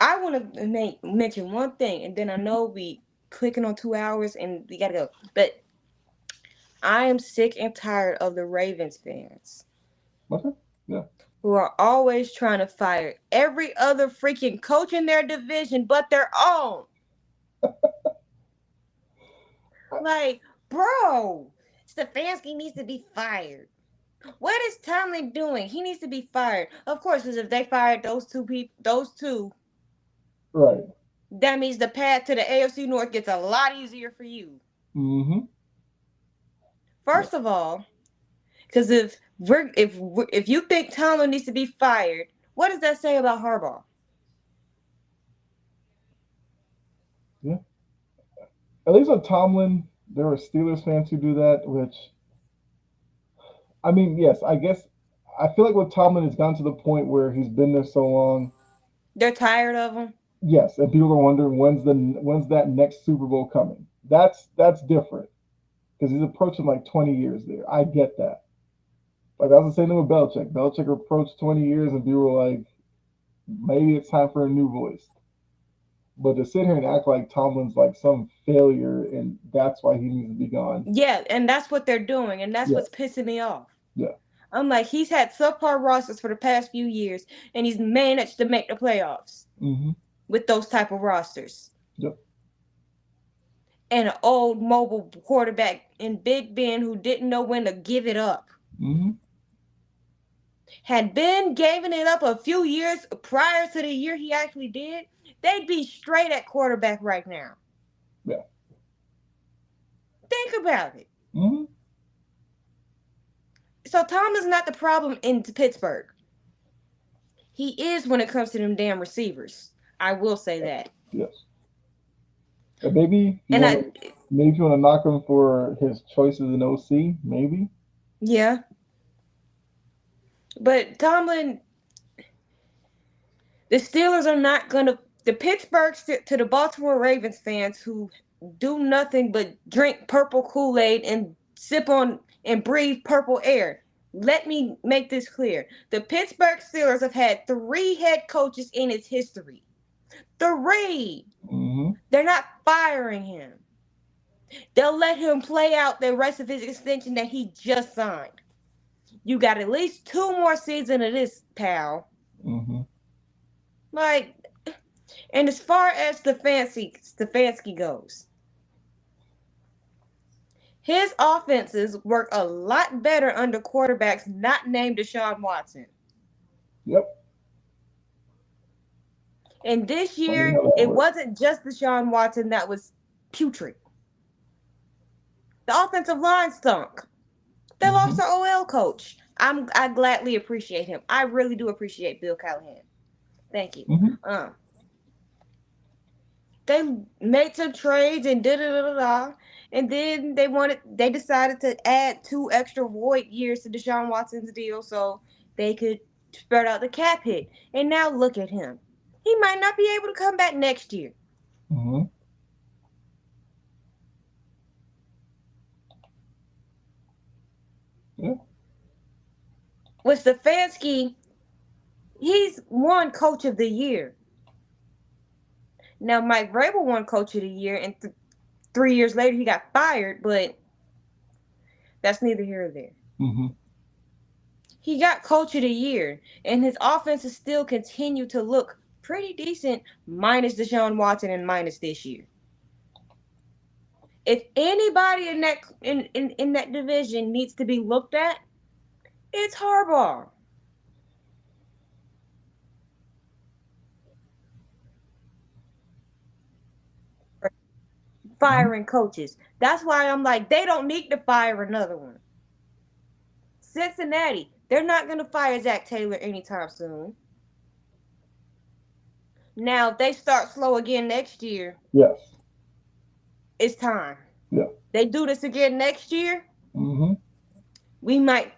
B: I want to mention one thing, and then I know we clicking on 2 hours and we gotta go. But I am sick and tired of the Ravens fans
A: okay, yeah,
B: who are always trying to fire every other freaking coach in their division but their own. Like, bro, Stefanski needs to be fired. What is Tomlin doing? He needs to be fired. Of course, because if they fired those two people, those two,
A: right.
B: that means the path to the AFC North gets a lot easier for you.
A: Mm-hmm. Yeah,
B: First of all, because if you think Tomlin needs to be fired, what does that say about Harbaugh?
A: yeah. At least with Tomlin, there are Steelers fans who do that. Which, I mean, yes, I guess I feel like with Tomlin, it's gotten to the point where he's been there so long.
B: They're tired of him.
A: Yes, and people are wondering when's that next Super Bowl coming. That's different because he's approaching like 20 years there. I get that. Like, I was the same thing with Belichick. Belichick approached 20 years, and people were like, maybe it's time for a new voice. But to sit here and act like Tomlin's like some failure and that's why he needs to be gone.
B: Yeah, and that's what they're doing, and that's
A: Yeah,
B: what's pissing me off.
A: yeah.
B: I'm like, he's had subpar rosters for the past few years, and he's managed to make the playoffs
A: Mm-hmm.
B: with those type of rosters.
A: Yep.
B: And an old mobile quarterback in Big Ben who didn't know when to give it up.
A: Mm-hmm.
B: Had Ben given it up a few years prior to the year he actually did, they'd be straight at quarterback right now.
A: Yeah.
B: Think about it.
A: Mm-hmm.
B: So Tom is not the problem in Pittsburgh. He is when it comes to them damn receivers. I will say that.
A: Yes. And maybe you
B: And
A: want to maybe if you want to knock him for his choices in OC, maybe.
B: yeah, but Tomlin, the Steelers are not gonna. The Pittsburgh to the Baltimore Ravens fans who do nothing but drink purple Kool-Aid and sip on and breathe purple air. Let me make this clear. The Pittsburgh Steelers have had 3 head coaches in its history. 3.
A: Mm-hmm.
B: They're not firing him. They'll let him play out the rest of his extension that he just signed. You got at least 2 more seasons of this, pal.
A: Mm-hmm.
B: Like, and as far as Stefanski goes, his offenses work a lot better under quarterbacks not named Deshaun Watson.
A: Yep.
B: And this
A: Funny
B: year,
A: how that
B: it
A: works.
B: wasn't just Deshaun Watson that was putrid. The offensive line stunk. They lost
A: Hmm.
B: their OL coach. I gladly appreciate him. I really do appreciate Bill Callahan. Thank you.
A: Hmm.
B: Um, they made some trades and da da da da, and then they decided to add 2 extra void years to Deshaun Watson's deal so they could spread out the cap hit. And now look at him. He might not be able to come back next year.
A: Hmm. Yeah.
B: With Stefanski, he's won Coach of the Year. Now Mike Vrabel won Coach of the Year, and 3 years later he got fired. But that's neither here or there.
A: Hmm.
B: He got Coach of the Year, and his offenses still continue to look pretty decent, minus Deshaun Watson and minus this year. If anybody in that division needs to be looked at, it's Harbaugh.
A: Hmm.
B: Firing coaches. That's why I'm like, they don't need to fire another one. Cincinnati, they're not going to fire Zach Taylor anytime soon. Now, if they start slow again next year,
A: Yes.
B: it's time.
A: Yeah.
B: They do this again next year,
A: Hmm.
B: we might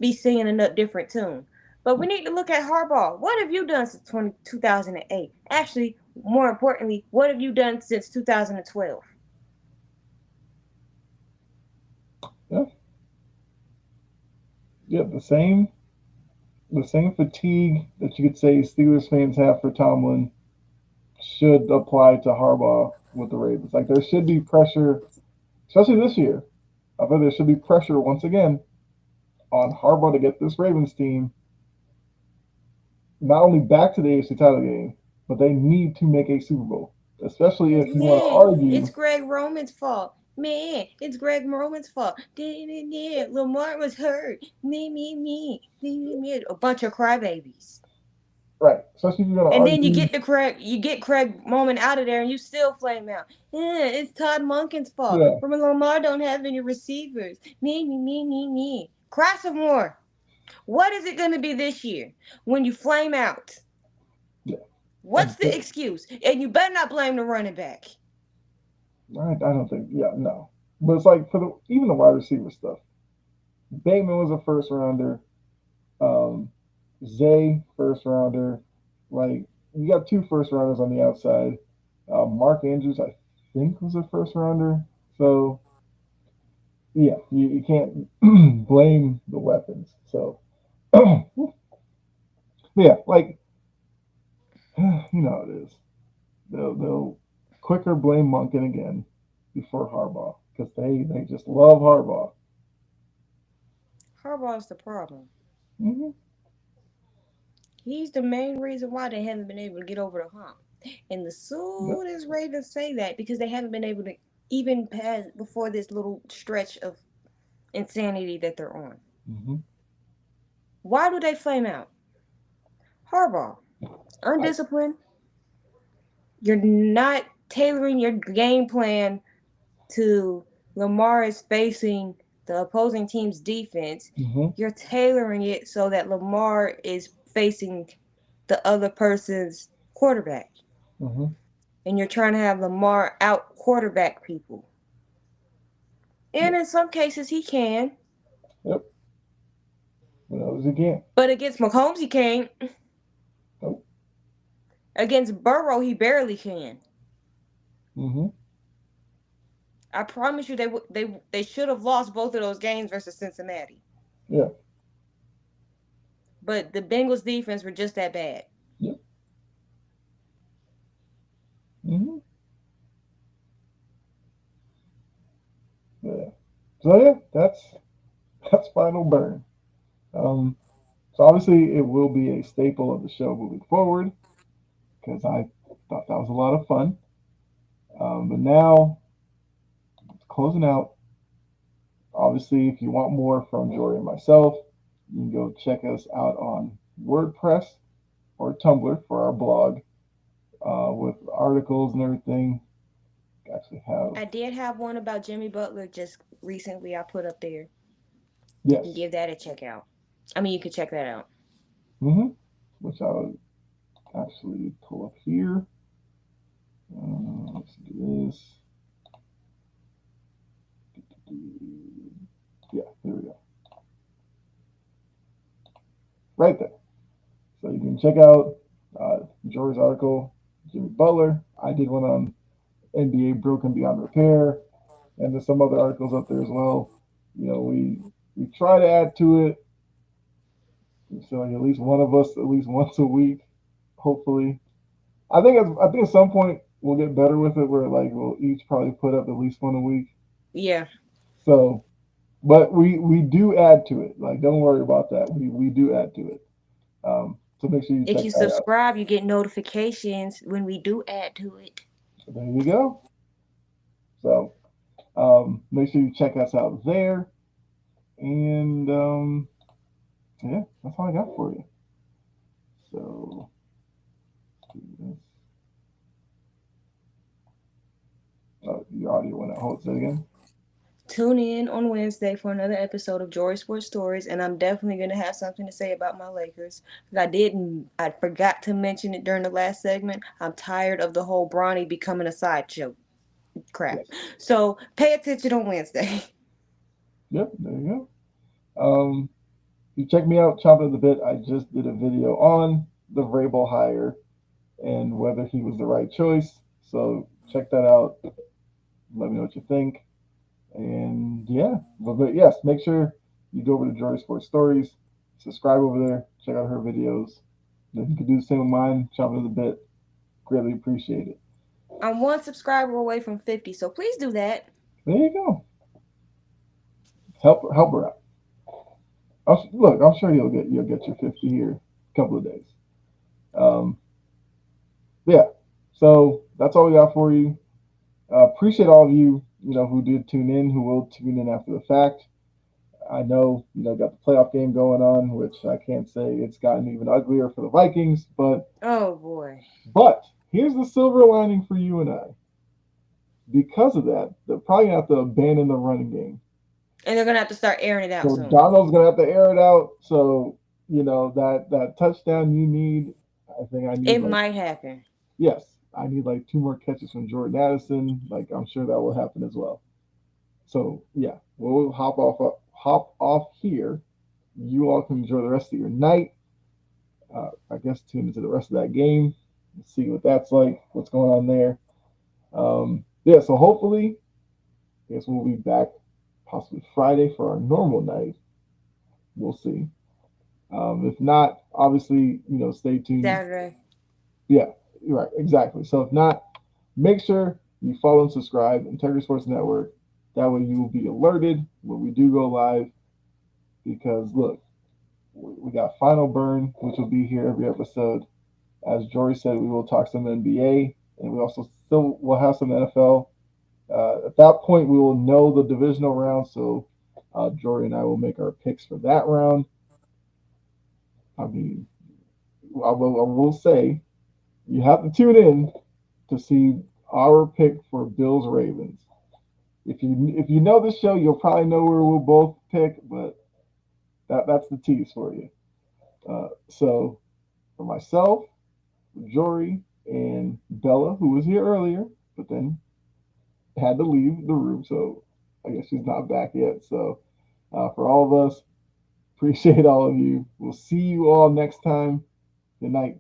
B: be singing a different tune. But we need to look at Harbaugh. What have you done since 2008? Actually, more importantly, what have you done since 2012?
A: Yeah. Yeah. The same fatigue that you could say Steelers fans have for Tomlin should apply to Harbaugh with the Ravens. Like there should be pressure, especially this year. I bet there should be pressure once again on Harbaugh to get this Ravens team not only back to the AFC title game, but they need to make a Super Bowl. Especially if you want to
B: Man, it's
A: argue,
B: Greg Roman's fault. Man, it's Greg Roman's fault. Lamar was hurt. Me. A bunch of crybabies.
A: right? Especially if you're going to
B: And then you
A: argue,
B: get Craig Roman out of there, and you still flame out. Yeah, it's Todd Monken's fault.
A: yeah,
B: Lamar don't have any receivers. Me. Cry some more. What is it going to be this year when you flame out?
A: yeah.
B: What's the excuse? And you better not blame the running back.
A: I don't think, yeah, no. But it's like for the even the wide receiver stuff. Bateman was a first rounder. Um, Zay first rounder. Like you got 2 first rounders on the outside. Mark Andrews, I think, was a first rounder. So yeah, you can't blame the weapons. So yeah, like you know how it is. They'll quicker blame Monken again before Harbaugh because they just love Harbaugh.
B: Harbaugh's the problem.
A: Hmm.
B: He's the main reason why they haven't been able to get over the hump. And the
A: Yep.
B: soon as Ravens say that, because they haven't been able to even pass before this little stretch of insanity that they're on.
A: Hmm.
B: Why do they flame out? Harbaugh, undisciplined. You're not tailoring your game plan to Lamar is facing the opposing team's defense.
A: Hmm.
B: You're tailoring it so that Lamar is facing the other person's quarterback.
A: Hmm.
B: And you're trying to have Lamar out quarterback people. And
A: Yep.
B: in some cases, he can.
A: Yep. But others again.
B: But against Mahomes, he can't.
A: Nope.
B: Against Burrow, he barely can.
A: Hmm.
B: I promise you, they should have lost both of those games versus Cincinnati.
A: Yeah.
B: But the Bengals defense were just that bad.
A: Yep. Hmm. Yeah. So yeah, that's final burn. Um, so obviously it will be a staple of the show moving forward because I thought that was a lot of fun. But now closing out. Obviously, if you want more from Jori and myself, you can go check us out on WordPress or Tumblr for our blog. with articles and everything. Actually, have
B: I did have one about Jimmy Butler just recently. I put up there. You can
A: yes,
B: give that a check out. I mean, you can check that out.
A: mm-hmm. Which I would actually pull up here. Let's do this. Yeah, there we go. Right there. So you can check out Jori's article, Jimmy Butler. I did one on NBA broken beyond repair, and there's some other articles up there as well. We try to add to it. So like at least one of us, at least once a week, hopefully. I think at some point we'll get better with it, where like we'll each probably put up at least one a week.
B: Yeah.
A: So, but we do add to it. Like don't worry about that. We do add to it. So make sure you
B: If
A: check
B: you
A: that out.
B: subscribe, you get notifications when we do add to it.
A: So there you go. So make sure you check us out there. And yeah, that's all I got for you. So oh, your audio went out. Hold it again.
B: Tune in on Wednesday for another episode of Jori Sports Stories, and I'm definitely going to have something to say about my Lakers. I forgot to mention it during the last segment. I'm tired of the whole Bronny becoming a sideshow crap.
A: Yes.
B: So pay attention on Wednesday.
A: Yep. There you go. You check me out, chomping at the bit. I just did a video on the Vrabel hire and whether he was the right choice. So check that out. Let me know what you think. And yeah, but yes, make sure you go over to Jori Sports Stories, subscribe over there, check out her videos. If you could do the same with mine, chomping at the bit, greatly appreciate it.
B: I'm one subscriber away from 50, so please do that.
A: There you go. Help her out. Look, I'm sure you'll get your 50 here in a couple of days. Um, yeah. So that's all we got for you. Appreciate all of you, who did tune in, who will tune in after the fact. I know, got the playoff game going on, which I can't say it's gotten even uglier for the Vikings,
B: Oh boy.
A: but here's the silver lining for you and I. Because of that, they're probably gonna have to abandon the running game.
B: And they're going to have to start airing it out
A: So
B: soon.
A: Donald's gonna have to air it out. So that touchdown you need, I think I need
B: It
A: like
B: might happen.
A: yes, I need like two more catches from Jordan Addison. Like I'm sure that will happen as well. So yeah, we'll hop off here. You all can enjoy the rest of your night. I guess tune into the rest of that game, see what that's like, what's going on there. Yeah, so hopefully, I guess we'll be back possibly Friday for our normal night. We'll see. If not, obviously, stay tuned.
B: Saturday.
A: Yeah, right, exactly. So if not, make sure you follow and subscribe Integrity Sports Network. That way you will be alerted when we do go live. Because look, we got Final Burn, which will be here every episode. As Jory said, we will talk some NBA, and we also still will have some NFL. At that point, we will know the divisional round, so Jory and I will make our picks for that round. I mean, I will say you have to tune in to see our pick for Bills Ravens. If you know the show, you'll probably know where we'll both pick, but that's the tease for you. So for myself, Jory, and Bella, who was here earlier, but then had to leave the room, so I guess she's not back yet. So for all of us, appreciate all of you. We'll see you all next time. Good night.